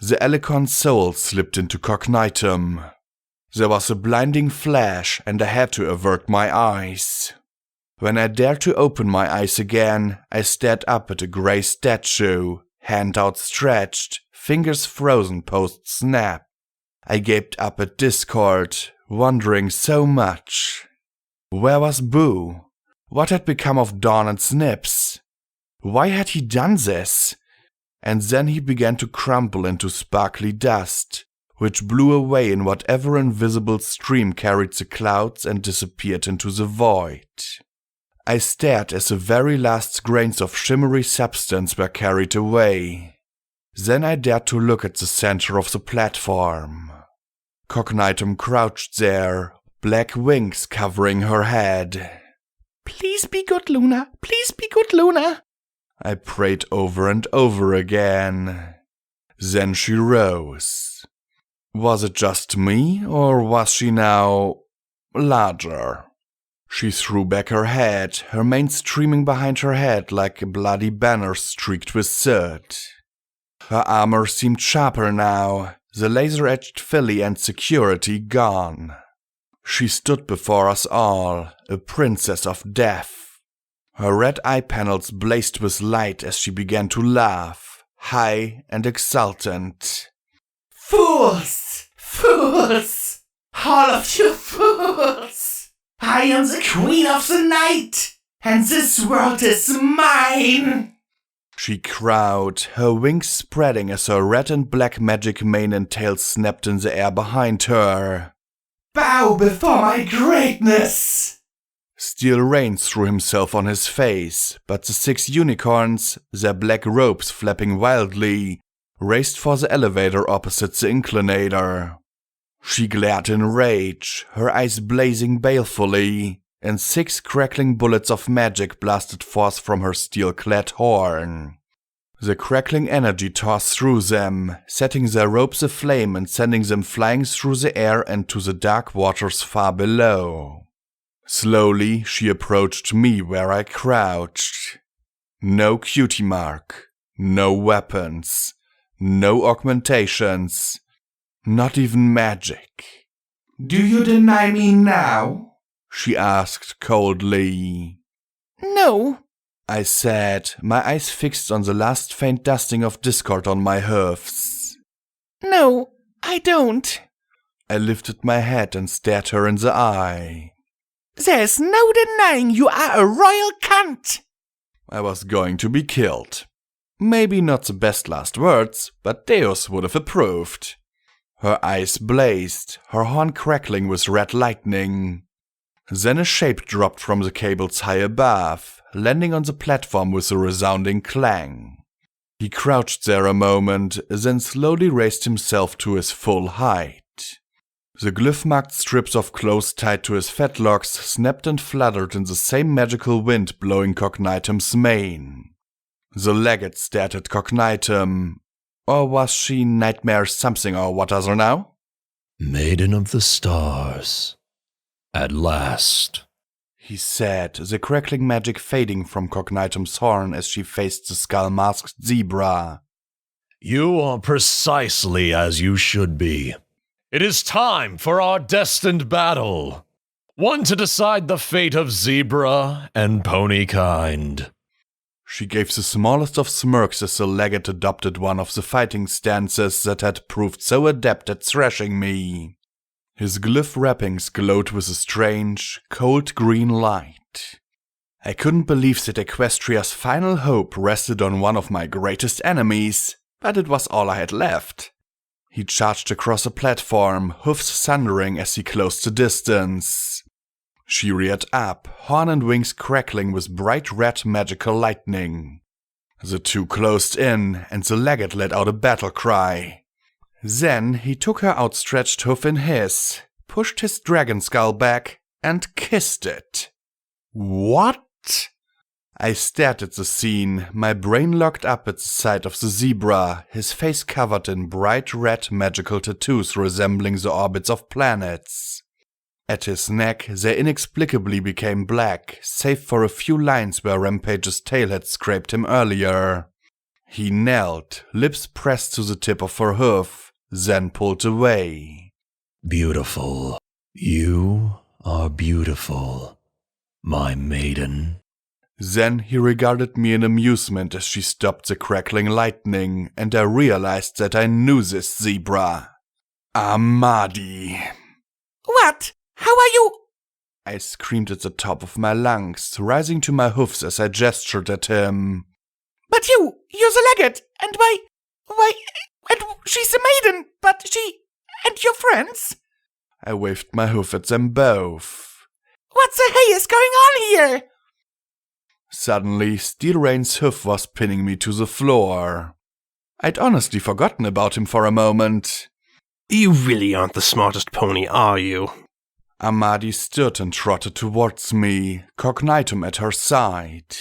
The Alicorn soul slipped into Cognitum. There was a blinding flash, and I had to avert my eyes. When I dared to open my eyes again, I stared up at a grey statue, hand outstretched, fingers frozen post-snap. I gaped up at Discord, wondering so much. Where was Boo? What had become of Dawn and Snips? Why had he done this? And then he began to crumple into sparkly dust, which blew away in whatever invisible stream carried the clouds and disappeared into the void. I stared as the very last grains of shimmery substance were carried away. Then I dared to look at the center of the platform. Cognitum crouched there, black wings covering her head. Please be good, Luna. Please be good, Luna. I prayed over and over again. Then she rose. Was it just me, or was she now larger? She threw back her head, her mane streaming behind her head like a bloody banner streaked with soot. Her armor seemed sharper now, the laser-edged filly and security gone. She stood before us all, a princess of death. Her red eye panels blazed with light as she began to laugh, high and exultant. Fools! Fools! All of you fools! I am the queen of the night, and this world is mine! She crowed, her wings spreading as her red and black magic mane and tail snapped in the air behind her. Bow before my greatness! Steel Rain threw himself on his face, but the 6 unicorns, their black robes flapping wildly, raced for the elevator opposite the inclinator. She glared in rage, her eyes blazing balefully, and 6 crackling bullets of magic blasted forth from her steel-clad horn. The crackling energy tore through them, setting their ropes aflame and sending them flying through the air and to the dark waters far below. Slowly, she approached me where I crouched. No cutie mark, no weapons, no augmentations, not even magic. Do you deny me now? She asked coldly. No, I said, my eyes fixed on the last faint dusting of discord on my hoofs. no, I don't. I lifted my head and stared her in the eye. There's no denying you are a royal cunt. I was going to be killed. Maybe not the best last words, but Deus would have approved. Her eyes blazed, her horn crackling with red lightning. Then a shape dropped from the cables high above, landing on the platform with a resounding clang. He crouched there a moment, then slowly raised himself to his full height. The glyph-marked strips of clothes tied to his fetlocks snapped and fluttered in the same magical wind blowing Cognitum's mane. The legate stared at Cognitum. Or was she Nightmare something or what other now? Maiden of the Stars. At last, he said, the crackling magic fading from Cognitum's horn as she faced the skull-masked zebra. You are precisely as you should be. It is time for our destined battle. One to decide the fate of zebra and pony kind. She gave the smallest of smirks as the legate adopted one of the fighting stances that had proved so adept at thrashing me. His glyph wrappings glowed with a strange, cold green light. I couldn't believe that Equestria's final hope rested on one of my greatest enemies, but it was all I had left. He charged across a platform, hoofs thundering as he closed the distance. She reared up, horn and wings crackling with bright red magical lightning. The two closed in, and the legate let out a battle cry. Then he took her outstretched hoof in his, pushed his dragon skull back, and kissed it. What? I stared at the scene, my brain locked up at the sight of the zebra, his face covered in bright red magical tattoos resembling the orbits of planets. At his neck, they inexplicably became black, save for a few lines where Rampage's tail had scraped him earlier. He knelt, lips pressed to the tip of her hoof, then pulled away. Beautiful. You are beautiful, my maiden. Then he regarded me in amusement as she stopped the crackling lightning, and I realized that I knew this zebra. Amadi. What? How are you? I screamed at the top of my lungs, rising to my hoofs as I gestured at him. But you're the legate, and and she's a maiden, but and your friends? I waved my hoof at them both. What the hey is going on here? Suddenly, Steel Rain's hoof was pinning me to the floor. I'd honestly forgotten about him for a moment. You really aren't the smartest pony, are you? Amadi stood and trotted towards me, Cognitum at her side.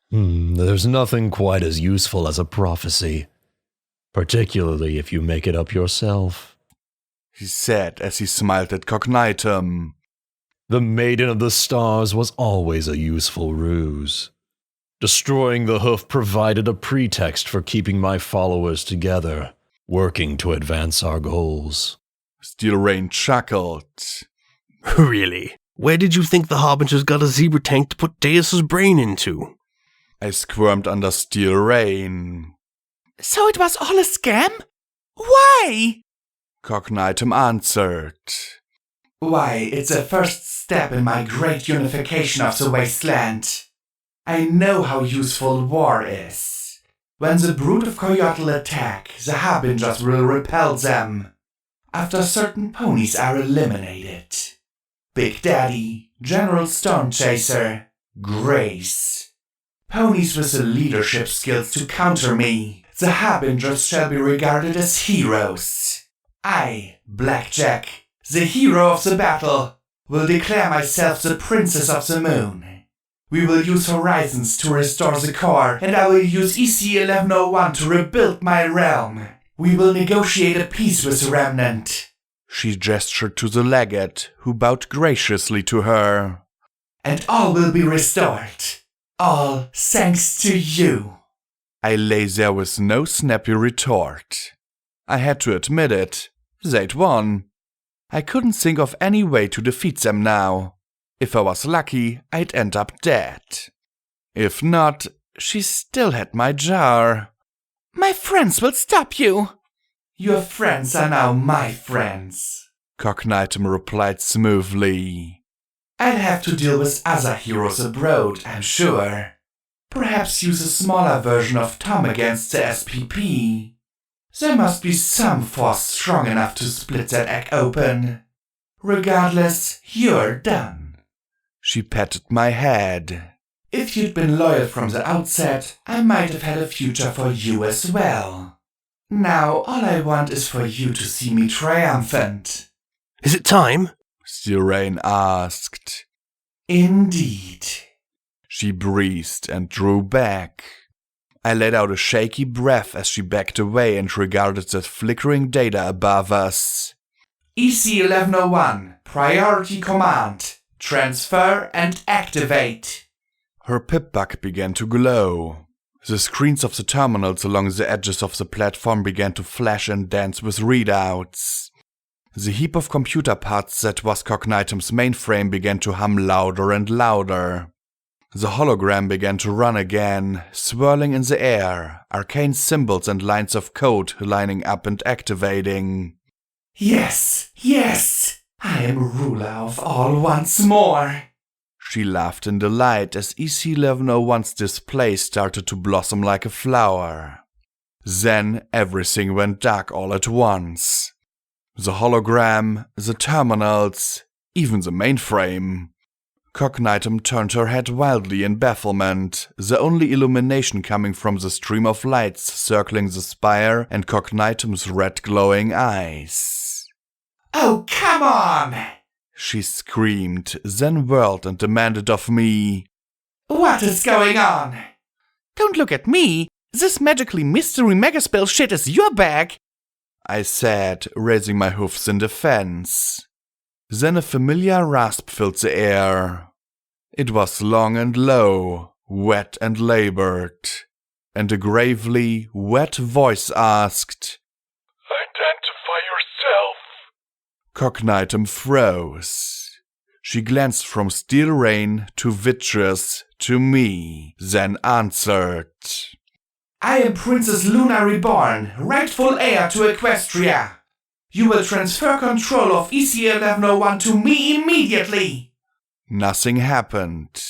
There's nothing quite as useful as a prophecy, particularly if you make it up yourself, he said as he smiled at Cognitum. The Maiden of the Stars was always a useful ruse. Destroying the hoof provided a pretext for keeping my followers together, working to advance our goals. Steel Rain chuckled. Really? Where did you think the Harbinger's got a zebra tank to put Deus's brain into? I squirmed under steel rain. So it was all a scam? Why? Cognitum answered. Why, it's a first step in my great unification of the wasteland. I know how useful war is. When the brood of Coyotl attack, the Harbingers will repel them. After certain ponies are eliminated. Big Daddy, General Stonechaser, Grace. Ponies with the leadership skills to counter me. The Harbingers shall be regarded as heroes. I, Blackjack, the hero of the battle, will declare myself the Princess of the Moon. We will use Horizons to restore the core, and I will use EC-1101 to rebuild my realm. We will negotiate a peace with the Remnant. She gestured to the legate, who bowed graciously to her. And all will be restored. All thanks to you. I lay there with no snappy retort. I had to admit it. They'd won. I couldn't think of any way to defeat them now. If I was lucky, I'd end up dead. If not, she still had my jar. My friends will stop you. Your friends are now my friends, Cognitum replied smoothly. I'll have to deal with other heroes abroad, I'm sure. Perhaps use a smaller version of Tom against the SPP. There must be some force strong enough to split that egg open. Regardless, you're done. She patted my head. If you'd been loyal from the outset, I might have had a future for you as well. Now all I want is for you to see me triumphant. Is it time? Sirain asked. Indeed. She breathed and drew back. I let out a shaky breath as she backed away and regarded the flickering data above us. EC-1101, priority command. Transfer and activate. Her pip-buck began to glow. The screens of the terminals along the edges of the platform began to flash and dance with readouts. The heap of computer parts that was Cognitum's mainframe began to hum louder and louder. The hologram began to run again, swirling in the air, arcane symbols and lines of code lining up and activating. Yes, yes, I am ruler of all once more. She laughed in delight as EC-1101's display started to blossom like a flower. Then everything went dark all at once. The hologram, the terminals, even the mainframe. Cognitum turned her head wildly in bafflement, the only illumination coming from the stream of lights circling the spire and Cognitum's red glowing eyes. Oh, come on! She screamed, then whirled and demanded of me. What is going on? Don't look at me. This magically mystery megaspell shit is your bag. I said, raising my hoofs in defense. Then a familiar rasp filled the air. It was long and low, wet and labored, and a gravely wet voice asked, Identify yourself. Cognitum froze. She glanced from Steel Rain to Vitreous to me, then answered. I am Princess Luna Reborn, rightful heir to Equestria. You will transfer control of EC-1101 to me immediately. Nothing happened.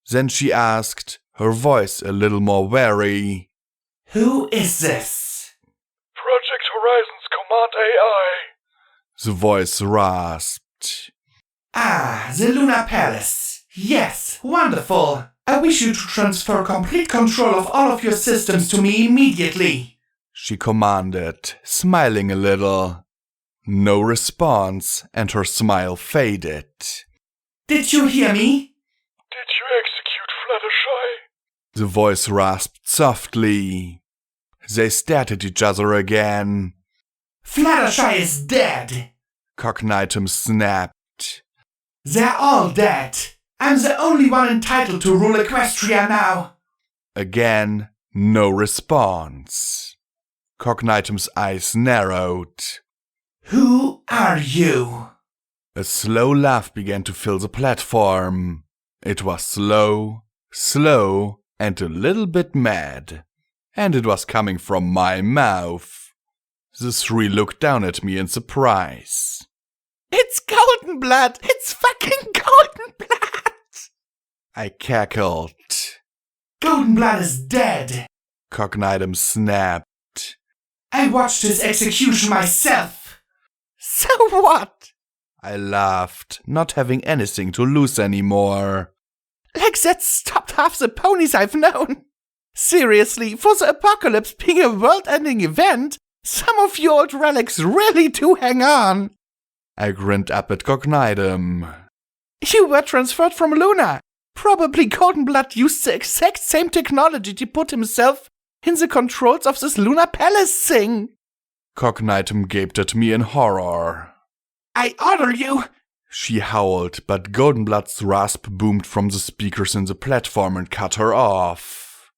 Then she asked, her voice a little more wary. Who is this? Project Horizons Command AI. The voice rasped. Ah, the Luna Palace. Yes, wonderful. I wish you to transfer complete control of all of your systems to me immediately. She commanded, smiling a little. No response, and her smile faded. Did you hear me? Did you execute Fluttershy? The voice rasped softly. They stared at each other again. Fluttershy is dead. Cognitum snapped. They're all dead. I'm the only one entitled to rule Equestria now. Again, no response. Cognitum's eyes narrowed. Who are you? A slow laugh began to fill the platform. It was slow, and a little bit mad. And it was coming from my mouth. The three looked down at me in surprise. It's golden blood! It's fucking golden blood! I cackled. Golden blood is dead! Cognitum snapped. I watched his execution myself! So what? I laughed, not having anything to lose anymore. Like that stopped half the ponies I've known. Seriously, for the apocalypse being a world-ending event, some of you old relics really do hang on. I grinned up at Cognitum. You were transferred from Luna. Probably Golden Blood used the exact same technology to put himself in the controls of this Lunar Palace thing. Cognitum gaped at me in horror. I order you! She howled, but Goldenblood's rasp boomed from the speakers in the platform and cut her off.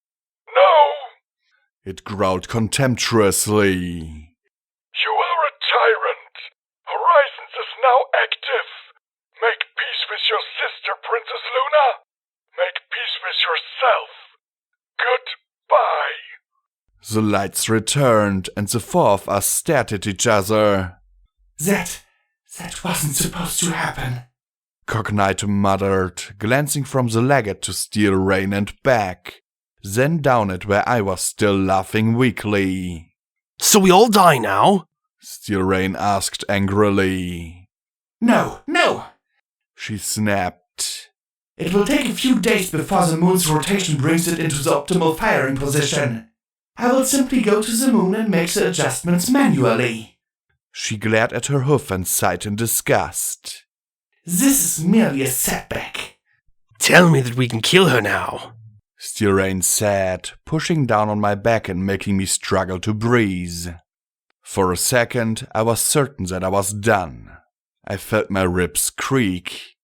No! It growled contemptuously. You are a tyrant. Horizons is now active. Make peace with your sister, Princess Luna. Make peace with yourself. Goodbye. The lights returned, and the four of us stared at each other. That wasn't supposed to happen. Cognitum muttered, glancing from the legate to Steel Rain and back, then down at where I was still laughing weakly. So we all die now? Steel Rain asked angrily. No! She snapped. It will take a few days before the moon's rotation brings it into the optimal firing position. I will simply go to the moon and make the adjustments manually. She glared at her hoof and sighed in disgust. This is merely a setback. Tell me that we can kill her now. Steel Rain said, pushing down on my back and making me struggle to breathe. For a second, I was certain that I was done. I felt my ribs creak.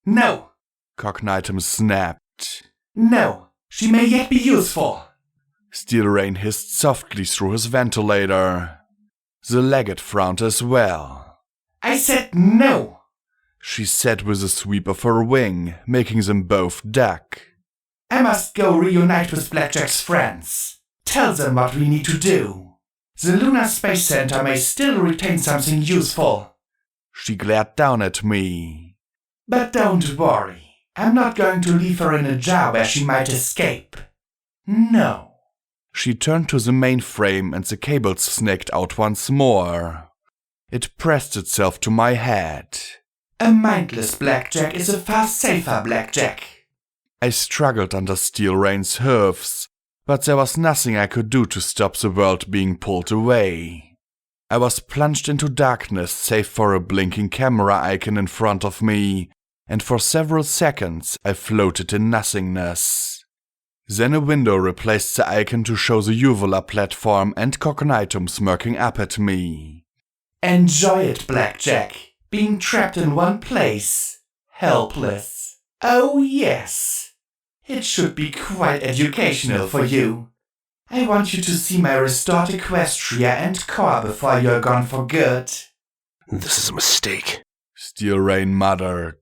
No! Cognitum snapped. No! She may yet be useful! Steel Rain hissed softly through his ventilator. The legate frowned as well. I said no! She said with a sweep of her wing, making them both duck. I must go reunite with Blackjack's friends. Tell them what we need to do. The Lunar Space Center may still retain something useful. She glared down at me. But don't worry. I'm not going to leave her in a jar where she might escape. No. She turned to the mainframe and the cables snaked out once more. It pressed itself to my head. A mindless Blackjack is a far safer Blackjack. I struggled under Steel Rain's hoofs, but there was nothing I could do to stop the world being pulled away. I was plunged into darkness save for a blinking camera icon in front of me, and for several seconds I floated in nothingness. Then a window replaced the icon to show the Uvula platform and Cognitum smirking up at me. Enjoy it, Blackjack. Being trapped in one place. Helpless. Oh yes. It should be quite educational for you. I want you to see my restored Equestria and core before you're gone for good. This is a mistake. Steel Rain muttered.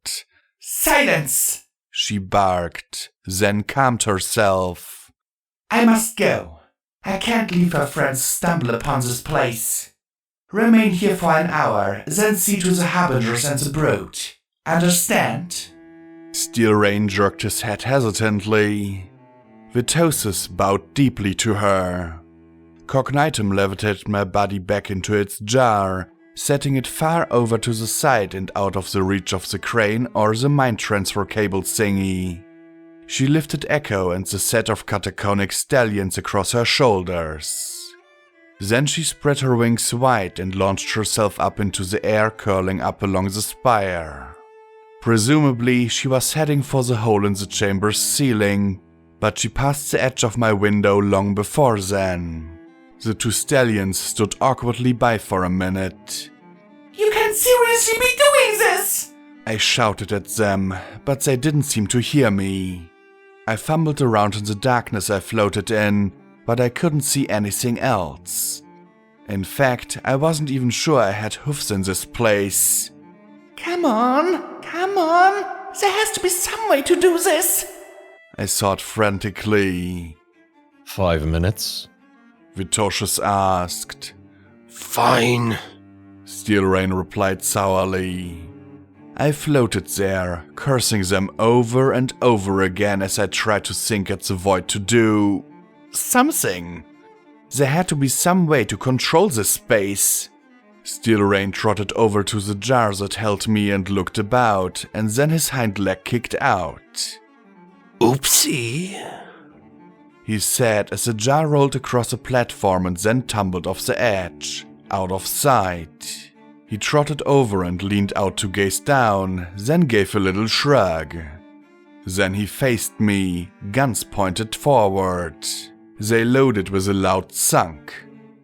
Silence! She barked, then calmed herself. I must go. I can't leave her friends stumble upon this place. Remain here for an hour, then see to the Harbingers and the Brood. Understand? Steel Rain jerked his head hesitantly. Vitosis bowed deeply to her. Cognitum levitated my body back into its jar, setting it far over to the side and out of the reach of the crane or the mind transfer cable thingy. She lifted Echo and the set of cataconic stallions across her shoulders. Then she spread her wings wide and launched herself up into the air, curling up along the spire. Presumably, she was heading for the hole in the chamber's ceiling, but she passed the edge of my window long before then. The two stallions stood awkwardly by for a minute. You can seriously be doing this! I shouted at them, but they didn't seem to hear me. I fumbled around in the darkness I floated in, but I couldn't see anything else. In fact, I wasn't even sure I had hoofs in this place. Come on, come on. There has to be some way to do this. I thought frantically. 5 minutes. Vitocius asked. Fine. Steel Rain replied sourly. I floated there, cursing them over and over again as I tried to think at the void to do something. There had to be some way to control this space. Steel Rain trotted over to the jar that held me and looked about, and then his hind leg kicked out. Oopsie. He said as the jar rolled across a platform and then tumbled off the edge, out of sight. He trotted over and leaned out to gaze down, then gave a little shrug. Then he faced me, guns pointed forward. They loaded with a loud thunk.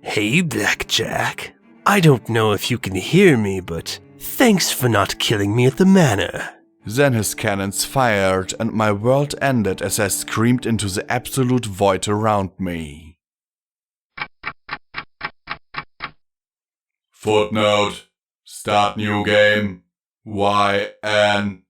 Hey, Blackjack. I don't know if you can hear me, but thanks for not killing me at the manor. Then his cannons fired and my world ended as I screamed into the absolute void around me. Footnote. Start new game. YN.